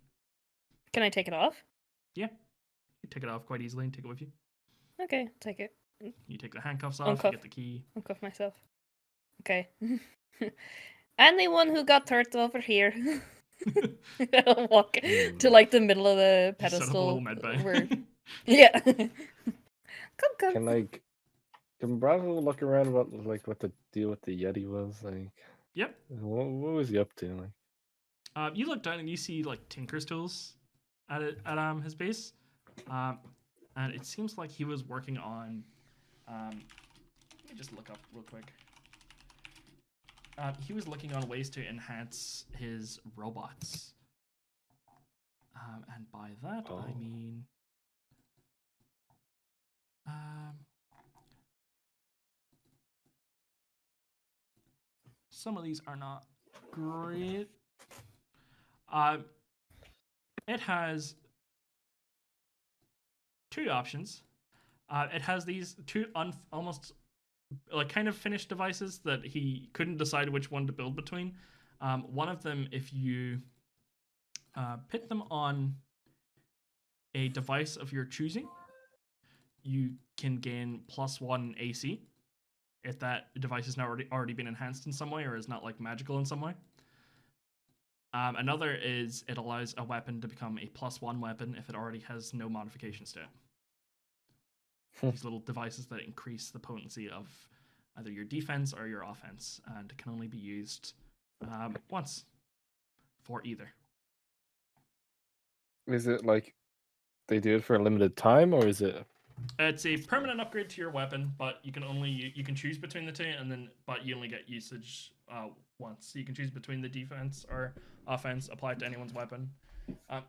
Can I take it off? Yeah, you take it off quite easily and take it with you. Okay, take it. You take the handcuffs off, you get the key. Uncuff myself. Okay. Anyone who got hurt over here. I'll walk to like the middle of the pedestal. Set up a little med bay. Where... Yeah. Come. Can Bravv look around what the deal with the Yeti was like? Yep. What was he up to like? You look down and you see like Tinker's tools at his base, and it seems like he was working on. Let me just look up real quick. He was looking on ways to enhance his robots, and by that I mean. Some of these are not great. It has two options. It has these two almost like kind of finished devices that he couldn't decide which one to build between. One of them, if you pit them on a device of your choosing, you can gain +1 AC. If that device has not already been enhanced in some way or is not like magical in some way. Another is it allows a weapon to become a +1 weapon if it already has no modifications to it. These little devices that increase the potency of either your defense or your offense, and it can only be used once for either. Is it like they do it for a limited time, or is it? It's a permanent upgrade to your weapon, but you can choose between the two, but you only get usage once. So you can choose between the defense or offense applied to anyone's weapon.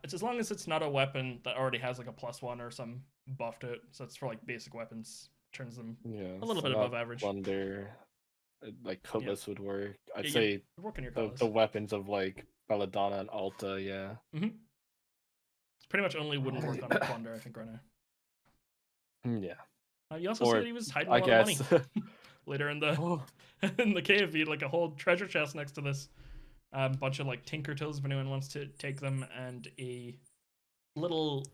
It's as long as it's not a weapon that already has like a +1 or some buff to it. So it's for like basic weapons, turns them a little bit above average. Wonder, like cutlass would work. I'd Yeah, say work on your the weapons of like Belladonna and Alta, yeah. Mm-hmm. It's pretty much only wouldn't work on a plunder, I think, right now. Yeah. You also said he was hiding a lot of money later in the cave. He had like a whole treasure chest next to this bunch of like tinker tools if anyone wants to take them, and a little.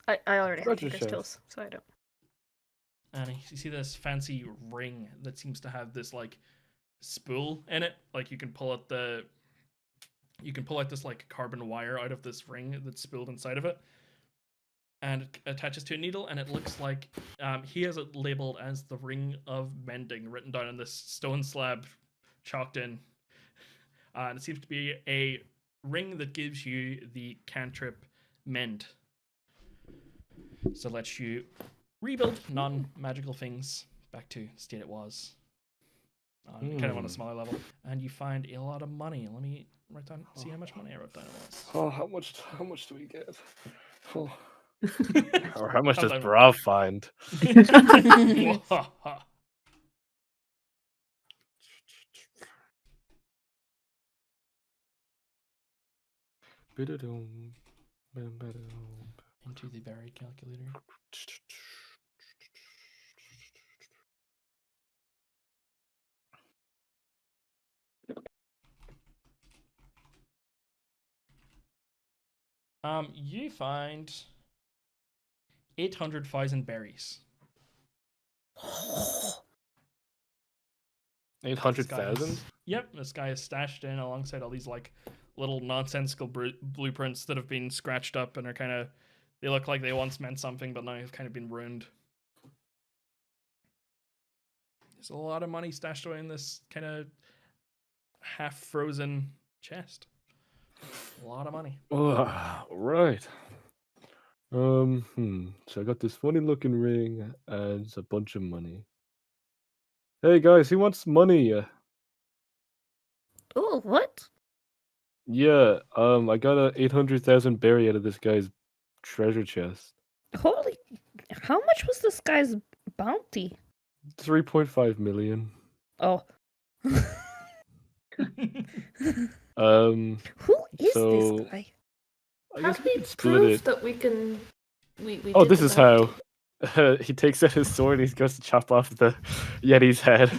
I already have Treasure tinker's chest. tools, so I don't. And you see this fancy ring that seems to have this like spool in it. Like you can pull out this like carbon wire out of this ring that's spooled inside of it. And it attaches to a needle, and it looks like he has it labeled as the Ring of Mending, written down on this stone slab, chalked in. And it seems to be a ring that gives you the cantrip Mend. So it lets you rebuild non-magical things back to state it was. Kind of on a smaller level. And you find a lot of money. Let me write down, see how much money I wrote down it was. Oh, how much do we get? Oh. Or how much does How's that? Bravv find? Into the Avary calculator. You find 800,000 berries. 800,000? Yep, this guy is stashed in alongside all these like little nonsensical blueprints that have been scratched up and are kind of, they look like they once meant something, but now have kind of been ruined. There's a lot of money stashed away in this kind of half-frozen chest. A lot of money. Oh, right. So I got this funny looking ring and a bunch of money. Hey guys, who wants money? Oh, what? Yeah, I got a 800,000 berry out of this guy's treasure chest. Holy, how much was this guy's bounty? 3.5 million. Oh. Um, Who is so this guy? I How guess do we we can split prove it. that we can? We Oh, did this the is bounty? how. He takes out his sword and he goes to chop off the Yeti's head.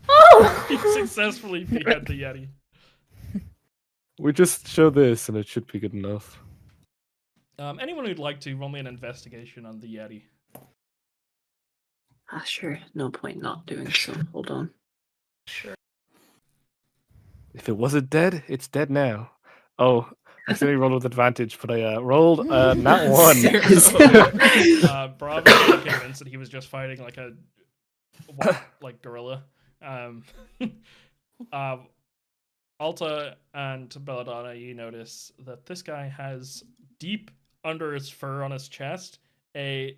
Oh! He successfully beheaded the Yeti. We just show this and it should be good enough. Anyone who'd like to roll me an investigation on the Yeti? Sure. No point not doing so. Hold on. Sure. If it wasn't dead, it's dead now. Oh, I accidentally rolled with advantage, but I rolled nat 1. Bravv was convinced that he was just fighting like a gorilla. Alta and Belladonna, you notice that this guy has deep under his fur on his chest a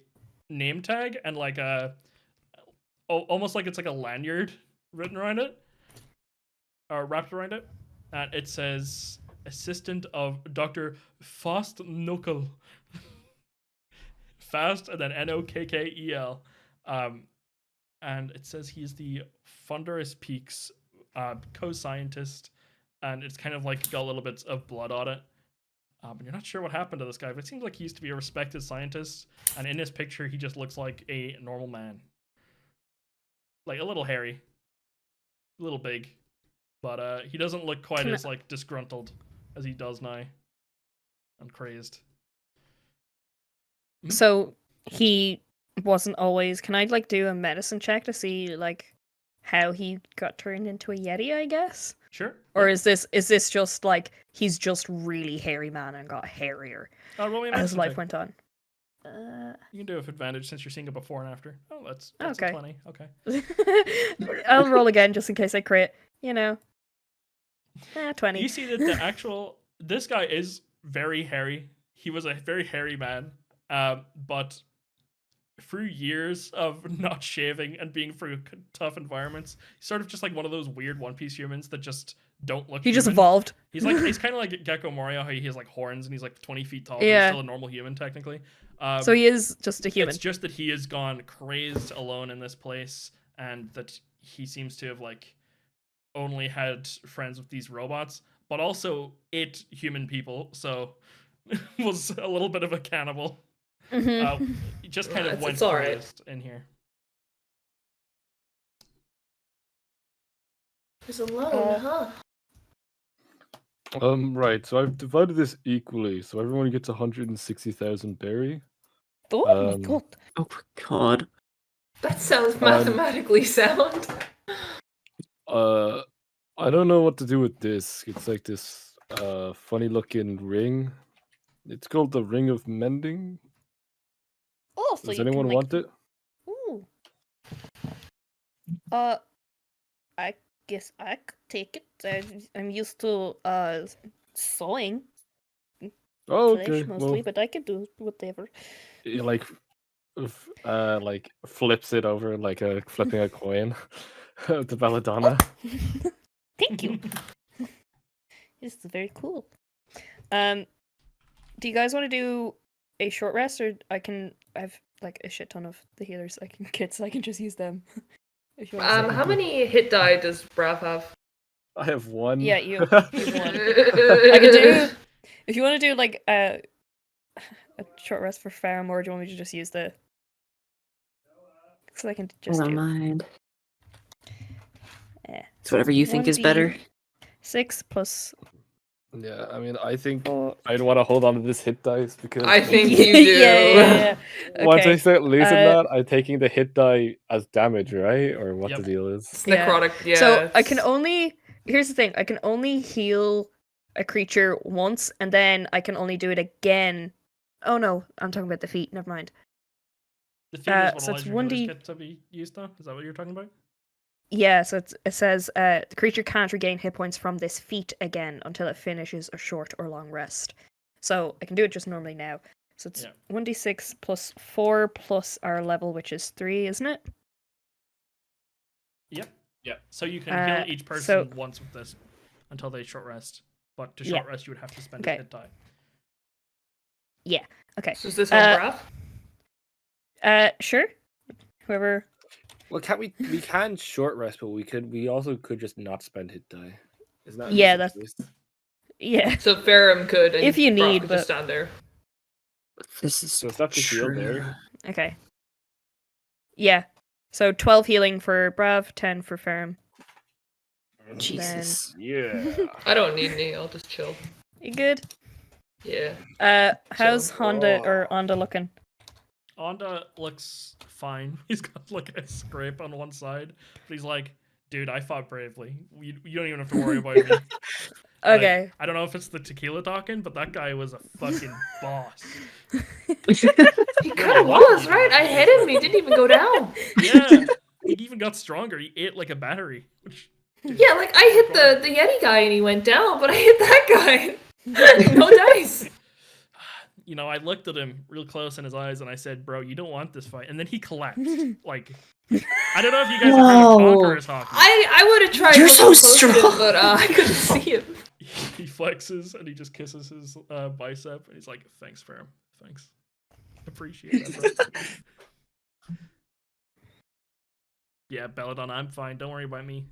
name tag and like almost like it's like a lanyard written around it or wrapped around it, and it says assistant of Dr. Fast Knuckle. Fast and then Nokkel. And it says he's the Thunderous Peaks co-scientist, and it's kind of like got a little bit of blood on it. And you're not sure what happened to this guy, but it seems like he used to be a respected scientist, and in this picture he just looks like a normal man. Like a little hairy, a little big, but he doesn't look quite as like disgruntled as he does now and crazed. So he wasn't always. Can I like do a medicine check to see like how he got turned into a Yeti? I guess. Sure. Or is this just like he's just really hairy man and got hairier Roll me a as medicine life check. went on? You can do it with advantage since you're seeing a before and after. Oh, that's Okay. a 20. Okay. I'll roll again just in case I crit. 20. You see that the actual this guy is very hairy. He was a very hairy man, but through years of not shaving and being through tough environments, he's sort of just like one of those weird One Piece humans that just don't look. He just human. evolved. He's kind of like Gecko Morio, how he has like horns and he's like 20 feet tall. But Yeah. he's still a normal human technically. So he is just a human. It's just that he has gone crazed alone in this place, and that he seems to have like only had friends with these robots, but also ate human people. So was a little bit of a cannibal. He just kind of went it's all right. crazed in here. He's alone, huh? Right, so I've divided this equally, so everyone gets 160,000 berry. Oh my god. Oh my god. That sounds mathematically sound. I don't know what to do with this. It's like this funny looking ring. It's called the Ring of Mending. Oh, so Does you anyone can, like, want it? Ooh. I guess I could take it. I'm used to sewing. Oh, flesh okay. mostly, Well, but I can do whatever. he like flips it over like a flipping a coin to Belladonna. Thank you. This is very cool. Do you guys want to do a short rest, or I've like a shit ton of the healers I can get, so I can just use them. If you want to say. How many hit die does Bravv have? I have one. Yeah, you have one. I could do if you want to do like a short rest for Ferrum, or do you want me to just use the? So I can just I don't do mind. eh, It's whatever you think is better. 6 plus. Yeah, I mean, I think 4. I'd want to hold on to this hit dice because I think you do. yeah. once I Okay. start losing that, I'm taking the hit die as damage, right? Or what Yep. the deal is. It's necrotic, yeah. So I can only. Here's the thing. I can only heal a creature once, and then I can only do it again. Oh no, I'm talking about the feet. Never mind. The feat is what so allows it's your healers 1d get to be used though? Is that what you're talking about? Yeah, so it says the creature can't regain hit points from this feat again until it finishes a short or long rest. So I can do it just normally now. So it's 1d6 plus 4 plus our level, which is 3, isn't it? Yep. Yeah. So you can heal each person once with this until they short rest. But to short rest, you would have to spend a hit die. Yeah. Okay. So is this on Bravv? Sure. Whoever. Well, can't we? We can short rest, but we also could just not spend hit die. Isn't that? Yeah, that's. Yeah. So Ferrum could, and if you Bravv need, could but just stand there. This is So it's not the heal there. Okay. Yeah. So 12 healing for Bravv, 10 for Ferrum. Jesus. Yeah. I don't need any. I'll just chill. You good? Yeah. How's Honda or Onda looking? Onda looks fine. He's got like a scrape on one side, but he's like, dude, I fought bravely. You don't even have to worry about me. Okay. Like, I don't know if it's the tequila talking, but that guy was a fucking boss. He kind of was, right? I hit him. He didn't even go down. Yeah. He even got stronger. He ate like a battery. Yeah, like I hit the Yeti guy and he went down, but I hit that guy. No dice. You know, I looked at him real close in his eyes and I said, bro, you don't want this fight. And then he collapsed. Like, I don't know if you guys have heard of Conqueror's Hockey. I would have tried You're to so close to him, strong. but I couldn't see him. He flexes and he just kisses his bicep and he's like, thanks, Ferrum. Thanks. Appreciate that, bro. Yeah, Belladonna, I'm fine. Don't worry about me.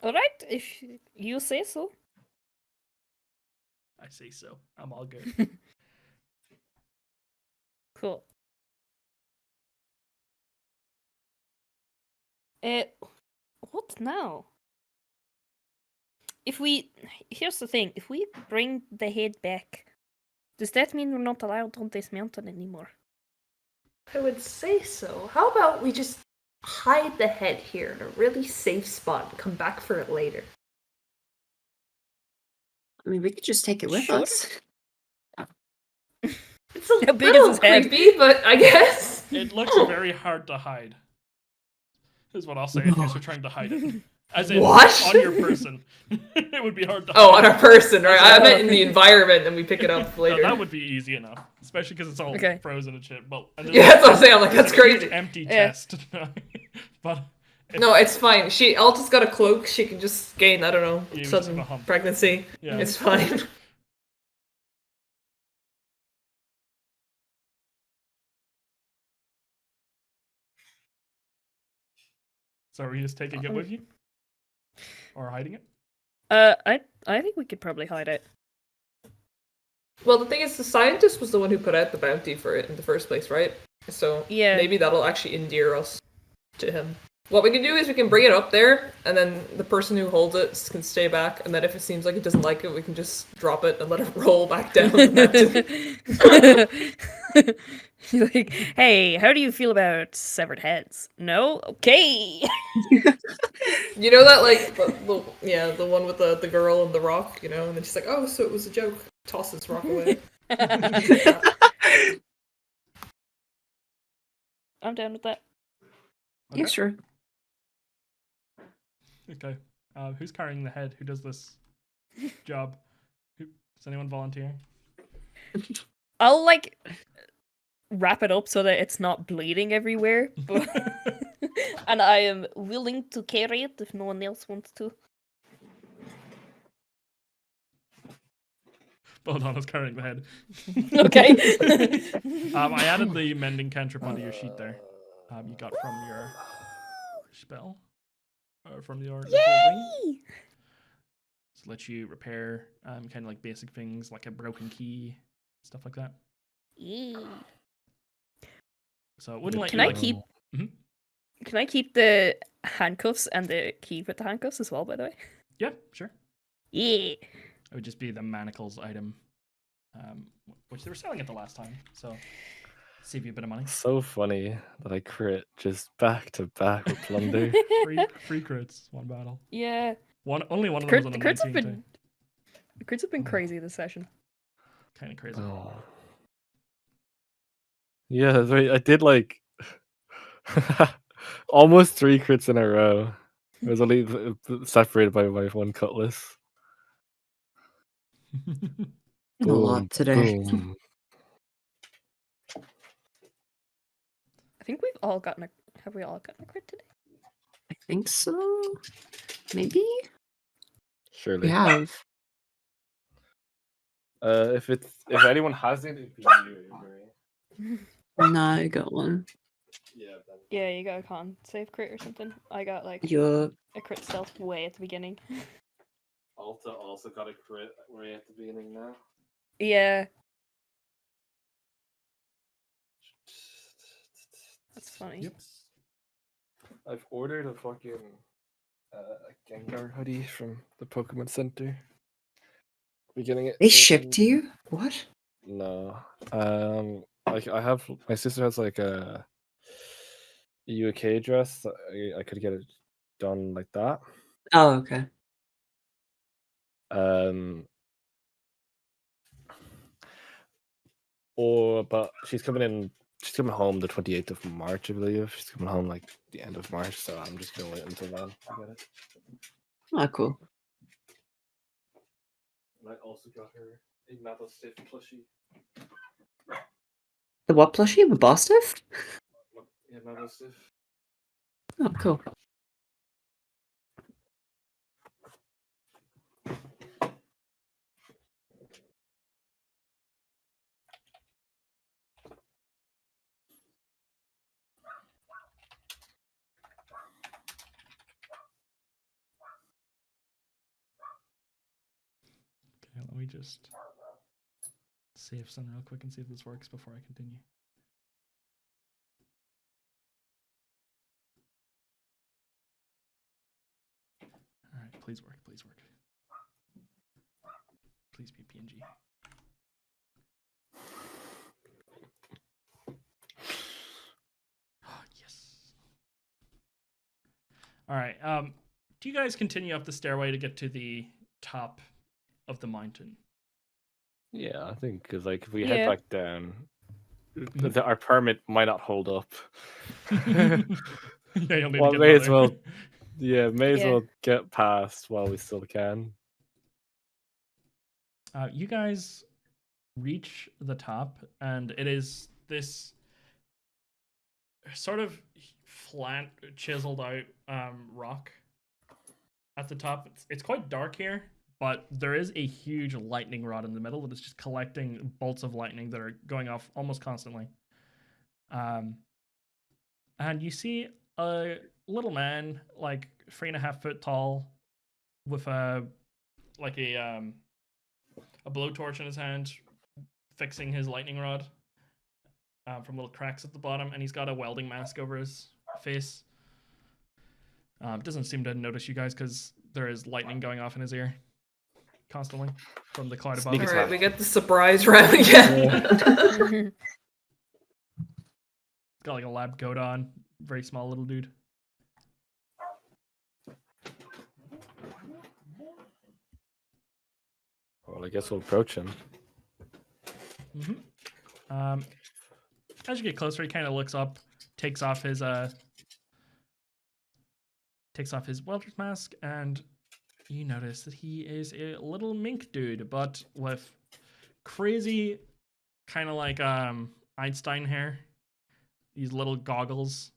Alright, if you say so. I say so. I'm all good. Cool. What now? Here's the thing, if we bring the head back, does that mean we're not allowed on this mountain anymore? I would say so. How about we just hide the head here in a really safe spot and come back for it later? I mean, we could just take it with Sure. us. It's a How big is little his head? creepy, but I guess. It looks very hard to hide. Is what I'll say if you're trying to hide it. As in, What? on your person. It would be hard to hide. Oh, on our person, right? I meant in the environment and we pick it up No, later. that would be easy enough. Especially because it's all Okay. frozen and shit. But, and Yeah, that's what I'm saying. I'm like, that's there's a huge crazy. empty Yeah. chest. But No, it's fine. Alta's got a cloak. She can just gain, I don't know, Yeah, sudden just a hump. pregnancy. Yeah. It's fine. So are you just taking it with you? Or hiding it? I think we could probably hide it. Well, the thing is, the scientist was the one who put out the bounty for it in the first place, right? So Yeah. maybe that'll actually endear us to him. What we can do is we can bring it up there, and then the person who holds it can stay back, and then if it seems like it doesn't like it, we can just drop it and let it roll back down the mountain. You're like, hey, how do you feel about severed heads? No? Okay. You know that, like, the one with the girl and the rock, you know? And then she's like, oh, so it was a joke. Toss this rock away. I'm down with that. Yeah, Okay. sure. Okay. Who's carrying the head? Who does this job? Does anyone volunteer? I'll like wrap it up so that it's not bleeding everywhere, but and I am willing to carry it if no one else wants to. Belladonna's carrying the head. Okay. I added the mending cantrip onto your sheet there. You got from your spell, from your little ring. Yay! So let you repair kind of like basic things like a broken key, stuff like that. Yay. So it wouldn't let Can you I like keep? Mhm. Can I keep the handcuffs and the key with the handcuffs as well? By the way. Yeah, sure. Yeah. It would just be the manacles item, which they were selling it the last time. So save you a bit of money. So funny that I crit just back to back with plunder. Free crits, one battle. Yeah. Only one of them was on The a crits 19 have too. been. The crits have been crazy this session. Kind of crazy. Oh. Yeah, that's right. I did like almost 3 crits in a row. It was only separated by my one cutlass. A lot today. Boom. I think we've all gotten a. Have we all gotten a crit today? I think so. Maybe Surely. we have. If anyone has it, it'd be you, Avery. No, I got one. Yeah, then. Yeah, you got a con save crit or something. I got like You're a crit stealth way at the beginning. Alta also got a crit right at the beginning now. Yeah, that's funny. Yep. I've ordered a fucking Gengar hoodie from the Pokemon Center. Beginning it. they shipped you? What? No. Like I have my sister has like a UK dress. I could get it done like that. Oh, okay. But she's coming home the 28th of March, I believe. She's coming home like the end of March, so I'm just gonna wait until then to get it. Oh, cool. And I also got her a Metal Stiff plushie. The what plushie? The boss stuff? Yeah, Metal Stiff. Oh, cool. Okay, let me just save some real quick and see if this works before I continue. All right, please work, please work. Please be PNG. Oh, yes. All right. Do you guys continue up the stairway to get to the top of the mountain? Yeah, I think because like if we Yeah. head back down, our permit might not hold up. Yeah, you'll need Well, to get may as another. well. Yeah, may as Yeah. well get past while we still can. You guys reach the top, and it is this sort of flat, chiseled out rock at the top. It's quite dark here, but there is a huge lightning rod in the middle that is just collecting bolts of lightning that are going off almost constantly. And you see a little man, like 3.5 foot tall, with a blowtorch in his hand, fixing his lightning rod from little cracks at the bottom, and he's got a welding mask over his face. Doesn't seem to notice you guys because there is lightning going off in his ear constantly from the cloud above. Sneak All attack. right, we get the surprise round again. Got like a lab coat on, very small little dude. Well, I guess we'll approach him. Mm-hmm. As you get closer, he kind of looks up, takes off his welder's mask, and you notice that he is a little mink dude, but with crazy kind of like Einstein hair, these little goggles,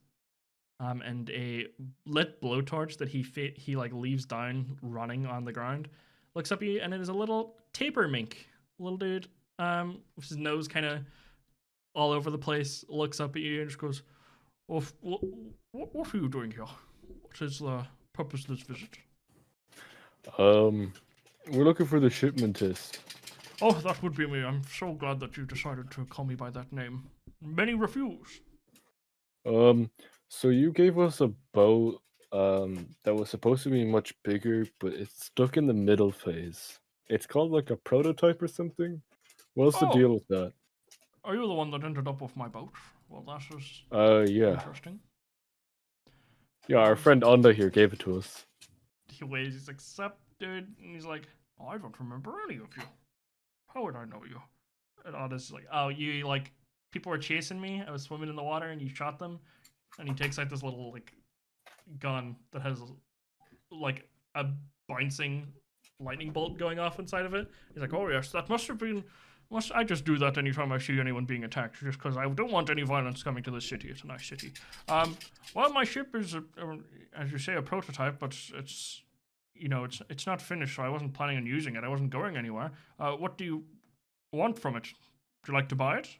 and a lit blowtorch that he like leaves down running on the ground. Looks up at you, and it is a little taper mink, little dude, with his nose kind of all over the place. Looks up at you and just goes, "Oh, what are you doing here? What is the purpose of this visit?" We're looking for the shipmentist. Oh, that would be me. I'm so glad that you decided to call me by that name. Many refuse. So you gave us a boat, that was supposed to be much bigger, but it's stuck in the middle phase. It's called like a prototype or something. What's the Oh. deal with that? Are you the one that ended up with my boat? Well, that is Yeah. interesting. Yeah, our friend Onda here gave it to us. He waves, he's like, "Sup, dude?" And he's like, "Oh, I don't remember any of you. How would I know you?" And Onda's like, "Oh, you, like, people were chasing me. I was swimming in the water and you shot them." And he takes out this little, like, gun that has, like, a bouncing lightning bolt going off inside of it. He's like, "Oh, yes, that must have been... I just do that anytime I see anyone being attacked, just because I don't want any violence coming to this city. It's a nice city. Well, my ship is, as you say, a prototype, but it's, you know, it's not finished, so I wasn't planning on using it. I wasn't going anywhere. What do you want from it? Would you like to buy it?"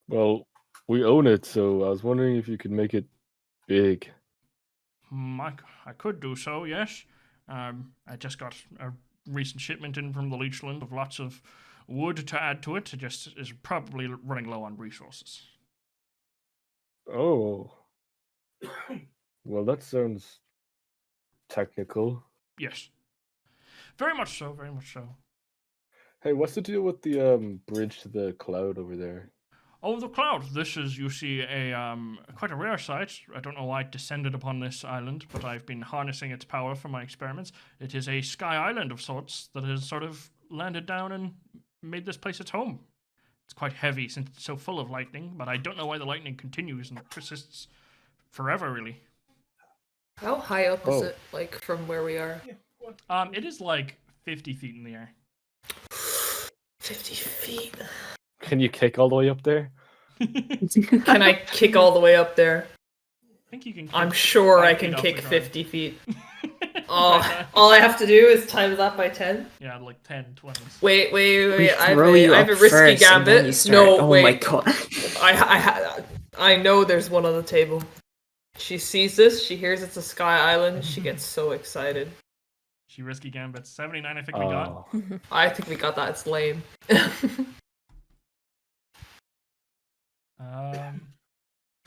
Well, we own it, so I was wondering if you could make it big. I could do so, yes. I just got a recent shipment in from the Leechland of lots of wood to add to it. It just is probably running low on resources. Oh. Well, that sounds technical. Yes. Very much so, very much so. Hey, what's the deal with the bridge to the cloud over there? Oh, the cloud. This is, you see, a quite a rare sight. I don't know why it descended upon this island, but I've been harnessing its power for my experiments. It is a sky island of sorts that has sort of landed down and made this place its home. It's quite heavy since it's so full of lightning, but I don't know why the lightning continues and persists forever, really. How high up is Oh. it, like, from where we are? It is like 50 feet in the air. 50 feet. Can you kick all the way up there? Can I kick all the way up there? I think you can. I'm kick sure 5 I feet can off kick the ground. 50 feet. Oh, all I have to do is times that by 10. Yeah, like 10, 20. Wait. We I have throw you a up risky first, and then gambit. you start. No, Oh wait. my god. I know there's one on the table. She sees this. She hears it's a sky island. She gets so excited. She risky gambit 79. I think we got. Oh. I think we got that. It's lame.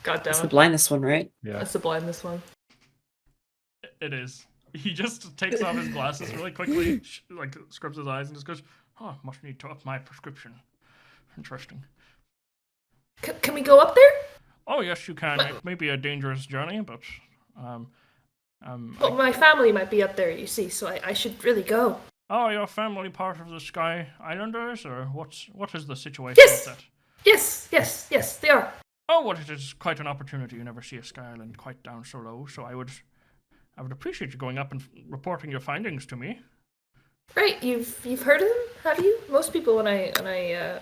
God That's damn the it. blindness one, right? Yeah. That's the blindness one. It is. He just takes off his glasses really quickly, like scrubs his eyes, and just goes, "Oh, must need to up my prescription." Interesting. Can we go up there? Oh yes, you can. It may be a dangerous journey, but Well, my family might be up there, you see, so I should really go. Oh, your family part of the Sky Islanders, or what is the situation Yes! with that? Yes, they are. Oh, well, it is quite an opportunity. You never see a Sky Island quite down so low, so I would appreciate you going up and reporting your findings to me. Right, you've heard of them, have you? Most people when I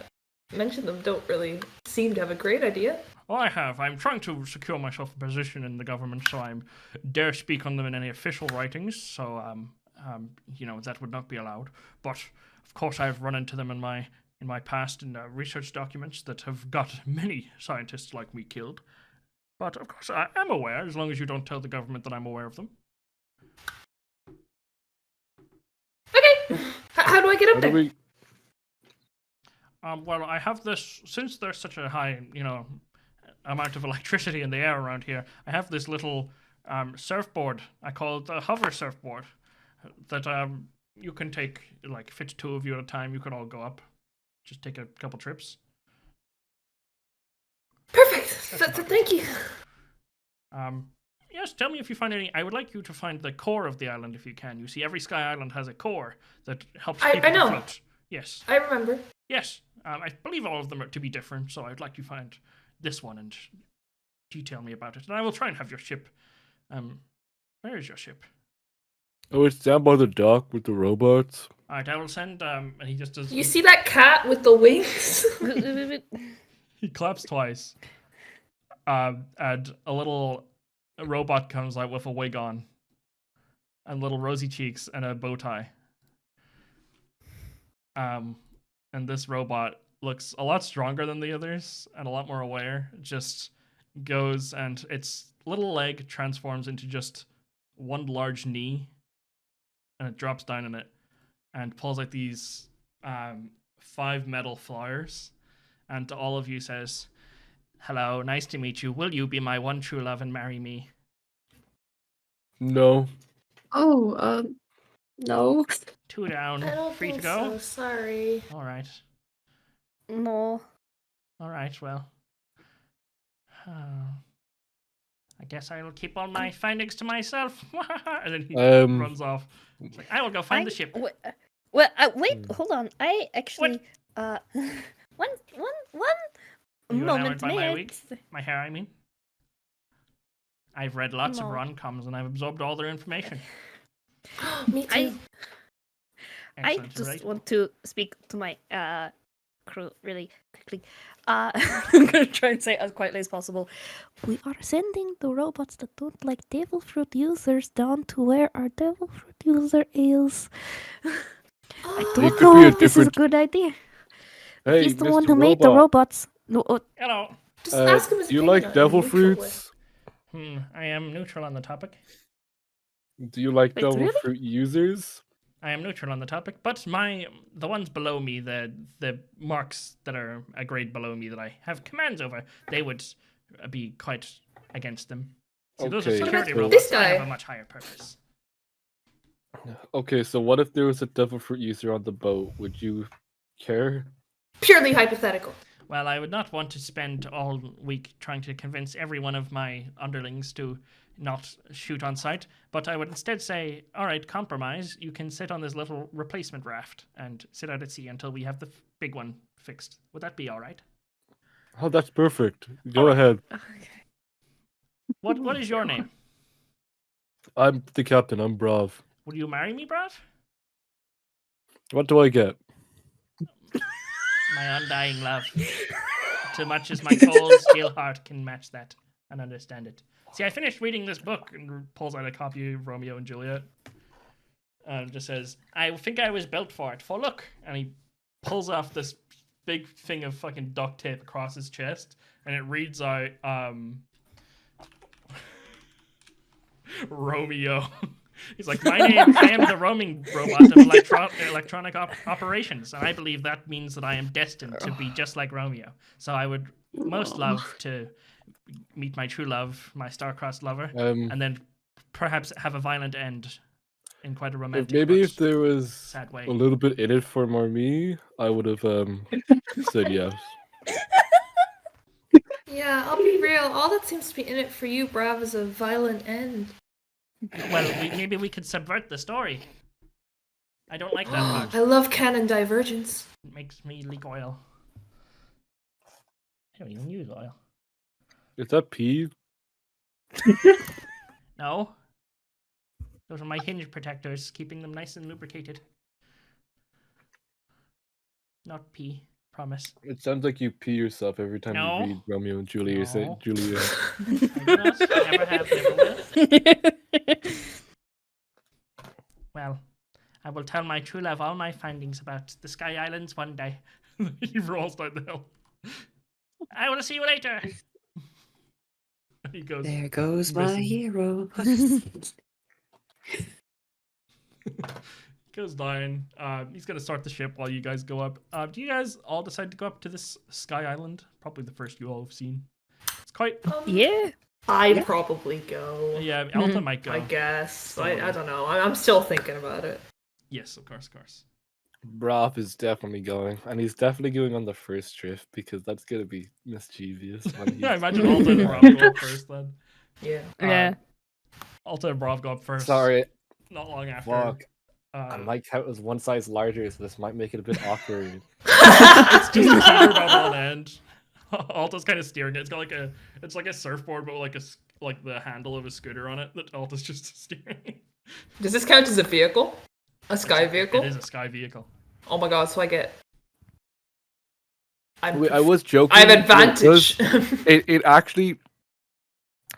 mention them don't really seem to have a great idea. Well, I have. I'm trying to secure myself a position in the government, so I dare speak on them in any official writings. So, that would not be allowed. But of course, I've run into them in my past in research documents that have got many scientists like me killed. But of course, I am aware, as long as you don't tell the government that I'm aware of them. Okay, how do I get up How there? do we? Well, I have this, since there's such a high, amount of electricity in the air around here, I have this little surfboard. I call it the hover surfboard. That you can take, like, if it's 2 of you at a time, you can all go up. Just take a couple trips. Perfect. Thank you. Yes, tell me if you find any. I would like you to find the core of the island if you can. You see, every Sky Island has a core that helps I people know. to float. Yes. I remember. Yes. I believe all of them are to be different, so I'd like you to find this one and detail me about it. And I will try and have your ship. Where is your ship? Oh, it's down by the dock with the robots. Alright, I will send, and he just does... You see that cat with the wings? He claps twice. And a little robot comes out with a wig on. And little rosy cheeks and a bow tie. And this robot looks a lot stronger than the others and a lot more aware. It just goes and its little leg transforms into just one large knee. And it drops down in it and pulls out these 5 metal flowers. And to all of you says, "Hello, nice to meet you. Will you be my one true love and marry me?" No. Oh, no. 2 down. I don't Free to think go? so. Sorry. All right. No. All right, well. I guess I will keep all my findings to myself. And then he runs off. It's like, I will go find the ship. Well, wait, hold on. I actually, one Are you moment, enamored by my may I wig? My hair, I mean. I've read lots of No. rom-coms and I've absorbed all their information. Me too. I Excellent, just right? want to speak to my crew really quickly. I'm gonna try and say it as quietly as possible. We are sending the robots that don't like devil fruit users down to where our devil fruit user is. I It don't could know be a if this is a different- good idea. Hey, He's the Mr. one who made the Robot, robots. No, Hello. Just ask him his do you opinion like on it, devil neutral way. fruits? I am neutral on the topic. Do you like Wait, devil really? fruit users? I am neutral on the topic, but the ones below me, the marks that are a grade below me that I have commands over, they would be quite against them. See, those are Okay, security so- robots. This I have guy. a much higher purpose. Okay, so what if there was a devil fruit user on the boat? Would you care? Purely hypothetical. Well, I would not want to spend all week trying to convince every one of my underlings to not shoot on sight, but I would instead say, all right, compromise, you can sit on this little replacement raft and sit out at sea until we have the big one fixed. Would that be all right? Oh, that's perfect. Go Alright. ahead. What is your name? I'm the captain. I'm Bravv. Will you marry me, Bravv? What do I get? My undying love. Too much as my cold steel heart can match that and understand it. See, I finished reading this book and pulls out a copy of Romeo and Juliet. And just says, I think I was built for it. For look. And he pulls off this big thing of fucking duct tape across his chest. And it reads out, Romeo. He's like, I am the roaming robot of electronic operations, and I believe that means that I am destined to be just like Romeo. So I would most love to meet my true love, my star-crossed lover, and then perhaps have a violent end in quite a romantic Maybe but if there was sad way. a little bit in it for more me, I would have said yes. Yeah, I'll be real. All that seems to be in it for you, Bravv, is a violent end. Well, maybe we could subvert the story. I don't like that much. I love canon divergence. It makes me leak oil. I don't even use oil. Is that pee? No. Those are my hinge protectors, keeping them nice and lubricated. Not pee, promise. It sounds like you pee yourself every time No. you read Romeo and Juliet. No. Julia. I do not, never have, never will. Well, I will tell my true love all my findings about the Sky Islands one day. He rolls down the hill. I will see you later. He goes. There goes my missing. hero. Goes down. He's gonna start the ship while you guys go up. Do you guys all decide to go up to this Sky Island? Probably the first you all have seen. It's quite. Yeah. I'd probably go. Yeah, Alta might go. I guess. I Totally. don't know. I'm still thinking about it. Yes, of course, of course. Bravv is definitely going, and he's definitely going on the first trip because that's gonna be mischievous. When Yeah, I he's... imagine Alta and Bravv go up first then. Yeah. Yeah. Alta and Bravv go up first. Sorry, Not long after. fuck. And my count is one size larger, so this might make it a bit awkward. It's just teetered on one end. Alta's kind of steering it. It's got it's like a surfboard, but with like the handle of a scooter on it that Alta's just steering. Does this count as a vehicle? A sky vehicle? It is a sky vehicle. Oh my god, so I get... Wait, I was joking. I have but advantage.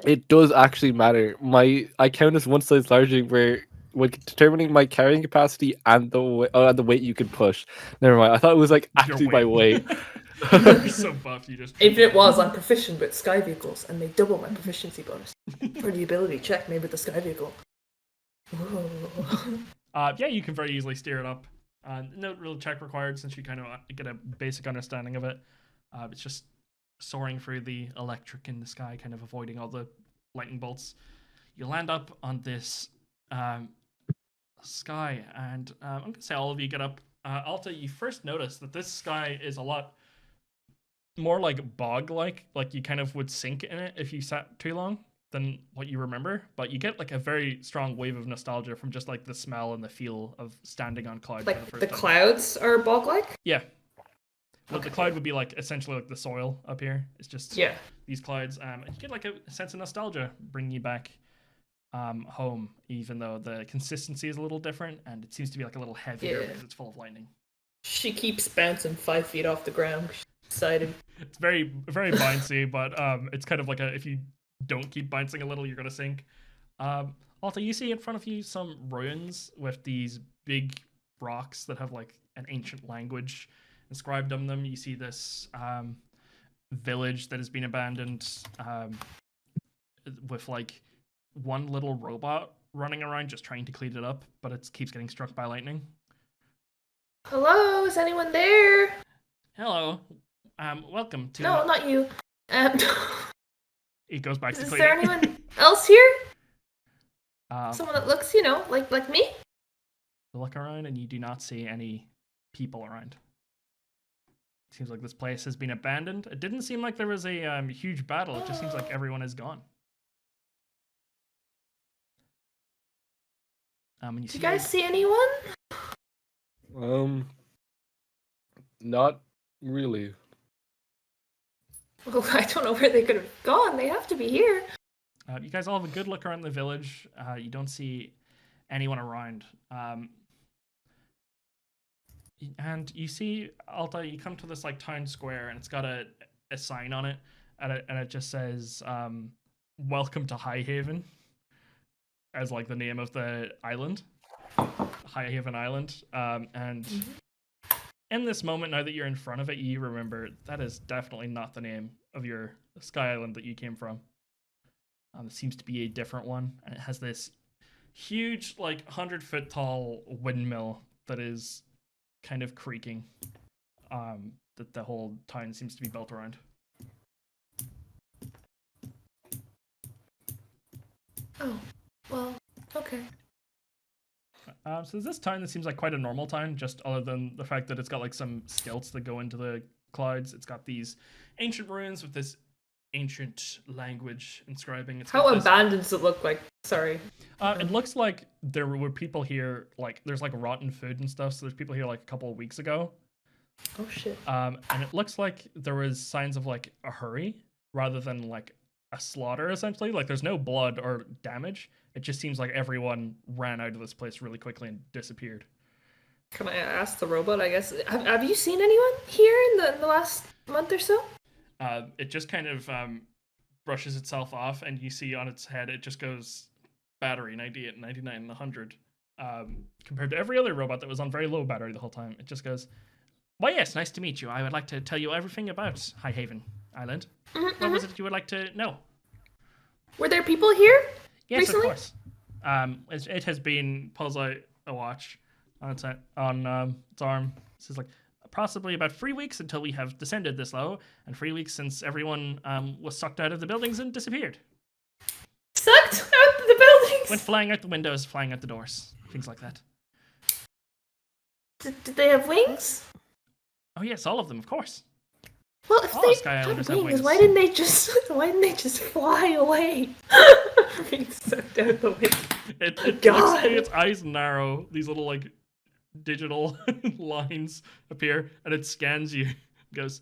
It does actually matter. I count as one size larger where when determining my carrying capacity and the weight you can push. Never mind. I thought it was like Your actually my weight. You're so buff, you just. If it was, I'm proficient with sky vehicles, and they double my proficiency bonus for the ability check made with the sky vehicle. Whoa. Yeah, you can very easily steer it up. No real check required since you kind of get a basic understanding of it. It's just soaring through the electric in the sky, kind of avoiding all the lightning bolts. You land up on this sky, and I'm gonna say all of you get up. Alta, you first notice that this sky is a lot more like bog-like you kind of would sink in it if you sat too long than what you remember, but you get like a very strong wave of nostalgia from just like the smell and the feel of standing on clouds for the Like first the time. clouds are bog-like? Yeah. But Okay. the cloud would be like essentially like the soil up here. It's just Yeah. these clouds, and you get like a sense of nostalgia bringing you back home, even though the consistency is a little different and it seems to be like a little heavier Yeah. because it's full of lightning. She keeps bouncing 5 feet off the ground. She's excited. It's very bouncy, but it's kind of like if you don't keep bouncing a little, you're gonna sink. Also, you see in front of you some ruins with these big rocks that have like an ancient language inscribed on them. You see this village that has been abandoned with like one little robot running around just trying to clean it up, but it keeps getting struck by lightning. Hello, is anyone there? Hello, welcome to. No, not you. It goes back to Is cleaning. there anyone else here? Um, Someone that looks, like me? Look around and you do not see any people around. Seems like this place has been abandoned. It didn't seem like there was a huge battle. It just seems like everyone is gone. And Do you guys see anyone? Not really. Oh, I don't know where they could have gone. They have to be here. You guys all have a good look around the village. You don't see anyone around. And you see, Alta, you come to this like town square and it's got a sign on it, and it just says welcome to High Haven as like the name of the island. High Haven Island. And in this moment, now that you're in front of it, you remember that is definitely not the name of your Sky Island that you came from. It seems to be a different one, and it has this huge, like 100-foot tall windmill that is kind of creaking. That the whole town seems to be built around. Oh, well, okay. So this town that seems like quite a normal town, just other than the fact that it's got like some stilts that go into the clouds. It's got these ancient ruins with this ancient language inscribing. It's How got this- abandoned does it look like? Sorry. It looks like there were people here, like there's like rotten food and stuff. So there's people here like a couple of weeks ago. Oh shit. And it looks like there was signs of like a hurry rather than like a slaughter. Essentially, like there's no blood or damage. It just seems like everyone ran out of this place really quickly and disappeared. Can I ask the robot, I guess? Have you seen anyone here in the last month or so? It just kind of brushes itself off, and you see on its head it just goes battery 98, 99, 100. Compared to every other robot that was on very low battery the whole time, it just goes, "Why, yes, nice to meet you. I would like to tell you everything about High Haven Island. What was it you would like to know?" Were there people here? Yes, Recently? of course. It has been, pulls out a watch on its arm. It says like, possibly about 3 weeks until we have descended this low, and 3 weeks since everyone was sucked out of the buildings and disappeared. Sucked out the buildings? Went flying out the windows, flying out the doors, things like that. Did they have wings? Oh yes, all of them, of course. Well, if All they Sky had Islanders have wings, wings. why didn't they just fly away? Being sucked out the wings. It looks God. like its eyes narrow, these little like digital lines appear, and it scans you. It goes,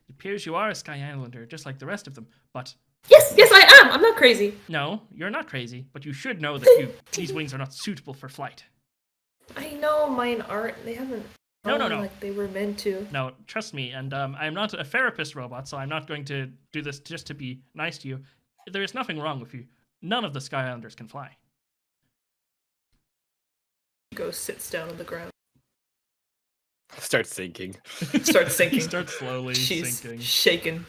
"It appears you are a Sky Islander, just like the rest of them, but Yes, I am. I'm not crazy. no, you're not crazy, but you should know that these wings are not suitable for flight." I know. know mine aren't. They haven't. No. Like they were meant to. No, trust me. And I'm not a therapist robot, so I'm not going to do this just to be nice to you. There is nothing wrong with you. None of the Sky Islanders can fly. Goes, sits down on the ground. Start sinking. Starts sinking. He starts slowly She's sinking. shaking.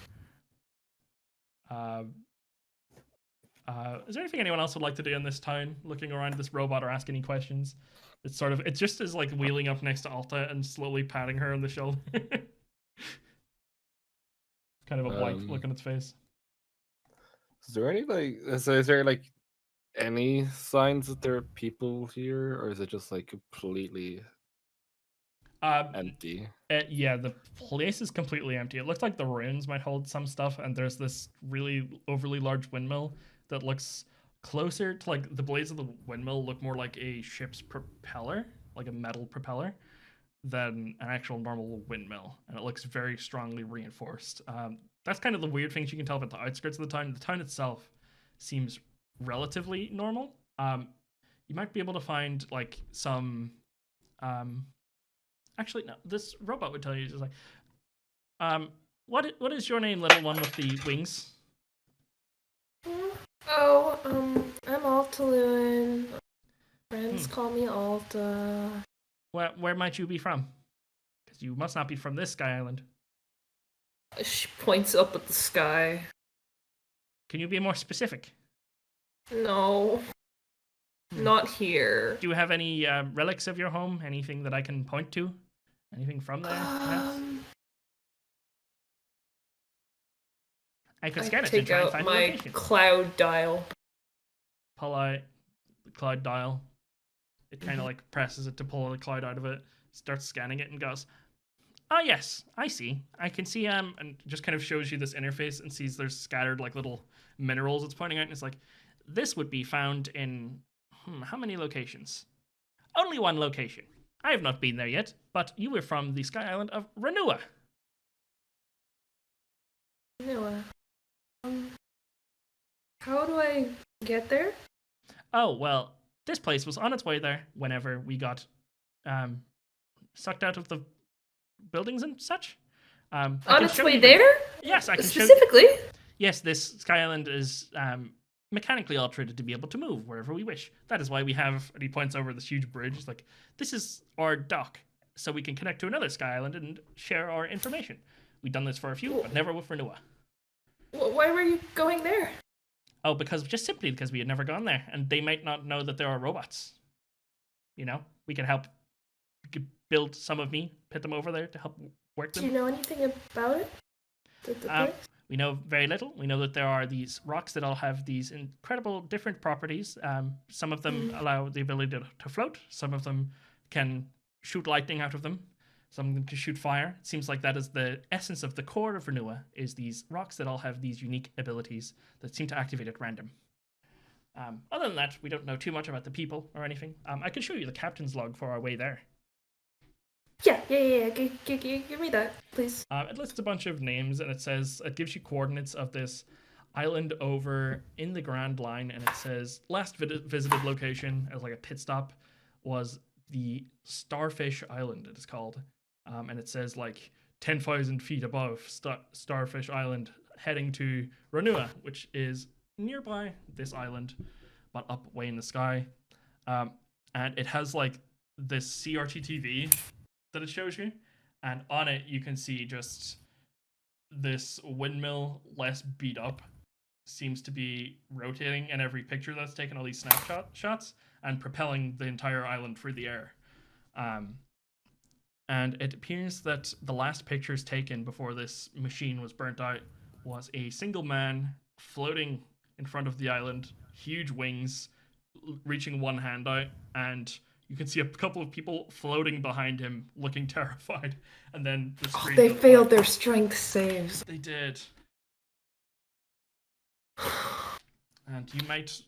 Is there anything anyone else would like to do in this town? Looking around this robot or ask any questions? It just is like wheeling up next to Alta and slowly patting her on the shoulder. Kind of a blank look on its face. Is there any signs that there are people here, or is it just like completely empty? Yeah, the place is completely empty. It looks like the ruins might hold some stuff, and there's this really overly large windmill that looks closer to, like, the blades of the windmill look more like a ship's propeller, like a metal propeller, than an actual normal windmill, and it looks very strongly reinforced. That's kind of the weird things you can tell about the outskirts of the town. The town itself seems relatively normal. You might be able to find like some. Actually, no. This robot would tell you just like, what is your name, little one with the wings? Oh, I'm Altalune. Friends call me Alta. Where might you be from? Because you must not be from this Sky Island. She points up at the sky. Can you be more specific? No. Not here. Do you have any relics of your home? Anything that I can point to? Anything from there? Perhaps? I could scan it and take try and out find my the location. cloud dial. Pull out the cloud dial. It kind of like presses it to pull the cloud out of it, starts scanning it and goes, "Oh yes, I see. I can see and just kind of shows you this interface and sees there's scattered like little minerals it's pointing out, and it's like, this would be found in how many locations? Only one location. I have not been there yet, but you were from the Sky Island of Renua. Anyway, how do I get there? Oh, well, this place was on its way there whenever we got sucked out of the buildings and such. On its way there? Yes, I can specifically. Yes, this Sky Island is mechanically altered to be able to move wherever we wish. That is why we have, and he points over this huge bridge. It's like, this is our dock, so we can connect to another Sky Island and share our information. We've done this for a few, but never with Renua. Why were you going there? Oh, just simply because we had never gone there, and they might not know that there are robots. You know, we can help. We could build some of me, put them over there to help work them. Do you know anything about it? The place? We know very little. We know that there are these rocks that all have these incredible different properties. Some of them allow the ability to float. Some of them can shoot lightning out of them. Some of them can shoot fire. It seems like that is the essence of the core of Renua, is these rocks that all have these unique abilities that seem to activate at random. Other than that, we don't know too much about the people or anything. I could show you the captain's log for our way there. Yeah. Give me that, please. It lists a bunch of names, and it gives you coordinates of this island over in the Grand Line, and it says last visited location as like a pit stop was the Starfish Island, it is called. And it says like 10,000 feet above Starfish Island, heading to Renua, which is nearby this island, but up way in the sky. And it has like this CRT TV that it shows you, and on it you can see just this windmill, less beat up, seems to be rotating in every picture that's taken, all these snapshot shots, and propelling the entire island through the air. And it appears that the last pictures taken before this machine was burnt out was a single man floating in front of the island, huge wings, reaching one hand out, and you can see a couple of people floating behind him, looking terrified. And then the screen They goes failed black. their strength saves. They did. And you might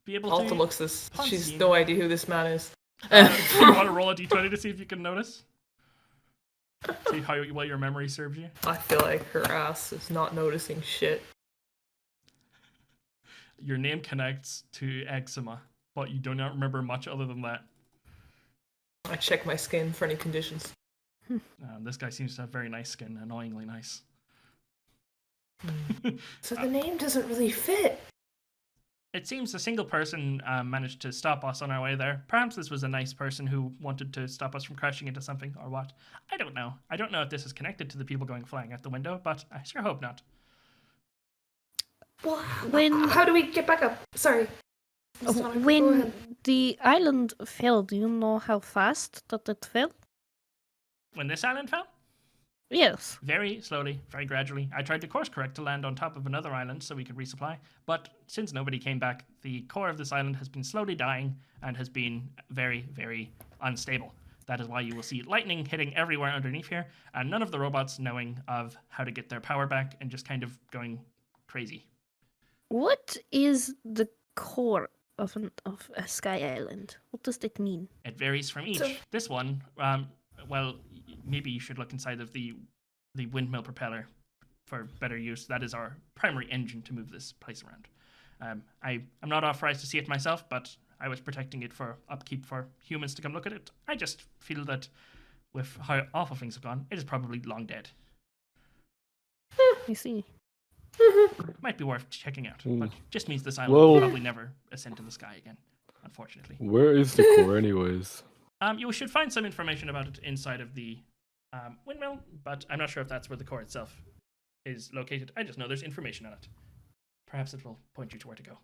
be able Alta to... looks this. punch She's you. no idea who this man is. Do you want to roll a d20 to see if you can notice? See how well your memory serves you? I feel like her ass is not noticing shit. Your name connects to eczema, but you do not remember much other than that. I check my skin for any conditions. This guy seems to have very nice skin, annoyingly nice. So the name doesn't really fit. It seems a single person managed to stop us on our way there. Perhaps this was a nice person who wanted to stop us from crashing into something, or what. I don't know. I don't know if this is connected to the people going flying out the window, but I sure hope not. Well, When- how do we get back up? Sorry. Miss Donna, go When ahead. the island fell, do you know how fast that it fell? When this island fell? Yes. Very slowly, very gradually. I tried to course correct to land on top of another island so we could resupply, but since nobody came back, the core of this island has been slowly dying and has been very, very unstable. That is why you will see lightning hitting everywhere underneath here, and none of the robots knowing of how to get their power back and just kind of going crazy. What is the core of a sky island? What does that mean? It varies from each. So- This one, well, maybe you should look inside of the windmill propeller for better use. That is our primary engine to move this place around. I'm not authorized to see it myself, but I was protecting it for upkeep for humans to come look at it. I just feel that with how awful things have gone, it is probably long dead. I see. Might be worth checking out, Hmm. but just means this island Well- will probably never ascend to the sky again, unfortunately. Where is the core, anyways? You should find some information about it inside of the windmill, but I'm not sure if that's where the core itself is located. I just know there's information on it. Perhaps it will point you to where to go.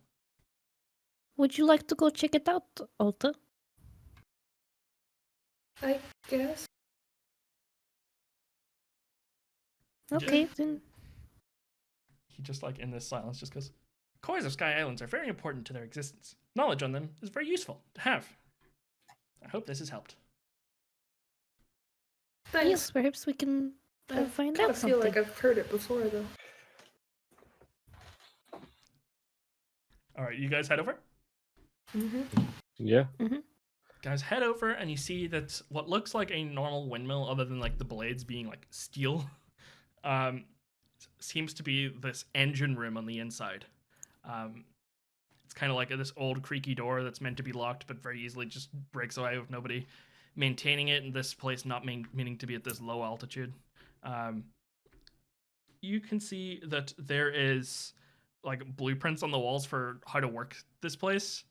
Would you like to go check it out, Alta? I guess. Okay, then. He just, like, in this silence, just goes, cores of sky islands are very important to their existence. Knowledge on them is very useful to have. I hope this has helped. Thanks. Yes, perhaps we can I find kind out of feel something. like I've heard it before, though. All right, you guys head over? Mm-hmm. Yeah. Guys, head over and you see that what looks like a normal windmill, other than like the blades being like steel, seems to be this engine room on the inside. It's kind of like this old creaky door that's meant to be locked, but very easily just breaks away with nobody maintaining it, and this place not meaning to be at this low altitude. You can see that there is like blueprints on the walls for how to work this place.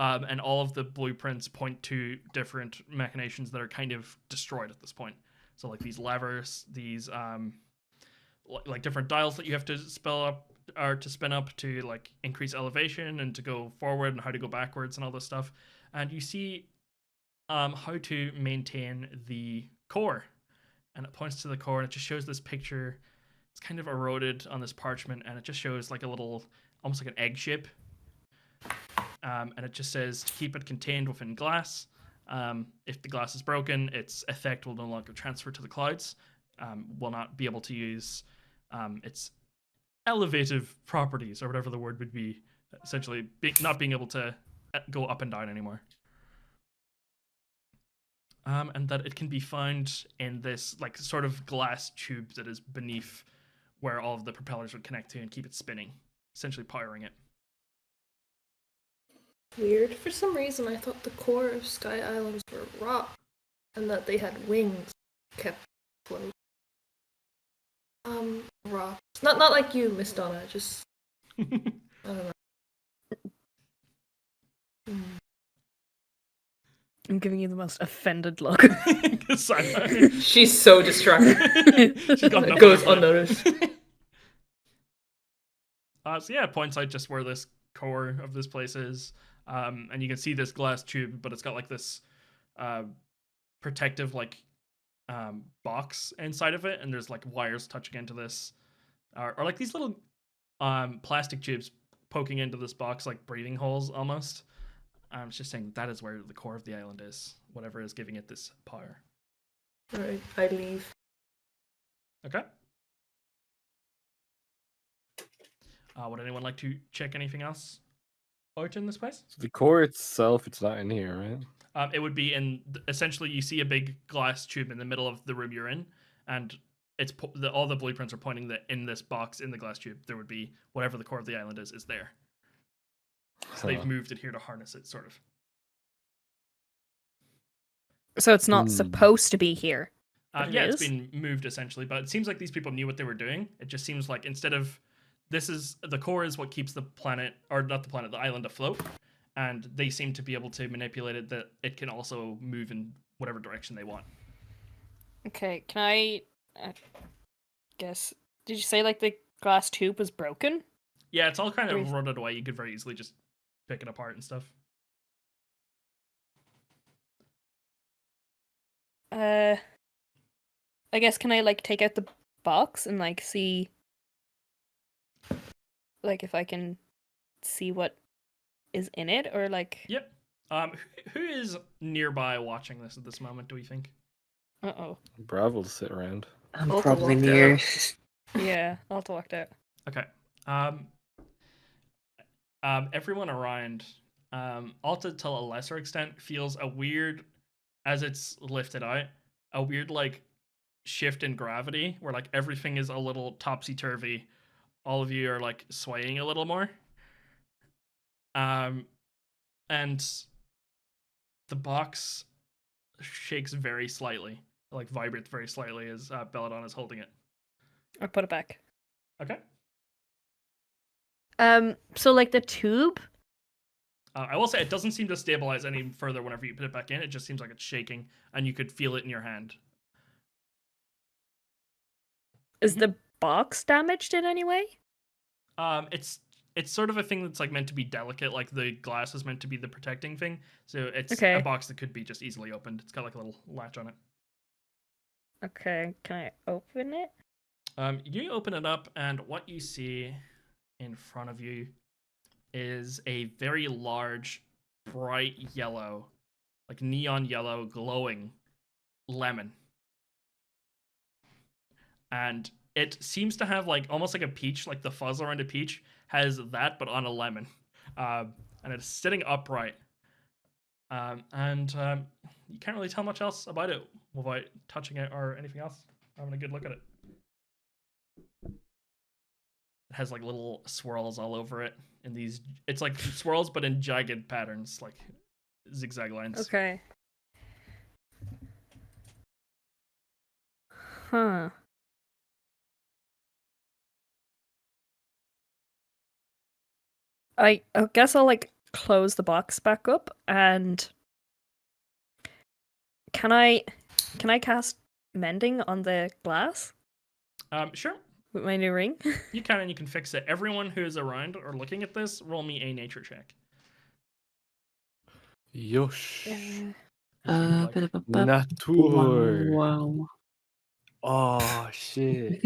And all of the blueprints point to different machinations that are kind of destroyed at this point. So like these levers, these like different dials that you have to spin up to like increase elevation and to go forward, and how to go backwards and all this stuff. And you see how to maintain the core, and it points to the core, and it just shows this picture. It's kind of eroded on this parchment, and it just shows like a little, almost like an egg shape. And it just says to keep it contained within glass. If the glass is broken, its effect will no longer transfer to the clouds. Will not be able to use its elevative properties, or whatever the word would be. Essentially, not being able to go up and down anymore. And that it can be found in this like sort of glass tube that is beneath where all of the propellers would connect to and keep it spinning, essentially powering it. Weird. For some reason, I thought the core of sky islands were rock, and that they had wings kept afloat. Rocks. Not like you, Miss Donna. Just I don't know. I'm giving you the most offended look. She's so distracted. She's got It nothing goes to say. unnoticed. So yeah, it points out just where this core of this place is. And you can see this glass tube, but it's got like this protective like box inside of it, and there's like wires touching into this, or like these little plastic tubes poking into this box, like breathing holes almost. It's just saying that is where the core of the island is, whatever is giving it this power. Alright, I leave. Okay. Would anyone like to check anything else out in this place? So the core itself, it's not in here, right? It would be in essentially you see a big glass tube in the middle of the room you're in, and it's all the blueprints are pointing that in this box in the glass tube there would be whatever the core of the island is there. So they've moved it here to harness it, sort of. So it's not supposed to be here. But Yeah, it it's is? been moved essentially, but it seems like these people knew what they were doing. It just seems like instead of this is the core is what keeps the planet, or not the planet, the island afloat, and they seem to be able to manipulate it that it can also move in whatever direction they want. Okay, can I guess? Did you say like the glass tube was broken? Yeah, it's all kind Or of is- rotted away. You could very easily just pick it apart and stuff. I guess can I like take out the box and like see like if I can see what is in it or like Yep. Who is nearby watching this at this moment? Do we think? uh-oh. Bravv will sit around. I'm Also probably walked near. out. Yeah, I'll have to walk out. Okay. Everyone around, Alta to a lesser extent, feels a weird, as it's lifted out, a weird like shift in gravity where like everything is a little topsy turvy. All of you are like swaying a little more. And the box shakes very slightly, like vibrates very slightly as Belladonna is holding it. Or put it back. Okay. So like the tube? I will say it doesn't seem to stabilize any further whenever you put it back in. It just seems like it's shaking, and you could feel it in your hand. Is the box damaged in any way? It's sort of a thing that's like meant to be delicate, like the glass is meant to be the protecting thing. So it's Okay. a box that could be just easily opened. It's got like a little latch on it. Okay, can I open it? You open it up, and what you see in front of you is a very large, bright yellow, like neon yellow, glowing lemon. And it seems to have like almost like a peach, like the fuzz around a peach has that, but on a lemon. And it's sitting upright. And you can't really tell much else about it without touching it or anything else. Having a good look at it. It has like little swirls all over it in these. It's like swirls, but in jagged patterns, like zigzag lines. Okay. Huh. I guess I'll like close the box back up and can I cast mending on the glass Sure. with my new ring? You can, and you can fix it. Everyone who is around or looking at this, roll me a nature check. Yosh. Natur. Wow. Oh shit.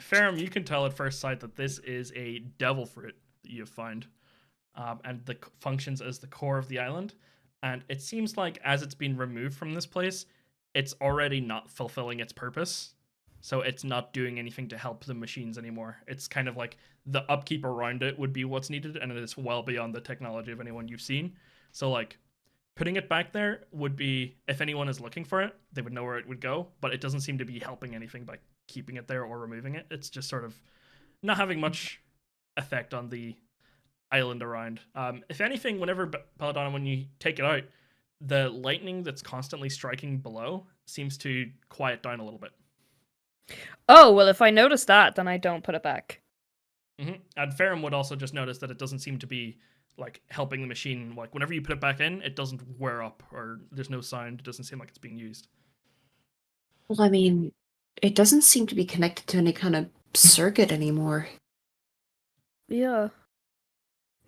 Ferrum, you can tell at first sight that this is a devil fruit that you have found, and the functions as the core of the island. And it seems like as it's been removed from this place, it's already not fulfilling its purpose. So it's not doing anything to help the machines anymore. It's kind of like the upkeep around it would be what's needed, and it is well beyond the technology of anyone you've seen. So like putting it back there would be, if anyone is looking for it, they would know where it would go, but it doesn't seem to be helping anything by keeping it there or removing it. It's just sort of not having much effect on the island around. If anything, whenever Belladonna, when you take it out, the lightning that's constantly striking below seems to quiet down a little bit. Oh, well if I notice that, then I don't put it back. And Ferrum would also just notice that it doesn't seem to be like helping the machine. Like whenever you put it back in, it doesn't wear up or there's no sound. It doesn't seem like it's being used. Well, I mean, it doesn't seem to be connected to any kind of circuit anymore. Yeah.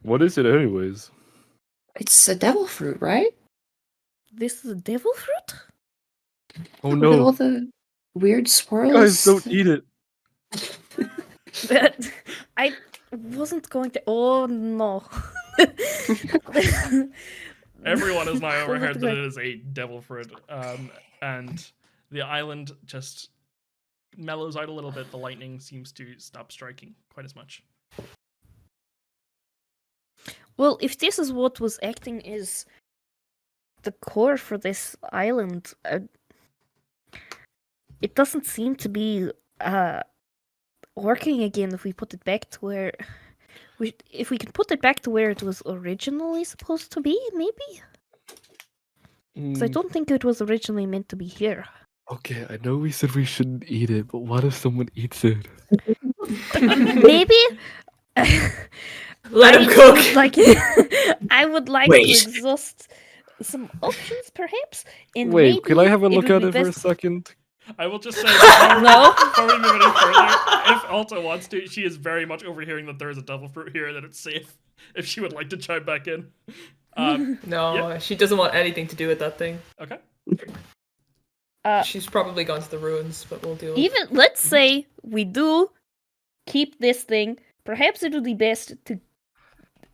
What is it anyways? It's a devil fruit, right? This is a devil fruit? Oh With no. all the weird swirls. Guys, don't eat it. I wasn't going to. Oh no. Everyone has now I wasn't overheard that going- it is a devil fruit. And the island just mellows out a little bit. The lightning seems to stop striking quite as much. Well, if this is what was acting as the core for this island, it doesn't seem to be working again if we put it back to where if we can put it back to where it was originally supposed to be, maybe. 'Cause I don't think it was originally meant to be here. Okay, I know we said we shouldn't eat it, but what if someone eats it? Maybe. Let him I cook. would like. I would like Wait. to exhaust some options, perhaps. And Wait, maybe can I have a look would at be it for a best- second? I will just say No. before we move any further, if Alta wants to, she is very much overhearing that there is a devil fruit here and that it's safe. If she would like to chime back in. No, she doesn't want anything to do with that thing. Okay. She's probably gone to the ruins, but we'll deal with Even let's say we do keep this thing. Perhaps it would be best to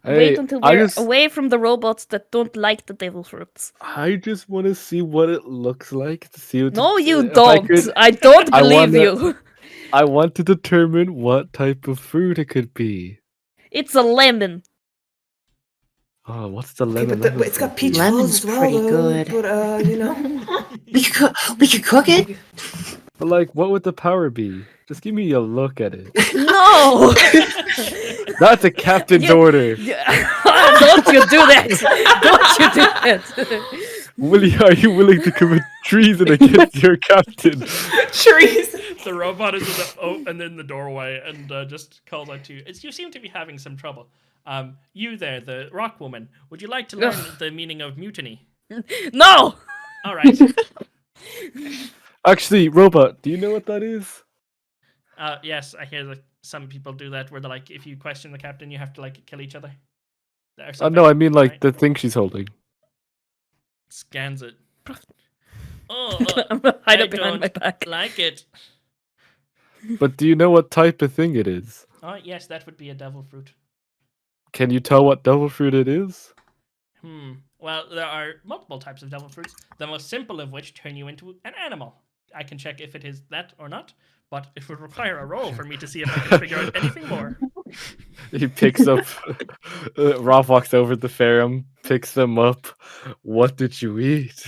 wait until we're away from the robots that don't like the devil fruits. I just want to see what it looks like to see. No, you if don't. I don't I believe wanna- you. I want to determine what type of fruit it could be. It's a lemon. Oh, what's the Okay, lemon? but it's got peach Lemon's fuzz as well, pretty though, good. But you know, We could cook it. But like, what would the power be? Just give me a look at it. No. That's a captain's order. Don't you do that. Don't you do that. Are you willing to commit treason against your captain? trees. The robot is in the doorway and just calls out to you. You seem to be having some trouble. You there, the rock woman. Would you like to learn the meaning of mutiny? No. All right. Actually, robot, do you know what that is? Yes, I hear that some people do that where they're like, if you question the captain, you have to like kill each other. Or something, No, I mean like right? the thing she's holding. Scans it. Oh, I'm gonna hide I it behind my don't back. like it. But do you know what type of thing it is? Oh, yes, that would be a devil fruit. Can you tell what devil fruit it is? Well, there are multiple types of devil fruits, the most simple of which turn you into an animal. I can check if it is that or not, but it would require a roll for me to see if I can figure out anything more. He picks up. Rob walks over to Ferrum, picks them up. What did you eat?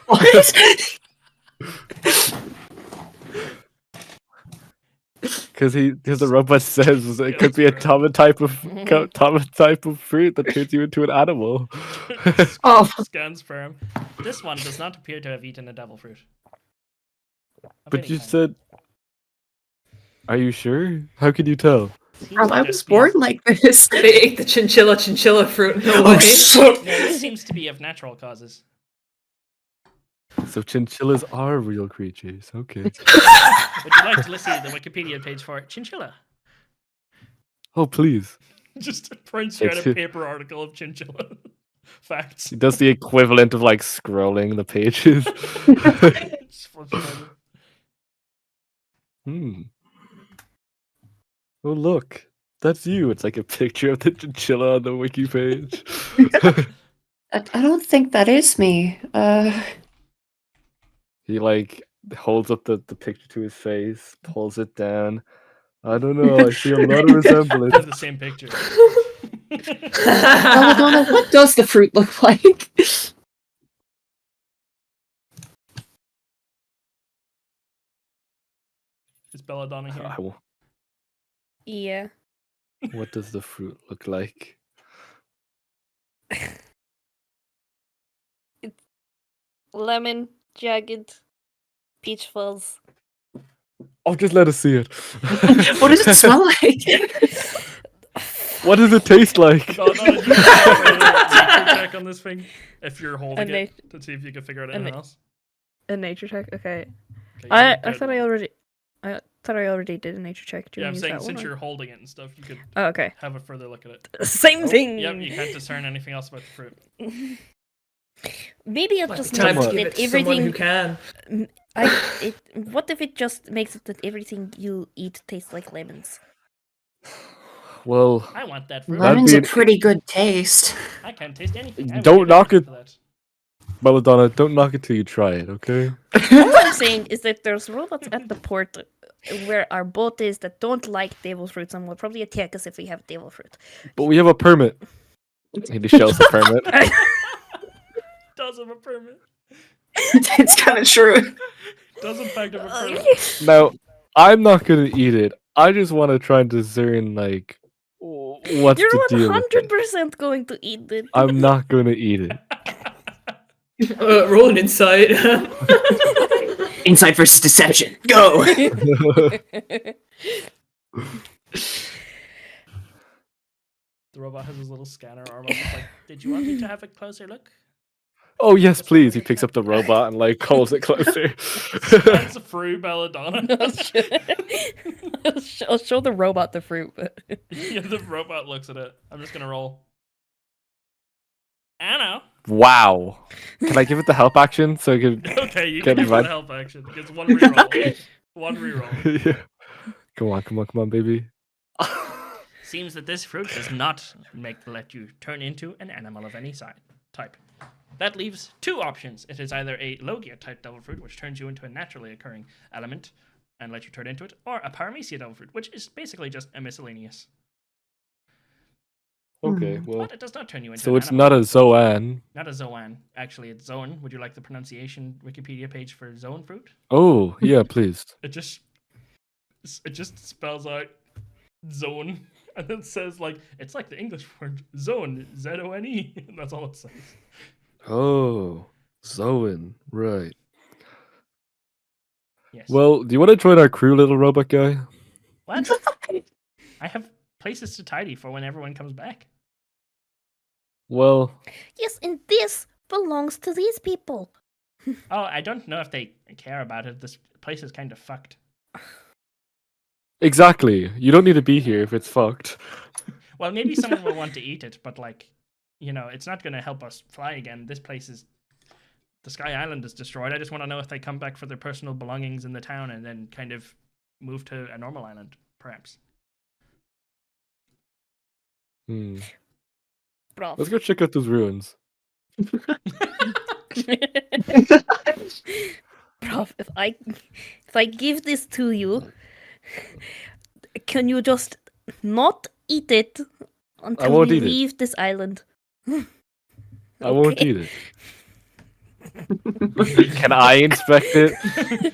What? Because the robot says it could be a common type of fruit that turns you into an animal. Oh. Scans Ferrum. This one does not appear to have eaten a devil fruit. Of But any you kind. said, are you sure? How can you tell? Seems I to was just be- born like this. They ate the chinchilla fruit. No Oh way. shit! No, this seems to be of natural causes. So chinchillas are real creatures. Okay. Would you like to listen to the Wikipedia page for chinchilla? Oh, please. Just prints you out It's a it. paper article of chinchilla facts. He does the equivalent of like scrolling the pages. Just flips it over. Oh, look. That's you. It's like a picture of the chinchilla on the wiki page. I don't think that is me. He like holds up the picture to his face, pulls it down. I don't know. I see a lot of They resemblance. have the same picture. Belladonna, what does the fruit look like? Is Belladonna here? Yeah. What does the fruit look like? Lemon, jagged, peach fuzz. Oh, just let us see it. What does it smell like? What does it taste like? Belladonna, do you have a nature check on this thing? If you're holding A it, to see if you can figure out a anything na- else. A nature check. Okay. Okay, I good. thought I already did a nature check. Do you Yeah, I'm wanna use saying that since one, or- you're holding it and stuff, you could Oh, okay. have a further look at it. Same thing. Yep, you can't discern anything else about the fruit. Maybe it Like, just time makes to it give that it to someone who everything. can. What if it just makes it that everything you eat tastes like lemons? Well, I want that fruit. That'd Lemon's be a an- pretty good taste. I can't taste anything. I would Don't give knock everything it. for that. Belladonna, don't knock it till you try it, okay? All I'm saying is that there's robots at the port where our boat is that don't like devil fruits and will probably attack us if we have devil fruit. But we have a permit. And he shows the permit. Does have a permit. It's kind of true. Does in fact have a permit. Now, I'm not gonna eat it. I just want to try and discern, like, what's You're the deal with it. 100% going to eat it. I'm not gonna eat it. Roll an insight. Insight versus deception. Go. The robot has his little scanner arm up. It's like, did you want me to have a closer look? Oh yes, please. He picks up the robot and like holds it closer. Scans through Belladonna. I'll show the robot the fruit. But... Yeah, the robot looks at it. I'm just gonna roll. Anna. Wow. Can I give it the help action so I can? Okay, you Get can give one advan- help action. It gets one reroll. One reroll. Yeah. Come on, baby. Seems that this fruit does not let you turn into an animal of any type. That leaves two options. It is either a Logia type devil fruit, which turns you into a naturally occurring element and lets you turn into it, or a Paramecia devil fruit, which is basically just a miscellaneous. Okay, well, But it does not turn you into so an it's animal. not a Zoan. Not a Zoan. Actually, it's Zone. Would you like the pronunciation Wikipedia page for Zone fruit? Oh, yeah, please. It just spells out zone, and then says like it's like the English word zone, Z-O-N-E. That's all it says. Oh, Zoan, right. Yes. Well, do you want to join our crew, little robot guy? What? I have places to tidy for when everyone comes back. Well, Yes, and this belongs to these people. Oh, I don't know if they care about it. This place is kind of fucked. exactly. You don't need to be here if it's fucked. Well, maybe someone will want to eat it, but like, it's not going to help us fly again. This place is. The Sky Island is destroyed. I just want to know if they come back for their personal belongings in the town and then kind of move to a normal island, perhaps. Hmm. Bravv. Let's go check out those ruins. Bravv, if I give this to you, can you just not eat it until won't we eat it. leave this island? I won't Okay. eat it. Can I inspect it?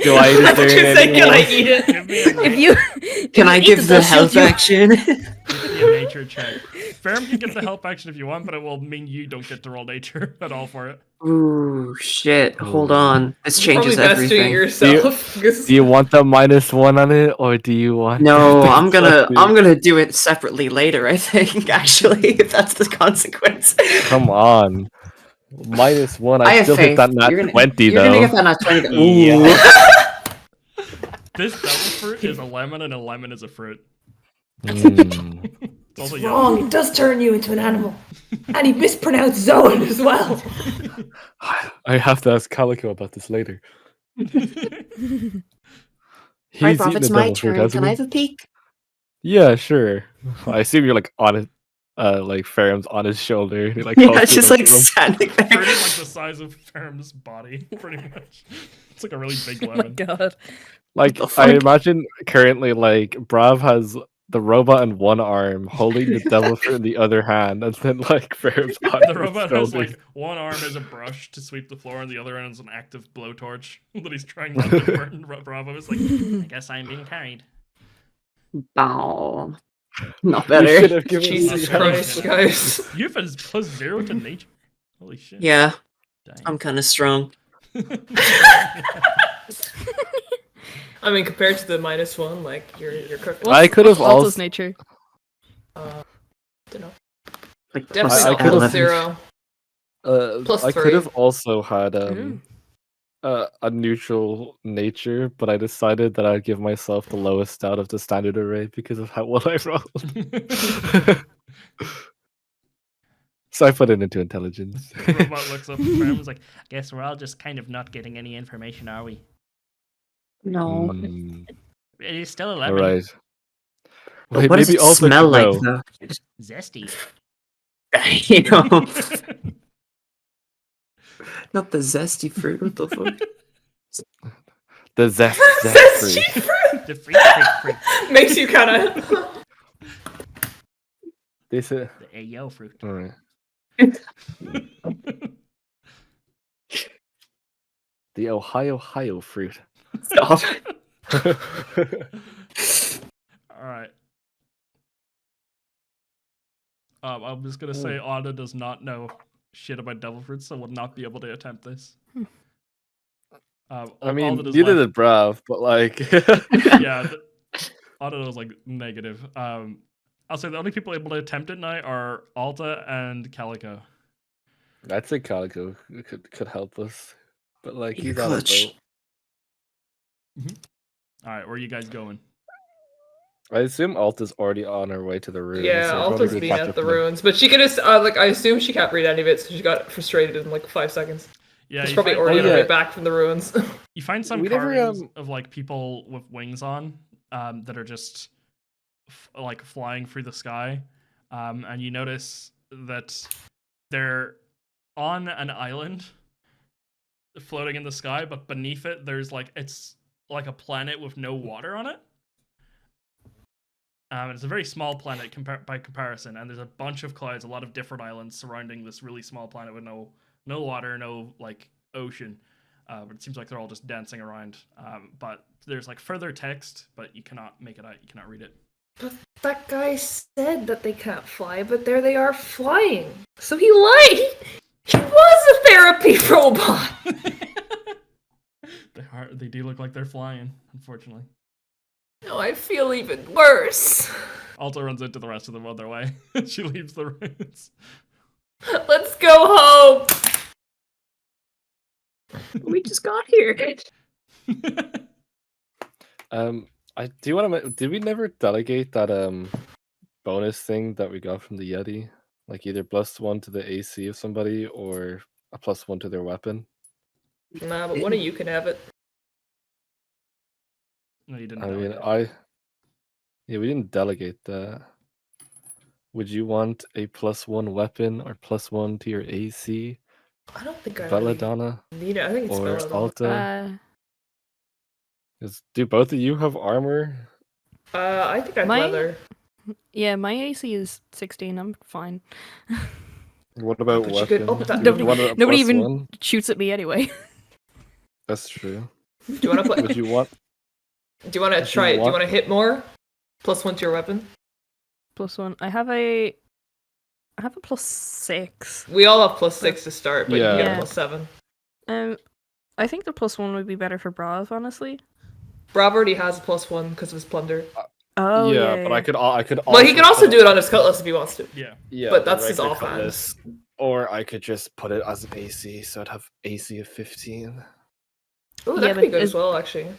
Do I eat it during Just say, any can I wars? eat it? Give me a, If you Can I eat give it, the I'll shoot health you. action? give me a nature check. Ferrum can get the help action if you want, but it will mean you don't get to roll nature at all for it. Ooh, shit. Hold Ooh. on. This changes Probably best doing it everything. yourself. because- Do you want the -1 on it, or do you want? No, the I'm something? gonna do it separately later, I think, actually, if that's the consequence. Come on. -1. I I have still hit faith. that nat You're gonna, 20 you're though. gonna get that nat 20 though. Yeah. Ooh. This devil fruit is a lemon, and a lemon is a fruit. Mm. It's also It's wrong. It does turn you into an animal. And he mispronounced zone as well. I have to ask Calico about this later. He's Alright, Bravv, eaten it's a my devil fruit, turn. hasn't Can I he? have a peek? Yeah, sure. I assume you're like on it, like Ferrum's on his shoulder. He, like, Yeah, holds it's it just up like to him. standing Fruit there. is like the size of Ferrum's body, pretty much. It's like a really big Oh my lemon. god. Like, the I fuck? imagine currently, like, Bravv has the robot in one arm, holding the devil fruit in the other hand, and then, like, Ferrum's on The his robot has shoulders. like one arm as a brush to sweep the floor, and the other end is an active blowtorch that he's trying not to burn. Bravo is like, I guess I'm being carried. Oh, not You should better. have given Jesus Not Christ, good. guys. You have a +0 to nature. Holy shit. Yeah, Dang. I'm kind of strong. I mean, compared to the -1, like, you're perfect. I could have Alto's also- nature. Don't know. Like Definitely I not could've- +0. Plus I could have 3. also had Mm. a neutral nature, but I decided that I'd give myself the lowest out of the standard array because of how well I rolled. So I put it into intelligence. The robot looks up at Ferrum, is like, I guess we're all just kind of not getting any information, are we? No. Mm, It is still a all lemon. right. But Wait, what does maybe it also smell to like, know. though? Zesty. You know, not the zesty fruit. What the fuck? The zest Zesty fruit. fruit The freak. makes you kind of. This is The Ayo fruit. all right. The Ohio fruit. Stop. Alright. I'm just gonna say Anna does not know shit about devil fruits, so will not be able to attempt this. I all mean, that is neither left- did Bravv, but like, yeah, Auto was like negative. I'll say the only people able to attempt it now are Alta and Calico. I'd say Calico could help us, but like You're he's on a clutch. boat. All right, where are you guys going? I assume Alta's already on her way to the ruins. Yeah, so we're probably Alta's gonna been catch at up the to them. ruins, but she can just like I assume she can't read any of it, so she got frustrated in like 5 seconds. Yeah, She's you probably find, already on her yeah. way back from the ruins. you find some We never, carvings of like people with wings on, that are just like flying through the sky, and you notice that they're on an island floating in the sky, but beneath it there's like it's like a planet with no water on it. It's a very small planet by comparison, and there's a bunch of clouds, a lot of different islands surrounding this really small planet with no water, no like ocean. But it seems like they're all just dancing around. But there's like further text, but you cannot make it out. You cannot read it. But that guy said that they can't fly, but there they are flying. So he lied! He was a therapy robot! They do look like they're flying, unfortunately. No, I feel even worse. Alta runs into the rest of them on their way. She leaves the ruins. Let's go home! We just got here. Do you want to? Did we never delegate that bonus thing that we got from the Yeti? Like either +1 to the AC of somebody or a +1 to their weapon. Nah, but one of you can have it. No, you didn't. I mean, delegate. we didn't delegate that. Would you want a +1 weapon or +1 to your AC? I don't think I Belladonna really need it. I think it's or Belladonna. Alta? Do both of you have armor? I think I have Mine- leather. Yeah, my AC is 16. I'm fine. What about But you could weapon? up that- Do you Nobody- want a nobody even- +1? Shoots at me anyway. That's true. Do you want to Would you want? Do you want to If you try it? Do you want- want to hit more? +1 to your weapon. +1. I have a +6. We all have +6 to start, but you Yeah. get Yeah. +7. I think the +1 would be better for Bravv, honestly. Bravv already has a +1 because of his plunder. Oh yeah, yeah, but yeah. I could. Well, he can also put do it on his cutlass if he wants to. Yeah. Yeah, but the that's his regular offhand. cutlass, or I could just put it as an AC, so I'd have AC of 15. Oh, Yeah, that could be but good as is- well, actually.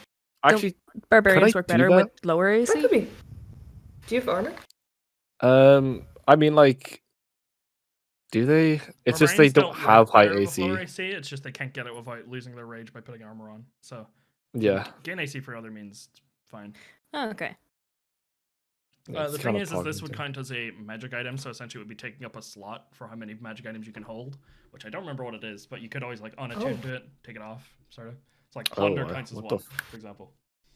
Actually, Barbarians I work do better that? with lower That AC. could be. Do you have armor? I mean, like, do they? It's just they Barbarians don't work have high better with AC. lower AC. It's just they can't get it without losing their rage by putting armor on. So Yeah, gain AC for other means, it's fine. Oh, okay. it's The thing kinda is this would plug count as a magic item, so essentially it would be taking up a slot for how many magic items you can hold, which I don't remember what it is, but you could always like unattune to it, take it off, sort of. It's like Oh, plunder counts as what the one, for example.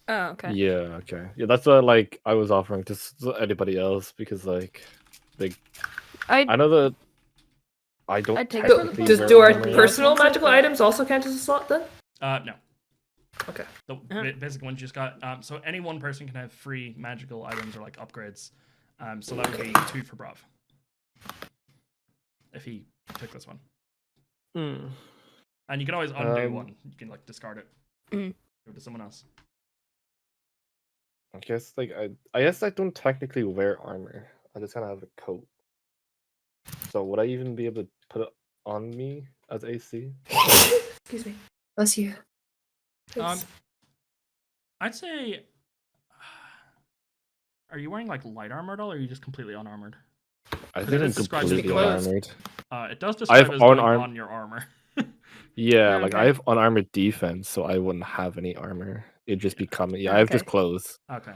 Oh, okay. Yeah, okay. Yeah, that's what like I was offering to anybody else because like I know that I don't I'd take it So, for the technically do wear our armor. personal Yeah. magical items also count as a slot then? No. Okay. The basic ones you just got. So any one person can have 3 magical items or like upgrades. So that would be 2 for Bravv. If he took this one. Hmm. And you can always undo Um, one. You can like discard it. Mm. Give it to someone else. I guess like I guess I don't technically wear armor. I just kind of have a coat. So would I even be able to put it on me as AC? Excuse me. Bless you. Thanks. I'd say. Are you wearing like light armor at all, or are you just completely unarmored? I Because think it I'm describes as completely clothes. unarmored. It does I have describe as going unarmed- on your armor. Yeah, like I Okay. have unarmored defense, so I wouldn't have any armor. It'd just be coming. Yeah, I have just Okay. clothes. Okay.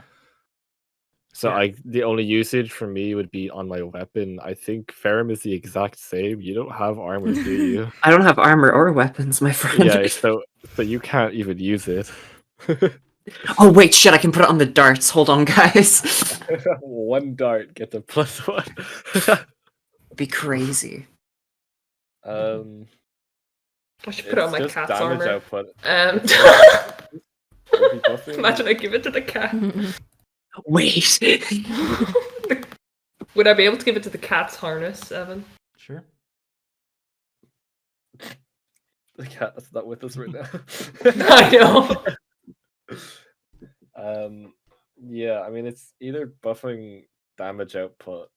So Yeah. the only usage for me would be on my weapon. I think Ferrum is the exact same. You don't have armor, do you? I don't have armor or weapons, my friend. Yeah, so you can't even use it. Oh wait, shit! I can put it on the darts. Hold on, guys. One dart gets a +1. Be crazy. I should put it on my just cat's damage armor. output. Um, Would be buffing. imagine I give it to the cat. Wait. Would I be able to give it to the cat's harness, Evan? Sure. The cat that's not with us right now. I know. Yeah, I mean it's either buffing damage output.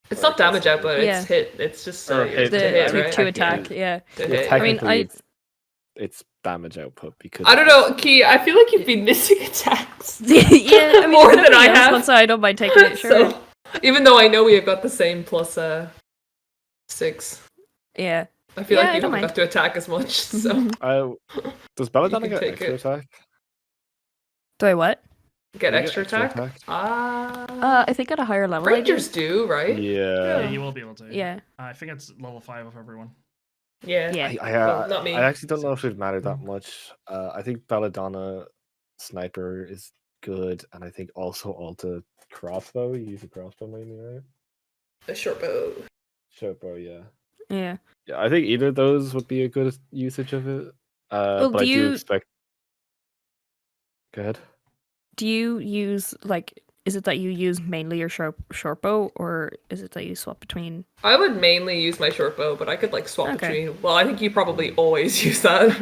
It's or not damage aggressive. output. Yeah. It's hit. It's just Or to hit, The hit, yeah, right? to technically- attack, yeah. To Yeah, hit. technically, I- it's damage output because I don't know, Key. I feel like you've been missing attacks. yeah, I mean, More if than nobody I else have. wants to, I don't mind taking it. Sure. So, even though I know we have got the same plus 6, Yeah. I feel Yeah, like I you don't haven't mind. got to attack as much. So does Belladonna can get take extra it. attack? Do I what? get Do you extra attack. I think at a higher level. I do. Rangers do, right? Yeah, Yeah. you will be able to. Yeah. I think it's level 5 of everyone. Yeah. Yeah. Well, not me. I actually don't know if it'd matter that much. I think Belladonna sniper is good, and I think also Alta crossbow. You use a crossbow mainly, right? A short bow. Short bow, yeah. Yeah. Yeah, I think either of those would be a good usage of it. Well, But do I do you- expect. Go ahead. Do you use like? Is it that you use mainly your short bow, or is it that you swap between? I would mainly use my short bow, but I could like swap Okay. between. Well, I think you probably always use that.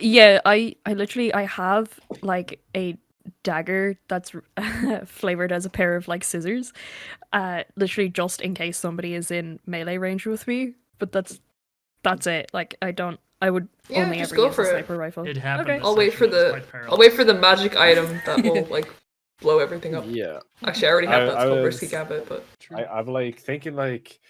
Yeah, I literally I have like a dagger that's flavored as a pair of like scissors, literally just in case somebody is in melee range with me. But that's it. Like I would Yeah, only just ever go use for a it. sniper rifle. It happened. Okay. this I'll wait for session, it was the quite parallel. I'll wait for the magic item that will like blow everything up. Yeah. Actually, I already have that. It's I called was- Risky Gambit, but True. I'm like thinking like,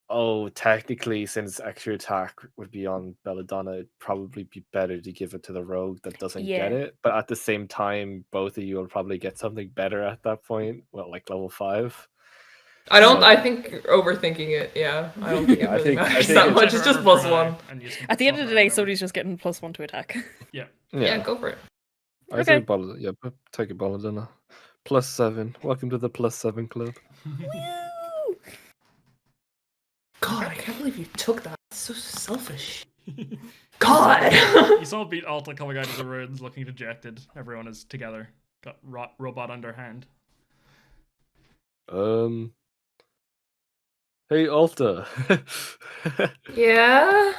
oh, technically, since extra attack would be on Belladonna, it'd probably be better to give it to the rogue that doesn't get Yeah. it. But at the same time, both of you will probably get something better at that point. Well, like level 5. I don't. So- I think you're overthinking it. Yeah, I don't think it I really think- I matters think that it's- much. It's just plus 1. At the end of the day, somebody's just getting +1 to attack. Yeah, Yeah, go for it. I say Okay. take a Belladonna. +7. Welcome to the +7 club. God, I can't believe you took that. It's so selfish. God. You saw Beat Alta coming out of the ruins looking dejected. Everyone is together. Got robot underhand. Hey Alta, Yeah.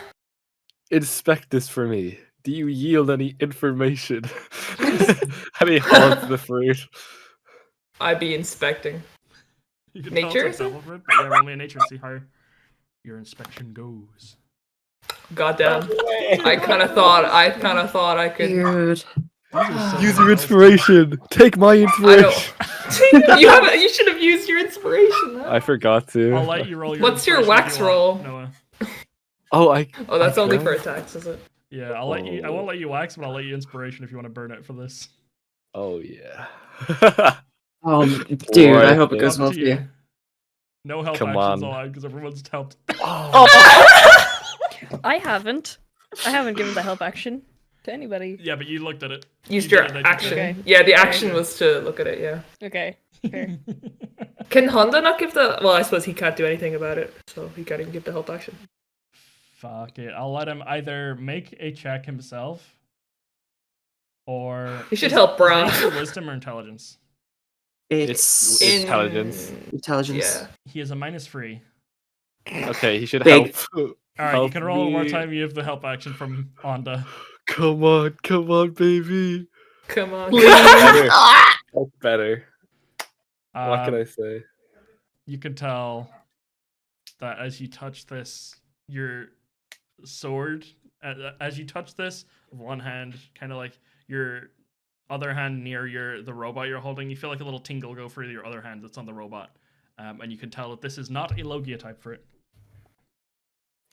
inspect this for me. Do you yield any information? Any odds the fruit? I'd be inspecting. You can Nature, tell is it's it? like double for it, but yeah, roll me a nature and see how your inspection goes. Goddamn. I kind of thought I could. Dude. Use your inspiration. Take my I inspiration. don't. You should have used your inspiration. I forgot to. I'll let you roll your What's your inspiration if wax you want, roll? Noah. Oh, Oh, that's I only can? for attacks, is it? Yeah, I won't let you wax, but I'll let you inspiration if you want to burn it for this. Oh yeah. Dude, I Boy, hope it goes Up well to for you. No help Come actions on. allowed because everyone's helped. I haven't given the help action to anybody. Yeah, but you looked at it. Used You your did it, like you action. Okay. Yeah, the action was to look at it. Yeah. Okay. Fair. did. Can Honda not give the? Well, I suppose he can't do anything about it, so he can't even give the help action. Fuck it. I'll let him either make a check himself or. He should is- help is Bravv. nature wisdom or intelligence? It's In- Intelligence. intelligence. Yeah. He is a -3. Okay, he should Big. help. Alright, you Help can roll one more me. time. You have the help action from Onda. Come on, baby. Come on. Better. That's better. What can I say? You can tell that as you touch this, your sword, as you touch this, with one hand, kind of like your other hand near the robot you're holding, you feel like a little tingle go through your other hand that's on the robot. And you can tell that this is not a Logia type fruit.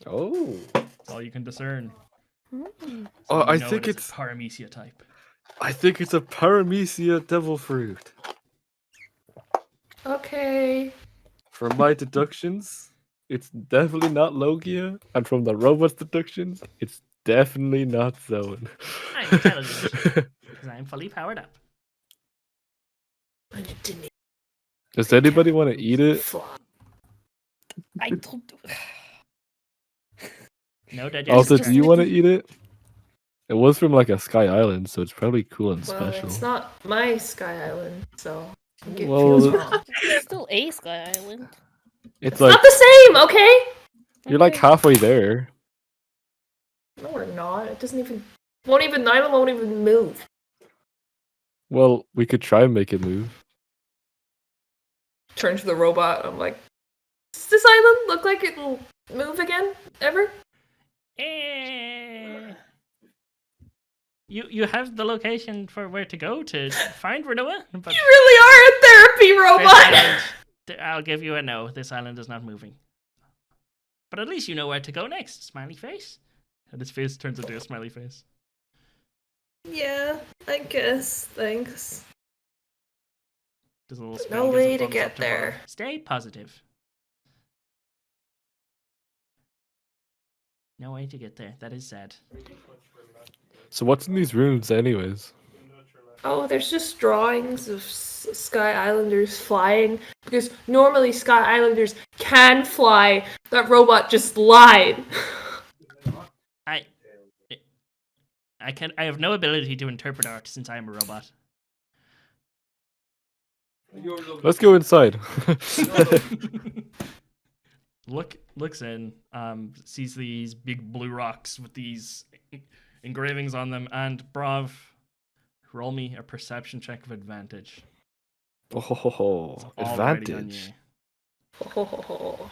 Oh. That's all you can discern. So Oh, you I know think it is it's a Paramecia type. I think it's a Paramecia devil fruit. Okay. From my deductions, it's definitely not Logia, and from the robot's deductions, it's definitely not Zone. I'm intelligent because I'm fully powered up. And you didn't Does anybody want to eat it? fly. I don't. No digestion. Also, just do you want to making- eat it? It was from like a Sky Island, so it's probably cool and Well, special. it's not my Sky Island, so it Well, feels wrong. It's still a Sky Island. It's It's like not the same, okay? you're like Okay. halfway there. No, we're not. It doesn't even. Niamh won't even move. Well, we could try and make it move. Turn to the robot. I'm like, does this island look like it'll move again? Ever? You have the location for where to go to find Renoa, but You really are a therapy this robot! island, I'll give you a no. This island is not moving. But at least you know where to go next. Smiley face. And his face turns into a smiley face. Yeah, I guess. Thanks. Does a little spin, No gives a way to thumbs get up there. Bravv. Stay positive. No way to get there. That is sad. So what's in these runes, anyways? Oh, there's just drawings of Sky Islanders flying. Because normally Sky Islanders can fly. That robot just lied. I have no ability to interpret art since I am a robot. Let's go inside. Looks in, sees these big blue rocks with these engravings on them, and Bravv, roll me a perception check of advantage. Oh, Already on advantage. you.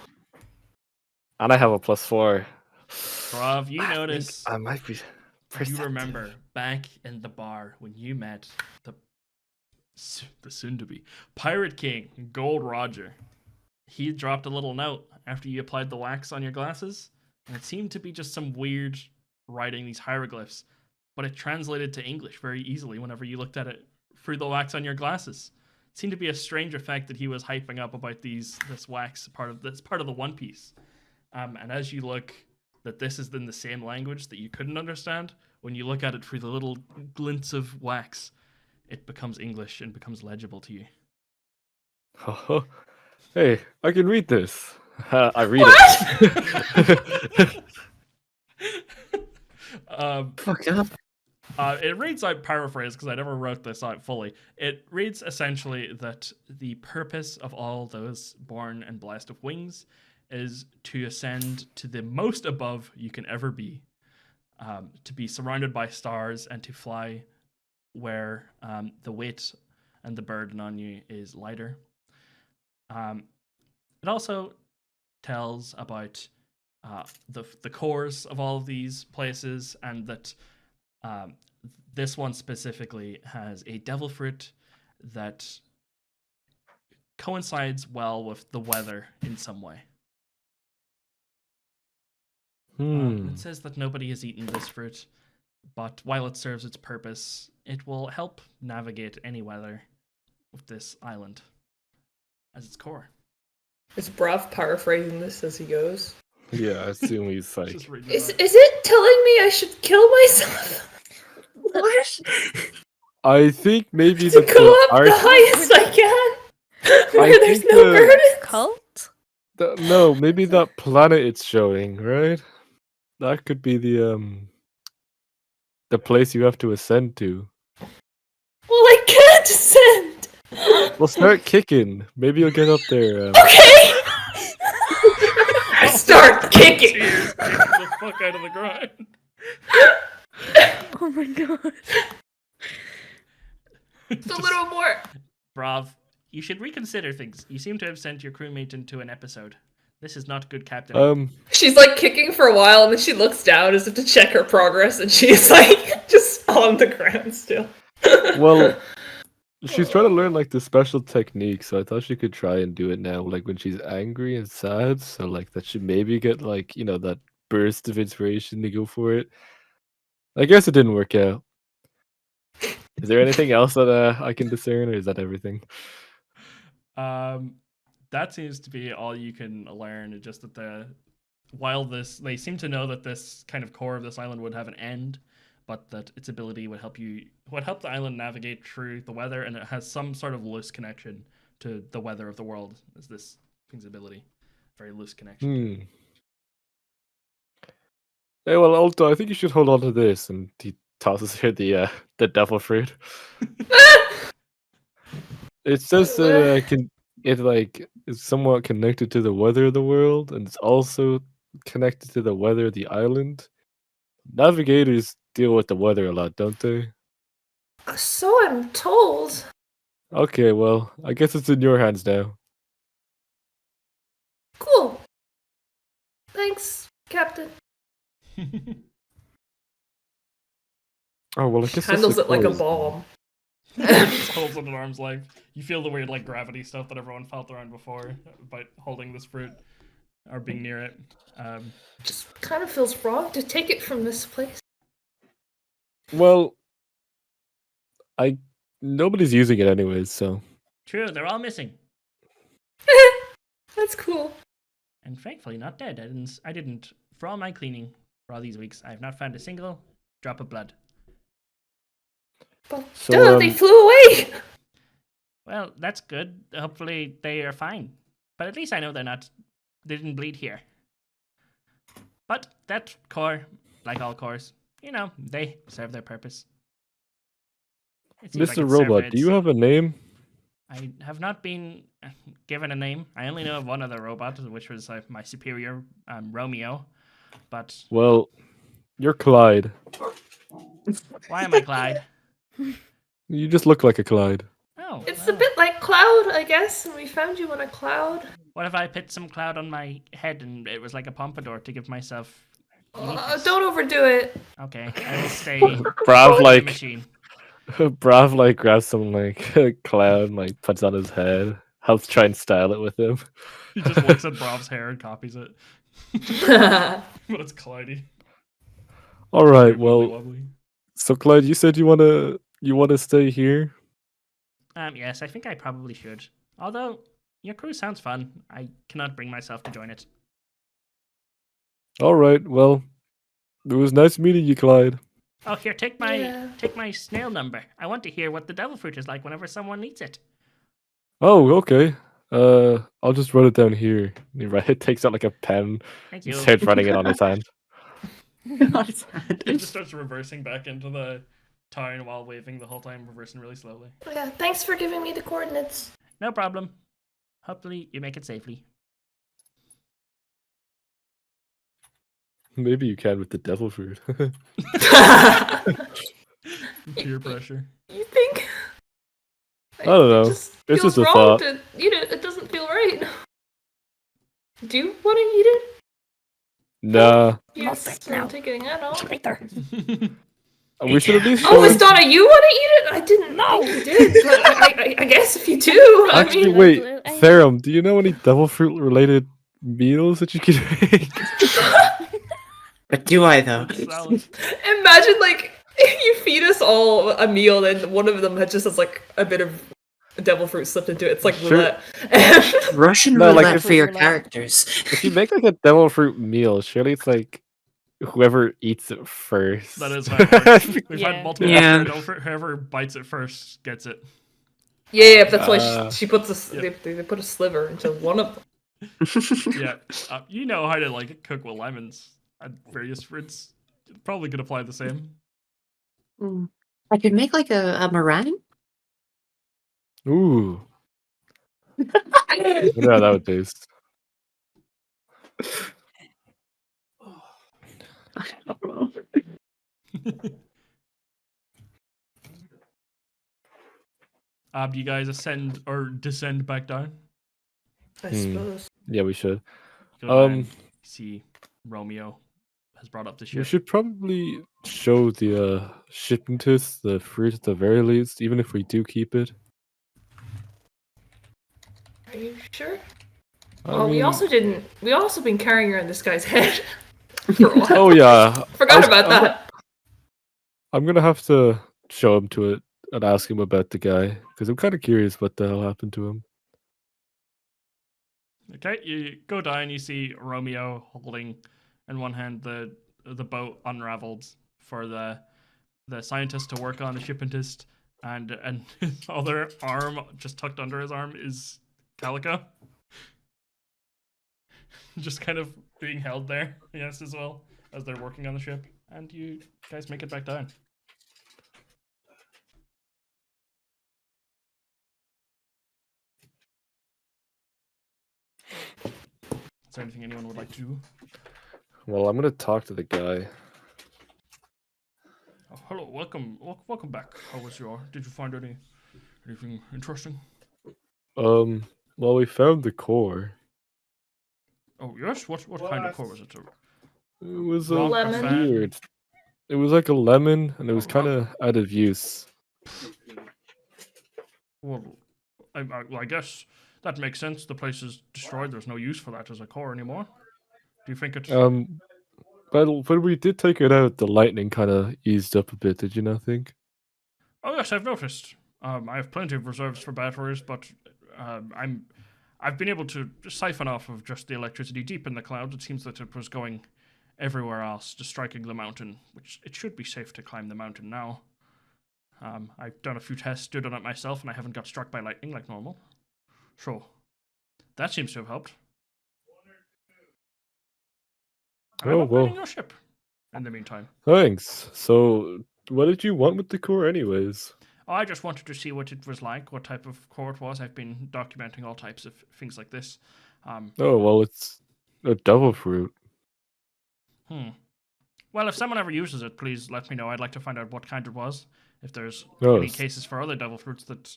And I have a +4. Bravv, you notice. I might be. You perceptive. remember back in the bar when you met the soon-to-be Pirate King, Gold Roger. He dropped a little note after you applied the wax on your glasses, and it seemed to be just some weird writing, these hieroglyphs, but it translated to English very easily whenever you looked at it through the wax on your glasses. It seemed to be a strange effect that he was hyping up about this wax part of the One Piece. And as you look, that this is in the same language that you couldn't understand, when you look at it through the little glints of wax, it becomes English and becomes legible to you. Hey, I can read this. I read it. Fuck up. It reads out paraphrase because I never wrote this out fully. It reads essentially that the purpose of all those born and blessed of wings is to ascend to the most above you can ever be, to be surrounded by stars and to fly where the weight and the burden on you is lighter. It also tells about the cores of all of these places, and that this one specifically has a devil fruit that coincides well with the weather in some way. It says that nobody has eaten this fruit, but while it serves its purpose, it will help navigate any weather with this island as its core. Is Bravv paraphrasing this as he goes? Yeah, I assume he's like. Just reading Is it it telling me I should kill myself? What? I think maybe To the go up art. the highest I can, where there's think no the- burdens. Cult? No, maybe that planet it's showing, right? That could be the place you have to ascend to. Well, I can't ascend. Well, start kicking. Maybe you'll get up there. Okay. I start kicking. Tears kicking the fuck out of the ground. Oh my god. It's a little more. Bravv, you should reconsider things. You seem to have sent your crewmate into an episode. This is not good captain. She's like kicking for a while, and then she looks down as if to check her progress, and she's like just on the ground still. Well, she's trying to learn like the special technique, so I thought she could try and do it now, like when she's angry and sad. So like that should maybe get like that burst of inspiration to go for it. I guess it didn't work out. Is there anything else that I can discern, or is that everything? That seems to be all you can learn. Just that they seem to know that this kind of core of this island would have an end, but that its ability would help the island navigate through the weather, and it has some sort of loose connection to the weather of the world. Is this thing's ability very loose connection? Hey, well, Alto, I think you should hold on to this, and he tosses her the devil fruit. It says that it is somewhat connected to the weather of the world, and it's also connected to the weather of the island. Navigators deal with the weather a lot, don't they? So I'm told. Okay, well, I guess it's in your hands now. Cool. Thanks, Captain. Oh well, I guess that's Handles the it like a chorus. bomb. Just holds it at arm's length. You feel the weird like gravity stuff that everyone felt around before about holding this fruit or being near it. Just kind of feels wrong to take it from this place. Well, nobody's using it anyways, so True, they're all missing. That's cool. And thankfully not dead. I didn't for all my cleaning for all these weeks, I have not found a single drop of blood. But So, they flew away. Well, that's good. Hopefully they are fine. But at least I know they didn't bleed here. But that core, like all cores, they serve their purpose. It seems like Mr. it served Robot, do you have a name? I have not been given a name. I only know of one other robot, which was my superior, Romeo. But Well, you're Clyde. why am I Clyde? You just look like a Clyde. Oh, It's well, a bit like Cloud, I guess, and we found you on a cloud. what if I put some cloud on my head and it was like a pompadour to give myself uniqueness? Don't overdo it. Okay, I will stay Bravv the like machine. Bravv like grabs some like cloud and like puts on his head. Helps try and style it with him. He just looks at Brav's hair and copies it. But it's Clyde. All right, well, Wobbly. so Clyde, you said you wanna stay here. Yes, I think I probably should. Although your crew sounds fun, I cannot bring myself to join it. All right, well, it was nice meeting you, Clyde. Oh, here, take my snail number. I want to hear what the devil fruit is like whenever someone eats it. Oh, okay. I'll just write it down here. He takes out like a pen Thank and you. starts writing it on his hand. On his head. He just starts reversing back into the town while waving the whole time, reversing really slowly. Yeah, thanks for giving me the coordinates. No problem. Hopefully you make it safely. Maybe you can with the devil fruit. Peer pressure. You think? I don't know. It just It's feels just a wrong thought. to eat it. It doesn't feel right. Do you want to eat it? Nah. You're still taking it all. We should at least Oh, show Miss him. Donna, you want to eat it? I didn't know you did, but I guess if you do, Actually, I mean, wait, I- Ferrum, do you know any devil fruit related meals that you could make? But do I though? Salad. imagine like you feed us all a meal, and one of them just has like a bit of devil fruit slipped into it. It's like Sure. roulette. Russian No, like roulette if- for your Roulette. characters. If you make like a devil fruit meal, surely it's like whoever eats it first. That is how it works. We've Yeah. had multiple Yeah. episodes where whoever bites it first gets it. Yeah, that's why Uh, she puts a yeah. they put a sliver into one of them. Yeah, you know how to like cook with lemons and various fruits. Probably could apply the same. Mm. I could make like a meringue. Ooh. I wonder how that would taste. I don't know. Do you guys ascend or descend back down? I Hmm. suppose. Yeah, we should. Go down, Um, see Romeo has brought up the We ship. should probably show the shipmentist the fruit at the very least, even if we do keep it. Are you sure? I Oh, we mean- also didn't. We also been carrying around this guy's head for a while. Oh yeah, Forgot about I'm- that. I'm gonna have to show him to it and ask him about the guy because I'm kind of curious what the hell happened to him. Okay, you go down. You see Romeo holding in one hand the boat unraveled for the scientist to work on, the shipmentist, and his other arm just tucked under his arm is Calico. Just kind of being held there, yes, as well as they're working on the ship, and you guys make it back down. Is there anything anyone would like to do? Well, I'm gonna talk to the guy. Oh, hello, welcome back. How was your? Did you find anything interesting? Well, we found the core. Oh yes, what kind of core was it? It was Rock, a Lemon. fan? weird. It was like a lemon, and it was Oh, kind of out of use. Well, I guess that makes sense. The place is destroyed. There's no use for that as a core anymore. Do you think it's? But when we did take it out, the lightning kind of eased up a bit. Did you not think? Oh yes, I've noticed. I have plenty of reserves for batteries, but I've been able to siphon off of just the electricity deep in the clouds. It seems that it was going everywhere else, just striking the mountain, which it should be safe to climb the mountain now. I've done a few tests, stood on it myself, and I haven't got struck by lightning like normal. So, that seems to have helped. I'm Oh, upgrading well. your ship in the meantime. Thanks. So, what did you want with the core, anyways? I just wanted to see what it was like, what type of core it was. I've been documenting all types of things like this. Oh, well, it's a devil fruit. Well, if someone ever uses it, please let me know. I'd like to find out what kind it was. If there's Oh, any cases for other devil fruits that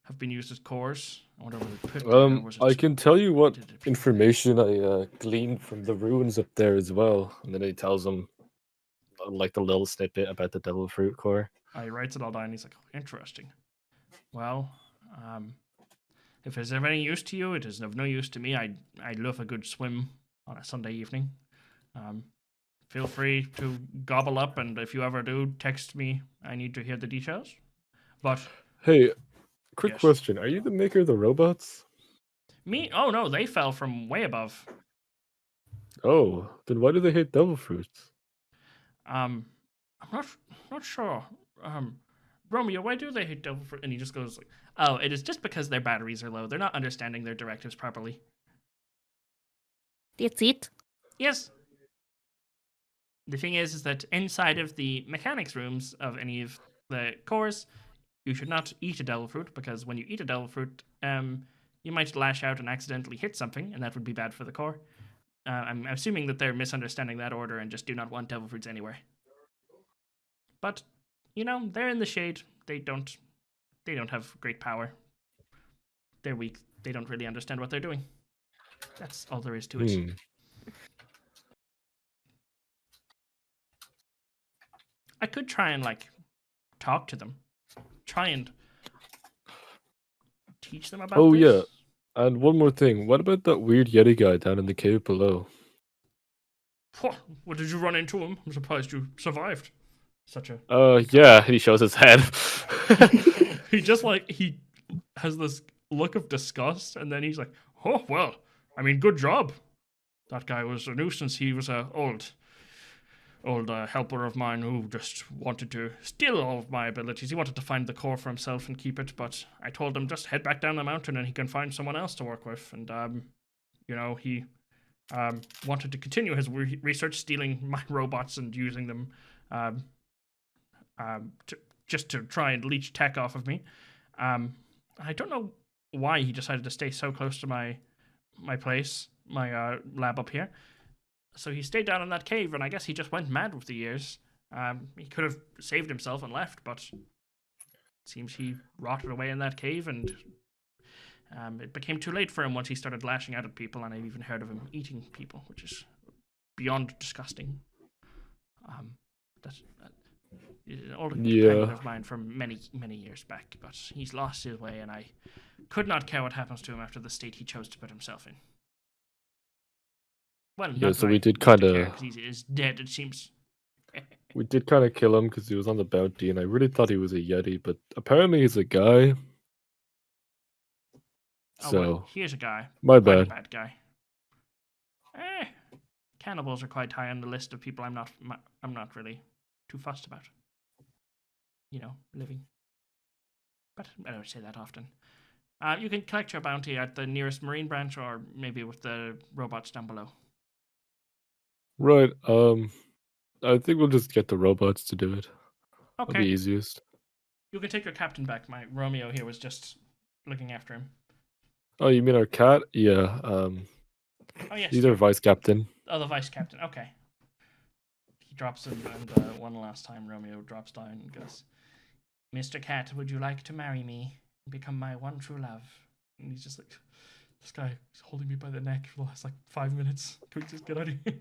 have been used as cores. I wonder what they put there. Was it I can tell you what did it- information I gleaned from the ruins up there as well. And then he tells them, like, the little snippet about the devil fruit core. He writes it all down. He's like, oh, interesting. Well, if it's of any use to you, it is of no use to me. I love a good swim on a Sunday evening. Feel free to gobble up, and if you ever do, text me. I need to hear the details. But Hey, quick Yes. question. Are you the maker of the robots? me? Oh no, they fell from way above. Oh, then why do they hate devil fruits? I'm not sure. Romeo, why do they hate devil fruit? And he just goes like, oh, it is just because their batteries are low. They're not understanding their directives properly. That's it. Yes. The thing is that inside of the mechanics rooms of any of the cores, you should not eat a devil fruit, because when you eat a devil fruit, you might lash out and accidentally hit something, and that would be bad for the core. I'm assuming that they're misunderstanding that order and just do not want devil fruits anywhere. But, they're in the shade. They don't have great power. They're weak. They don't really understand what they're doing. That's all there is to it. I could try and talk to them. Try and teach them about Oh, this. yeah. And one more thing. What about that weird Yeti guy down in the cave below? What, did you run into him? I'm surprised you survived. Such a Yeah, he shows his head. he just he has this look of disgust, and then he's like, oh well, I mean, good job. That guy was a nuisance. He was a old helper of mine who just wanted to steal all of my abilities. He wanted to find the core for himself and keep it, but I told him just head back down the mountain and he can find someone else to work with. And he wanted to continue his research, stealing my robots and using them just to try and leech tech off of me. I don't know why he decided to stay so close to my place, my lab up here. So he stayed down in that cave, and I guess he just went mad with the years. He could have saved himself and left, but it seems he rotted away in that cave, and it became too late for him once he started lashing out at people, and I've even heard of him eating people, which is beyond disgusting. That's an old companion of mine from many, many years back, but he's lost his way, and I could not care what happens to him after the state he chose to put himself in. Well, Yeah, so we did kind of. He is dead, it seems. We did kind of kill him because he was on the bounty, and I really thought he was a Yeti, but apparently he's a guy. So, well, he is a guy. My Quite a bad. bad guy. Cannibals are quite high on the list of people I'm not really too fussed about. Living. But I don't say that often. You can collect your bounty at the nearest marine branch, or maybe with the robots down below. Right. I think we'll just get the robots to do it. Okay. That'll be easiest. You can take your captain back. My Romeo here was just looking after him. Oh, you mean our cat? Yeah. Oh yes. He's our vice captain. Oh, the vice captain. Okay. he drops in, and one last time Romeo drops down and goes, "Mr. Cat, would you like to marry me and become my one true love?" And he's just like, "This guy is holding me by the neck for the last like 5 minutes. Can we just get out of here?"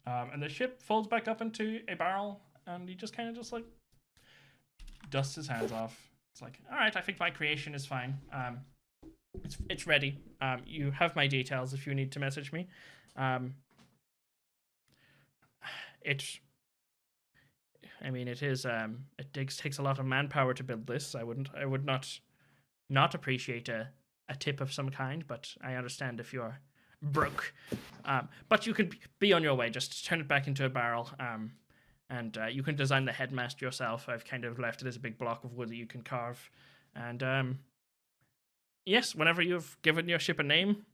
And the ship folds back up into a barrel, and he just kind of just like dusts his hands off. It's like, all right, I think my creation is fine. It's ready. You have my details if you need to message me. It is. It takes a lot of manpower to build this. I would not appreciate a tip of some kind, but I understand if you're broke. But you could be on your way. Just turn it back into a barrel. And you can design the headmast yourself. I've kind of left it as a big block of wood that you can carve. And yes, whenever you've given your ship a name,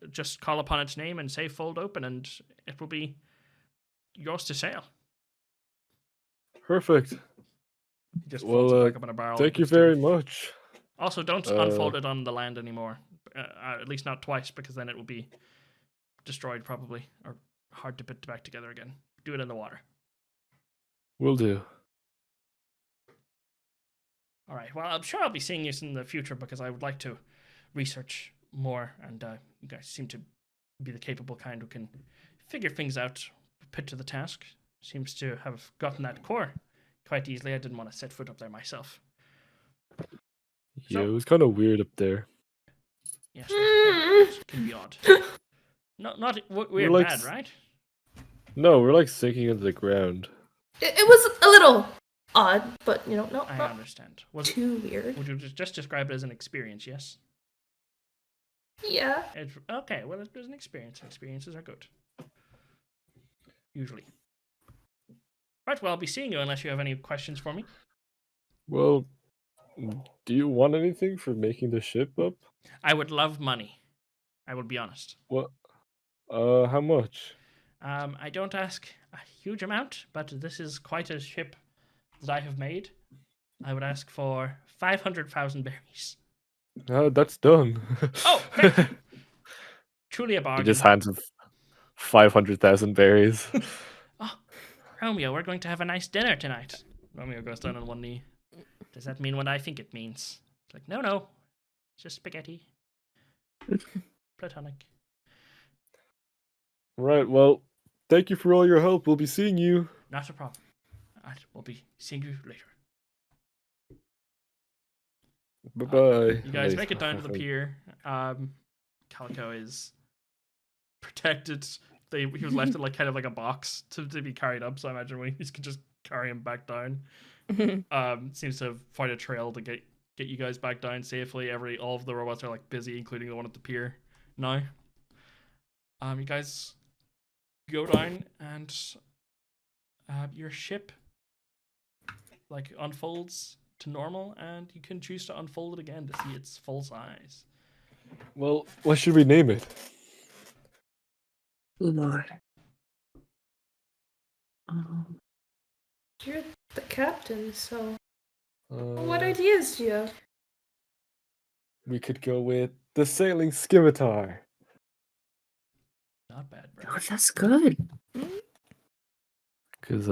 just call upon its name and say fold open, and it will be yours to sail. Perfect. He just folds it Well, back up in a barrel. thank you very much. Also, don't unfold it on the land anymore. At least not twice, because then it will be destroyed probably, or hard to put back together again. Do it in the water. Will do. All right. Well, I'm sure I'll be seeing you in the future because I would like to research more, and you guys seem to be the capable kind who can figure things out, put to the task. Seems to have gotten that core quite easily. I didn't want to set foot up there myself. Yeah, it was kind of weird up there. Yes, it can be odd. Not weird, like bad, right? No, we're like sinking into the ground. It was a little odd, but no, I not understand. too weird. Would you just describe it as an experience? Yes. Yeah. Okay. Well, it was an experience. Experiences are good. Usually. Right. Well, I'll be seeing you unless you have any questions for me. Well, do you want anything for making the ship up? I would love money. I will be honest. What? How much? I don't ask a huge amount, but this is quite a ship that I have made. I would ask for 500,000 berries. That's done. Oh, thank you. Truly a He bargain. just hands him 500,000 berries. Oh, Romeo, we're going to have a nice dinner tonight. Romeo goes down on one knee. Does that mean what I think it means? It's like, no. It's just spaghetti. Platonic. Right, well, thank you for all your help. We'll be seeing you. Not a problem. All right, we'll be seeing you later. Bye-bye. You guys make it down to the pier. Calico is protected. He was left in kind of like a box to be carried up, so I imagine we can just carry him back down. Seems to have found a trail to get you guys back down safely. All of the robots are busy, including the one at the pier now. You guys go down, and your ship unfolds to normal, and you can choose to unfold it again to see its full size. Well, what should we name it? Lord. You're the captain, so what Uh, ideas do you have? we could go with the Sailing Scimitar. Not bad, bro. Oh, that's good. Because,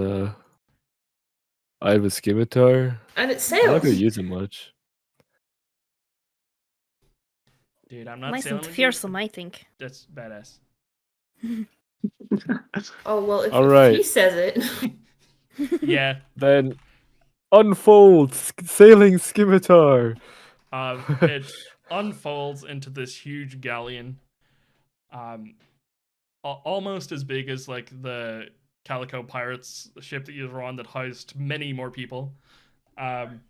I have a scimitar. And it I'm not sails. gonna use it much. Dude, I'm not Nice sailing and with you. fearsome, I think. That's badass. Oh well, if, All if right. he says it. Yeah. Then, unfold Sailing Scimitar. It unfolds into this huge galleon, almost as big as the Calico Pirates ship that you were on that housed many more people. And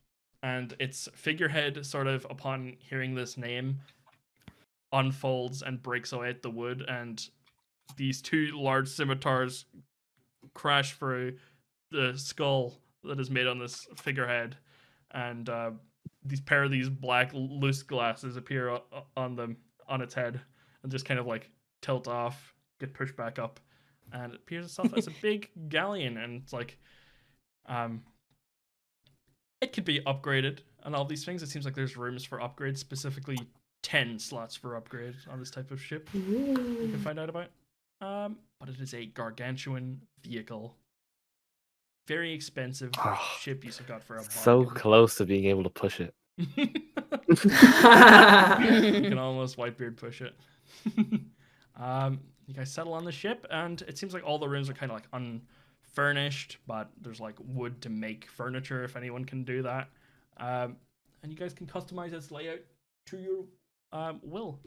its figurehead, sort of upon hearing this name, unfolds and breaks away at the wood, and these two large scimitars crash through the skull that is made on this figurehead, and these black loose glasses appear on its head, and just kind of tilt off, get pushed back up, and it appears itself as a big galleon, and it's it could be upgraded and all these things. It seems like there's rooms for upgrades specifically 10 slots for upgrade on this type of ship. You Ooh. can find out about. But it is a gargantuan vehicle. Very expensive ship you got for a So bargain. close to being able to push it. You can almost Whitebeard push it. You guys settle on the ship, and it seems like all the rooms are kind of like unfurnished, but there's like wood to make furniture if anyone can do that. And you guys can customize its layout to your will.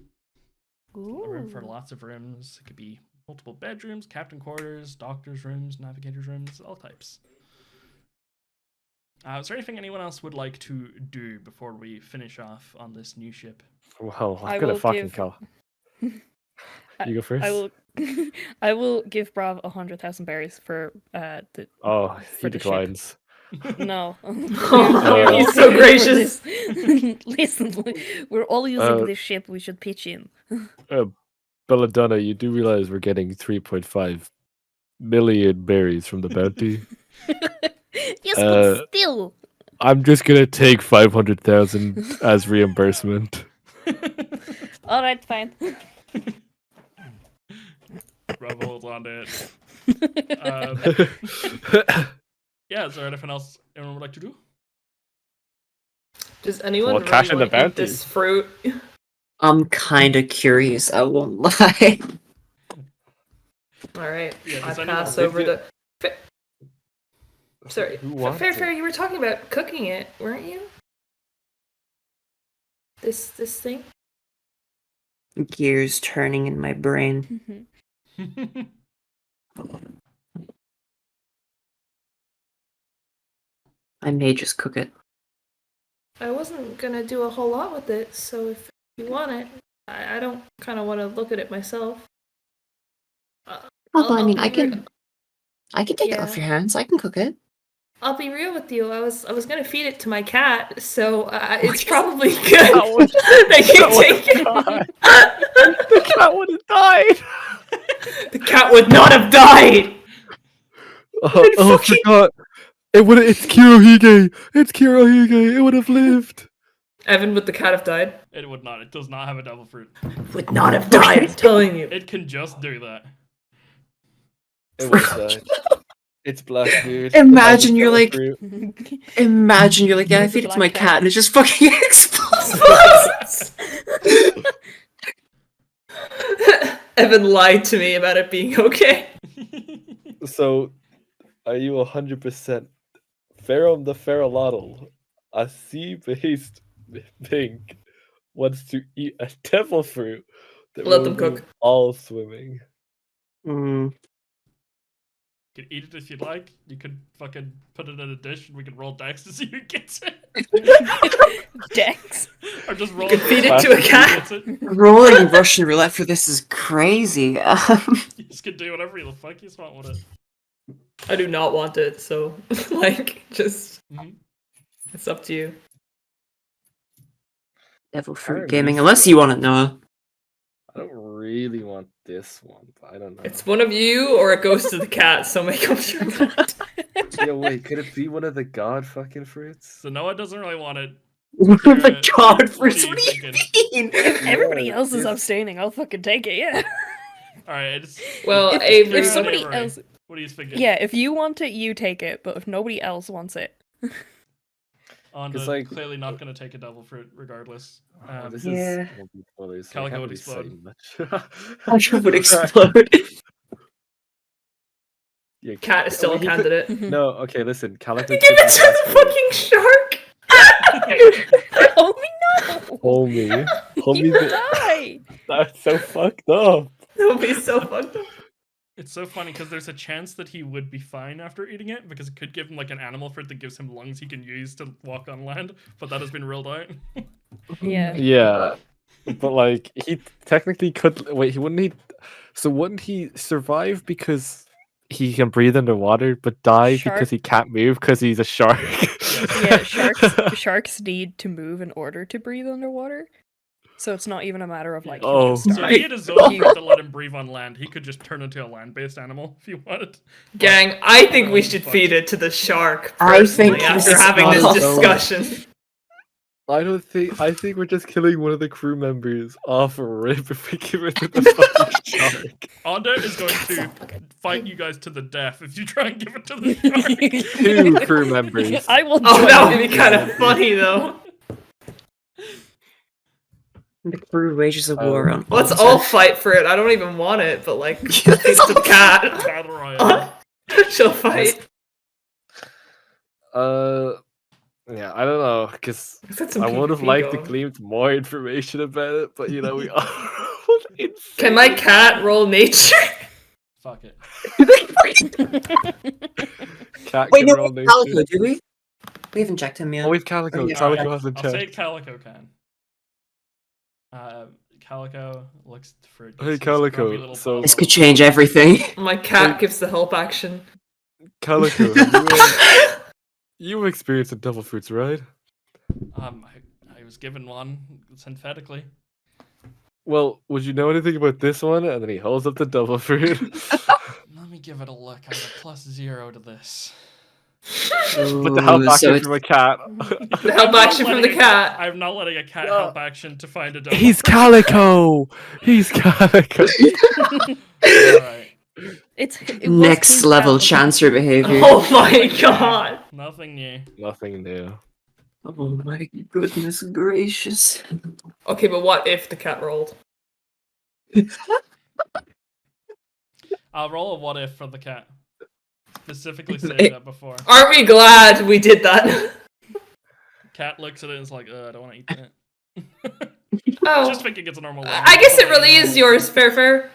A room for lots of rooms. It could be multiple bedrooms, captain quarters, doctor's rooms, navigator's rooms, all types. Is there anything anyone else would like to do before we finish off on this new ship? Well, I I've got a will fucking give- call. You go first. I will. I will give Bravv 100,000 berries for the. Oh, for he the ship. declines. No. Oh, he's all so paying for gracious. this. Listen, we're all using this ship. We should pitch in. Belladonna, you do realize we're getting 3.5 million berries from the bounty? Yes, but still. I'm just gonna take 500,000 as reimbursement. All right, fine. Bravv holds on to it. Yeah, is there anything else anyone would like to do? Does anyone Well, really cash in the want to eat bounty. this fruit? I'm kind of curious, I won't lie. All right, Yeah, I does anyone pass think over it- the. Sorry, Who wants Fair, it? you were talking about cooking it, weren't you? This thing. Gears turning in my brain. I may just cook it. I wasn't gonna do a whole lot with it, so if you want it, I don't kind of want to look at it myself. Well, I mean, be I can take it off Yeah. your hands. I can cook it. I'll be real with you. I was gonna feed it to my cat, so it's probably good that you take it. The cat would have died. The cat would not have died. Oh, I forgot. It would. It's Kirohige. It's Kirohige. It would have lived. Evan, would the cat have died? It would not. It does not have a devil fruit. Would not have died. I'm telling you. It can just do that. It would have died. It's black, dude. Imagine you're like, Fruit. yeah, I feed it to my cat, and it just fucking explodes. Evan lied to me about it being okay. So, are you 100% Ferrum the Feralotl, a sea-based pink, wants to eat a devil fruit that Let will them cook. remove all swimming? Mm. You could eat it if you'd like. You could fucking put it in a dish and we could roll dex to see who gets it. Dex. Or just roll could feed it to a cat. Rolling Russian roulette for this is crazy. You just could do whatever the fuck you want with it. I do not want it, so like, just Mhm. it's up to you. Devil fruit Apparently gaming, so. unless you want it, Noah. I don't really want this one, but I don't know. It's one of you, or it goes to the cat. So make up your mind. Yeah, wait, could it be one of the god fucking fruits? So Noah doesn't really want it. The Uh, god what fruits, are what you do you thinking? mean? If everybody Yeah, else is it's- abstaining, I'll fucking take it. Yeah. Alright, it's Well, If Avery, somebody Avery. else, what do you thinking? yeah, if you want it, you take it. But if nobody else wants it, On It's the like- clearly not gonna take a devil fruit regardless. This Yeah. is won't be spoilers, so I Calico can't would really say explode. much. Hydra would explode. Yeah, cat is still a he could- candidate. No, okay, listen, Calico. You give it to the fucking shark. oh no! Homie. You Homie, die. that's so fucked up. That would be so fucked up. It's so funny because there's a chance that he would be fine after eating it because it could give him like an animal fruit that gives him lungs he can use to walk on land, but that has been ruled out. Yeah. Yeah, but like he technically could. Wait, wouldn't he survive because he can breathe underwater, but die Shark- because he can't move because he's a shark? Yeah, sharks need to move in order to breathe underwater. So it's not even a matter of like Oh. he'll just So die. if he had a zone to let him breathe on land, he could just turn into a land-based animal if he wanted. Gang, I think we should feed it to the shark. I think Personally, after this having is this not- discussion. I think we're just killing one of the crew members off a rip if we give it to the fucking shark. Onda is going to fight you guys to the death if you try and give it to the shark. 2 crew members. I will Oh, join that would you. be kind of funny though. The crew wages a war on. Let's all fight for it. I don't even want it, but like, it's the cat. Battle Royale. She'll fight. Yeah, I don't know, because I would have liked to glean more information about it, but you know, we are. Can my cat roll nature? Fuck it. Cat Wait, can no, roll we have nature. Calico, do we? We haven't checked him yet. Oh, we have Calico. yeah. Calico hasn't I'll say checked. Calico can. Calico looks for. Hey, this Calico, scruffy little so- pile This of- could change everything. My cat gives the help action. Calico, you experienced the devil fruits, right? I was given one synthetically. Well, would you know anything about this one? And then he holds up the devil fruit. Let me give it a look. I have a +0 to this. With the help Ooh, so action from a cat. The help action from the cat. I'm not letting a cat help action to find a dog. He's Calico! He's Calico! Alright. It was Next King's level Castle. chancer behavior. Oh my god. Nothing new. Nothing new. Oh my goodness gracious. Okay, but what if the cat rolled? I'll roll a what if for the cat. Specifically saying that before. Aren't we glad we did that? Cat looks at it and is like, I don't want to eat that. Oh. Just thinking it's a normal one. I guess it really is yours, Fair.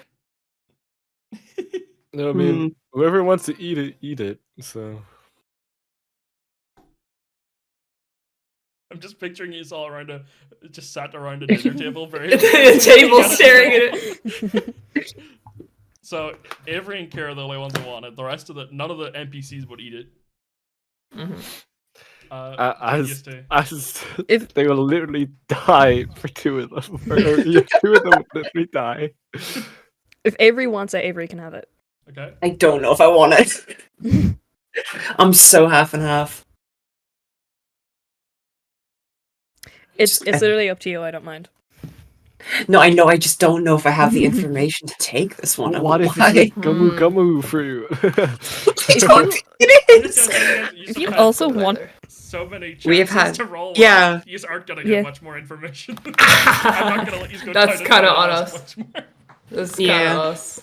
No, I mean, whoever wants to eat it, so. I'm just picturing you all around just sat around a dinner table, very The table staring at it. So Avery and Kara are the only ones that want it. The rest of none of the NPCs would eat it. As If- they will literally die for 2 of them. Or, yeah, 2 of them will literally die. If Avery wants it, Avery can have it. Okay. I don't know if I want it. I'm so half and half. It's literally up to you. I don't mind. No, I know. I just don't know if I have the information to take this one. What if Why? it's Gumu Gumu fruit? It is. If you also want, so many chances We have had- to roll. yeah. You just aren't gonna get Yeah. much more information. I'm not gonna let you go. That's try to kinda tell on us us. much more. This is kind Yeah. of us.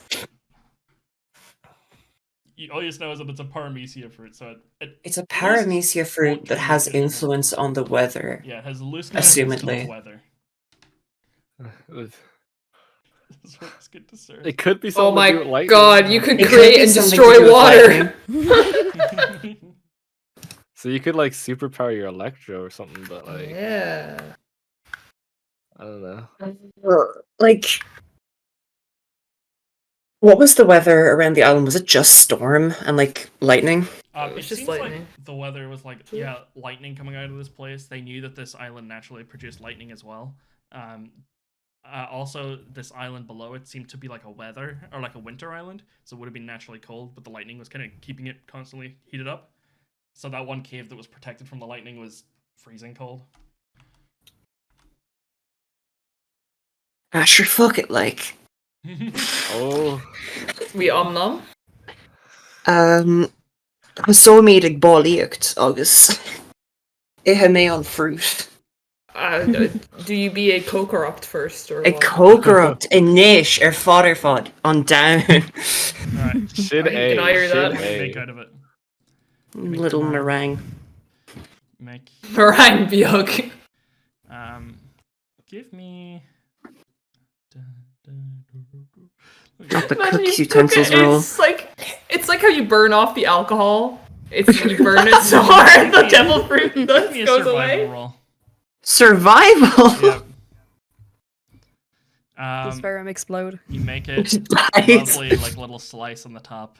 All you just know is that it's a paramecia fruit, so It's a paramecia fruit won't that has change it. influence on the weather. Yeah, it has looseness and Assumedly. weather. This one's good to serve. It could be Oh something my to do with lightning. god, you could It could create be and something to destroy do with water. lightning. So you could like superpower your Electro or something, but like Yeah. I don't know. Like, what was the weather around the island? Was it just storm and like lightning? It It's just seems lightning. like the weather was like, yeah, lightning coming out of this place. They knew that this island naturally produced lightning as well. Also, this island below it seemed to be like a weather or like a winter island, so it would have been naturally cold, but the lightning was kind of keeping it constantly heated up. So that one cave that was protected from the lightning was freezing cold. Ah, sure, fuck it, like. Oh, We nom. So made ag báíocht agus. Ihe mé an fruit. Do you be a cockroach first or A what? cockroach inis fodder fod on down. Alright, shit You can A. hire Shit that. what do you make A. out of it? Little meringue. Make Meringue biog. give me Got the Imagine cook's you cook utensils it, roll. it's like how you burn off the alcohol. It's you burn it so hard the devil fruit give just me a goes survival away. roll. Survival! Yep. does Ferrum explode? You make it Nice. lovely, like little slice on the top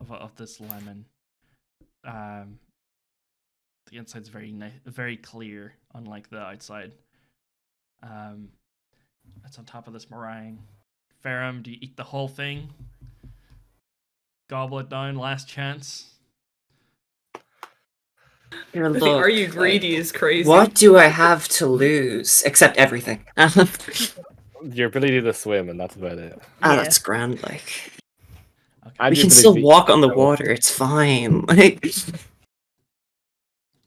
of this lemon. The inside's very very clear, unlike the outside. It's on top of this meringue. Ferrum, do you eat the whole thing? Gobble it down, last chance. Here, I think look, Are You like, Greedy is crazy. what do I have to lose? Except everything. Your ability to swim, and that's about it. Ah, Yeah. that's grand, like. Okay. And We your can ability still to eat walk on the devil water, it's fine. Like,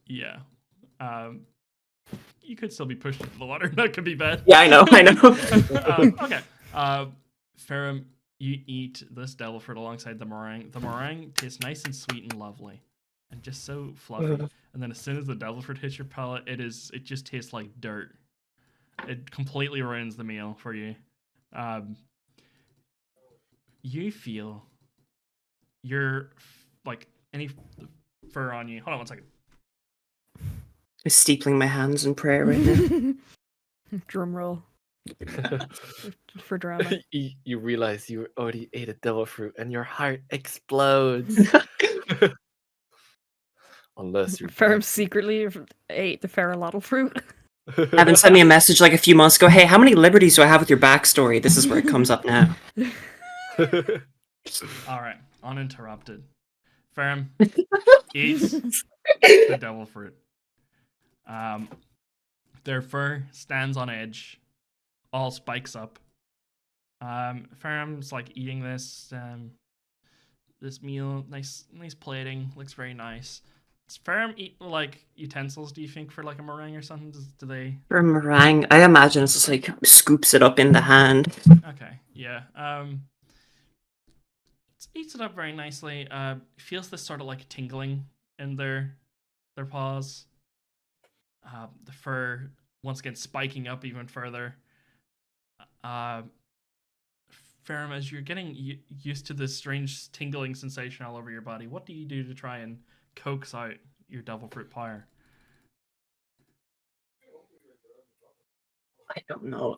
Yeah. You could still be pushed into the water. That could be bad. yeah, I know. Okay. Ferrum, you eat this devil fruit alongside the meringue. The meringue tastes nice and sweet and lovely, and just so fluffy. And then as soon as the devil fruit hits your palate, it just tastes like dirt. It completely ruins the meal for you. You feel like any fur on you. Hold on one second. I'm steepling my hands in prayer right now. Drum roll. For drama. you realize you already ate a devil fruit, and your heart explodes. Unless you're Ferrum secretly ate the ferrolotl fruit. Evan sent me a message like a few months ago. Hey, how many liberties do I have with your backstory? This is where it comes up now. All right, uninterrupted. Ferrum eats the devil fruit. Their fur stands on edge, all spikes up. Ferrum's like eating this meal. Nice plating. Looks very nice. Does Ferrum eat like utensils? Do you think for like a meringue or something? Do they? For a meringue, I imagine it's just like scoops it up in the hand. Okay, yeah. Eats it up very nicely. Feels this sort of like tingling in their paws. The fur once again spiking up even further. Ferrum, as you're getting used to this strange tingling sensation all over your body, what do you do to try and coax out your devil fruit pyre? I don't know.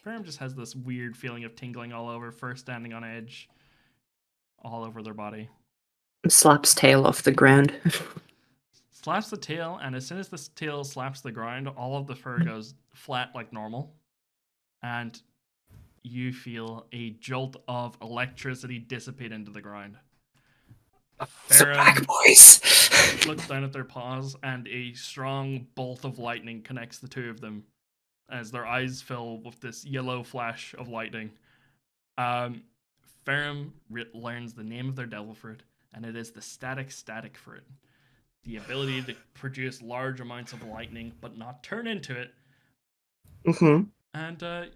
Ferrum just has this weird feeling of tingling all over, fur standing on edge, all over their body. Slaps tail off the ground. Slaps the tail, and as soon as the tail slaps the ground, all of the fur goes flat like normal. And you feel a jolt of electricity dissipate into the ground. The black boys. Looks down at their paws, and a strong bolt of lightning connects the two of them as their eyes fill with this yellow flash of lightning. Ferrum learns the name of their devil fruit, and it is the static fruit. The ability to produce large amounts of lightning but not turn into it. Mm-hmm. And to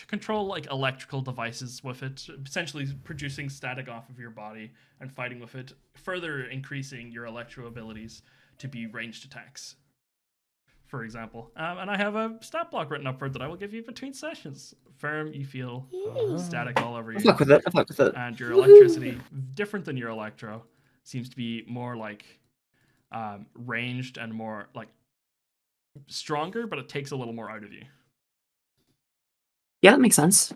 control like electrical devices with it, essentially producing static off of your body and fighting with it, further increasing your electro abilities to be ranged attacks, for example. And I have a stat block written up for it that I will give you between sessions. Ferrum, you feel static all over you. Fuck with it. And your electricity, different than your electro, seems to be more like ranged and more like stronger, but it takes a little more out of you. Yeah, that makes sense.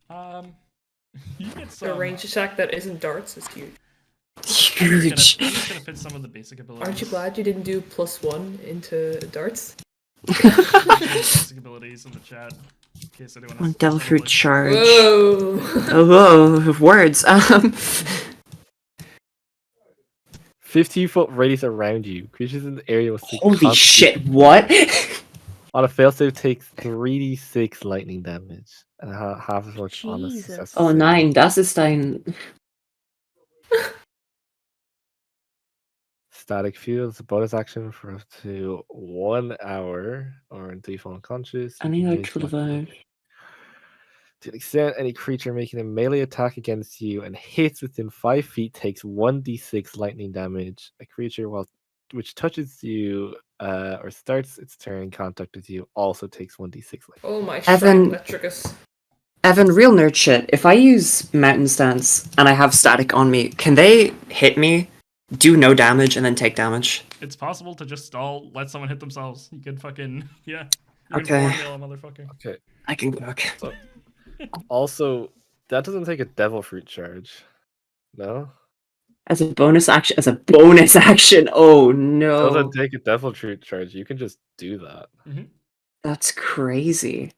You get A some. range attack that isn't darts is huge. Huge. I'm just gonna fit some of the basic abilities. Aren't you glad you didn't do +1 into darts? Basic abilities in the chat. In case anyone has Devil fruit charge. Whoa! Oh, whoa, words. 15-foot radius around you. Creatures in the area will see Holy constant- shit, what? On a failsafe, takes 3d6 lightning damage, and half as much on a Jesus. successful Oh save. nein, das ist ein... Static fields, bonus action for up to 1 hour, or until you fall unconscious. You Any can electrical use lightning device. To the extent any creature making a melee attack against you and hits within 5 feet takes 1d6 lightning damage. A creature which touches you or starts its turn in contact with you also takes 1d6 lightning. Oh my Evan- Shrine Electricus. Evan, real nerd shit. If I use Mountain Stance and I have static on me, can they hit me, do no damage, and then take damage? It's possible to just stall, let someone hit themselves. You could fucking You can Okay. warnail a motherfucker. Okay. I can cook. Also, that doesn't take a devil fruit charge. No? As a bonus action. Oh no. Doesn't take a devil fruit charge. You can just do that. That's crazy.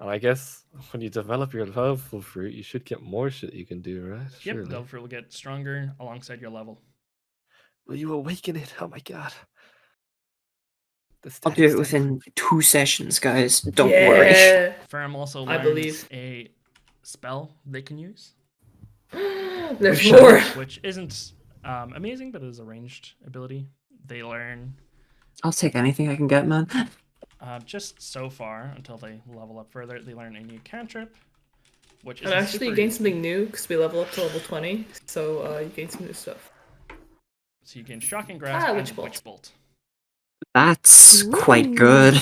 And I guess when you develop your level fruit, you should get more shit you can do, right? Yep, Surely. Delver will get stronger alongside your level. Will you awaken it? Oh my god. The I'll do it static within 2 sessions, guys. Don't worry. Yeah. Ferrum also I learns believe. a spell they can use, There's Sure. more. which isn't amazing, but it is a ranged ability. They learn I'll take anything I can get, man. just so far until they level up further. They learn a new cantrip, which is And actually, you gain something new because we level up to level 20. So you gain some new stuff. So you gain shocking grasp and Witch Bolt. witch bolt. That's quite Ooh. good.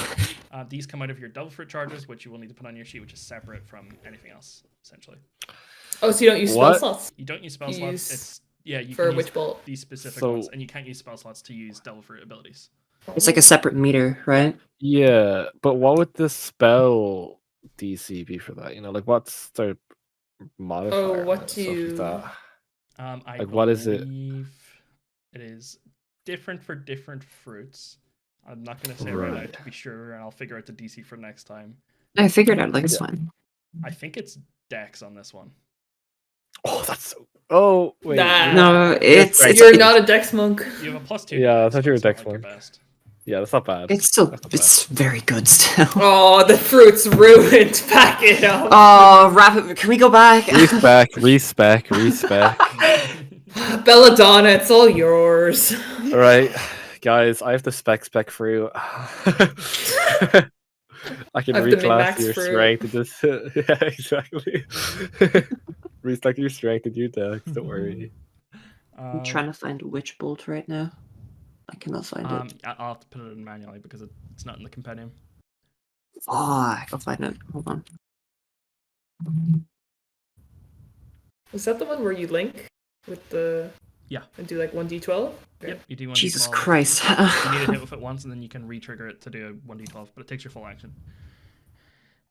These come out of your double fruit charges, which you will need to put on your sheet, which is separate from anything else, essentially. Oh, so you don't use spell What? slots You don't use spell You slots. use It's you for can use Witch Bolt. these specific So- ones, and you can't use spell slots to use double fruit abilities. It's like a separate meter, right? Yeah, but what would the spell DC be for that? You know, like what's their modifier? what on it, do stuff you- like that? I Like, what is it? believe it is different for different fruits. I'm not going to say right now Right. to be sure, and I'll figure out the DC for next time. I figured out, like, it's fine. I think it's Dex on this one. Oh, that's so. Oh wait. Nah. No, it's You're not a Dex monk. You have a +2. Yeah, I Dex, thought you were so Dex it's not like monk. your best. Yeah, that's not bad. it's still That's not bad. it's very good still. Oh, the fruit's ruined. Pack it up. Oh, Rapid, can we go back? Respec. Belladonna, it's all yours. All right, guys, I have the spec fruit. I can I have the reclass min-max your fruit. strength to this. Yeah, exactly. Restack your strength and your dex. Don't worry. I'm trying to find a witch bolt right now. I cannot find it. I'll have to put it in manually because it's not in the compendium. I'll find it. Hold on. Is that the one where you link with the... Yeah. And do like 1d12? Yep, you do 1d12. Jesus Christ. You need to hit with it once, and then you can re-trigger it to do a 1d12, but it takes your full action.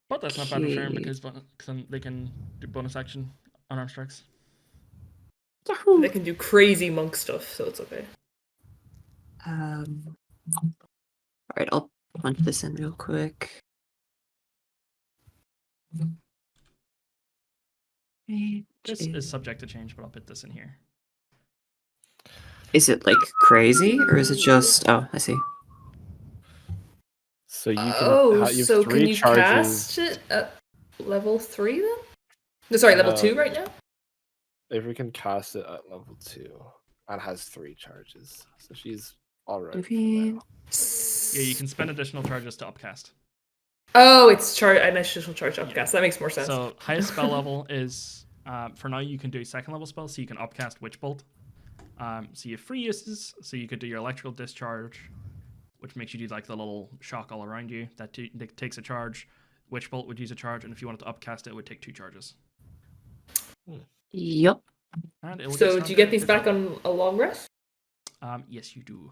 But that's not bad for Ferrum Okay. because they can do bonus action unarmed strikes. Yahoo! They can do crazy monk stuff, so it's okay. Alright, I'll punch this in real quick. This is subject to change, but I'll put this in here. Is it like crazy, or is it just? Oh, I see. So you can. Oh, you have so can 3 you charges. cast it at level 3 then? No, sorry, level 2 right now? If we can cast it at level 2 and has 3 charges, so she's all right. for Okay. now. Yeah, you can spend additional charges to upcast. Oh, it's an additional charge upcast. That makes more sense. So highest spell level is for now you can do second level spells, so you can upcast Witch Bolt. So you have free uses, so you could do your electrical discharge, which makes you do like the little shock all around you that takes a charge. Witch Bolt would use a charge, and if you wanted to upcast it, it would take 2 charges. Yep. And it will So do you get these stronger back on a long rest? Yes, you do.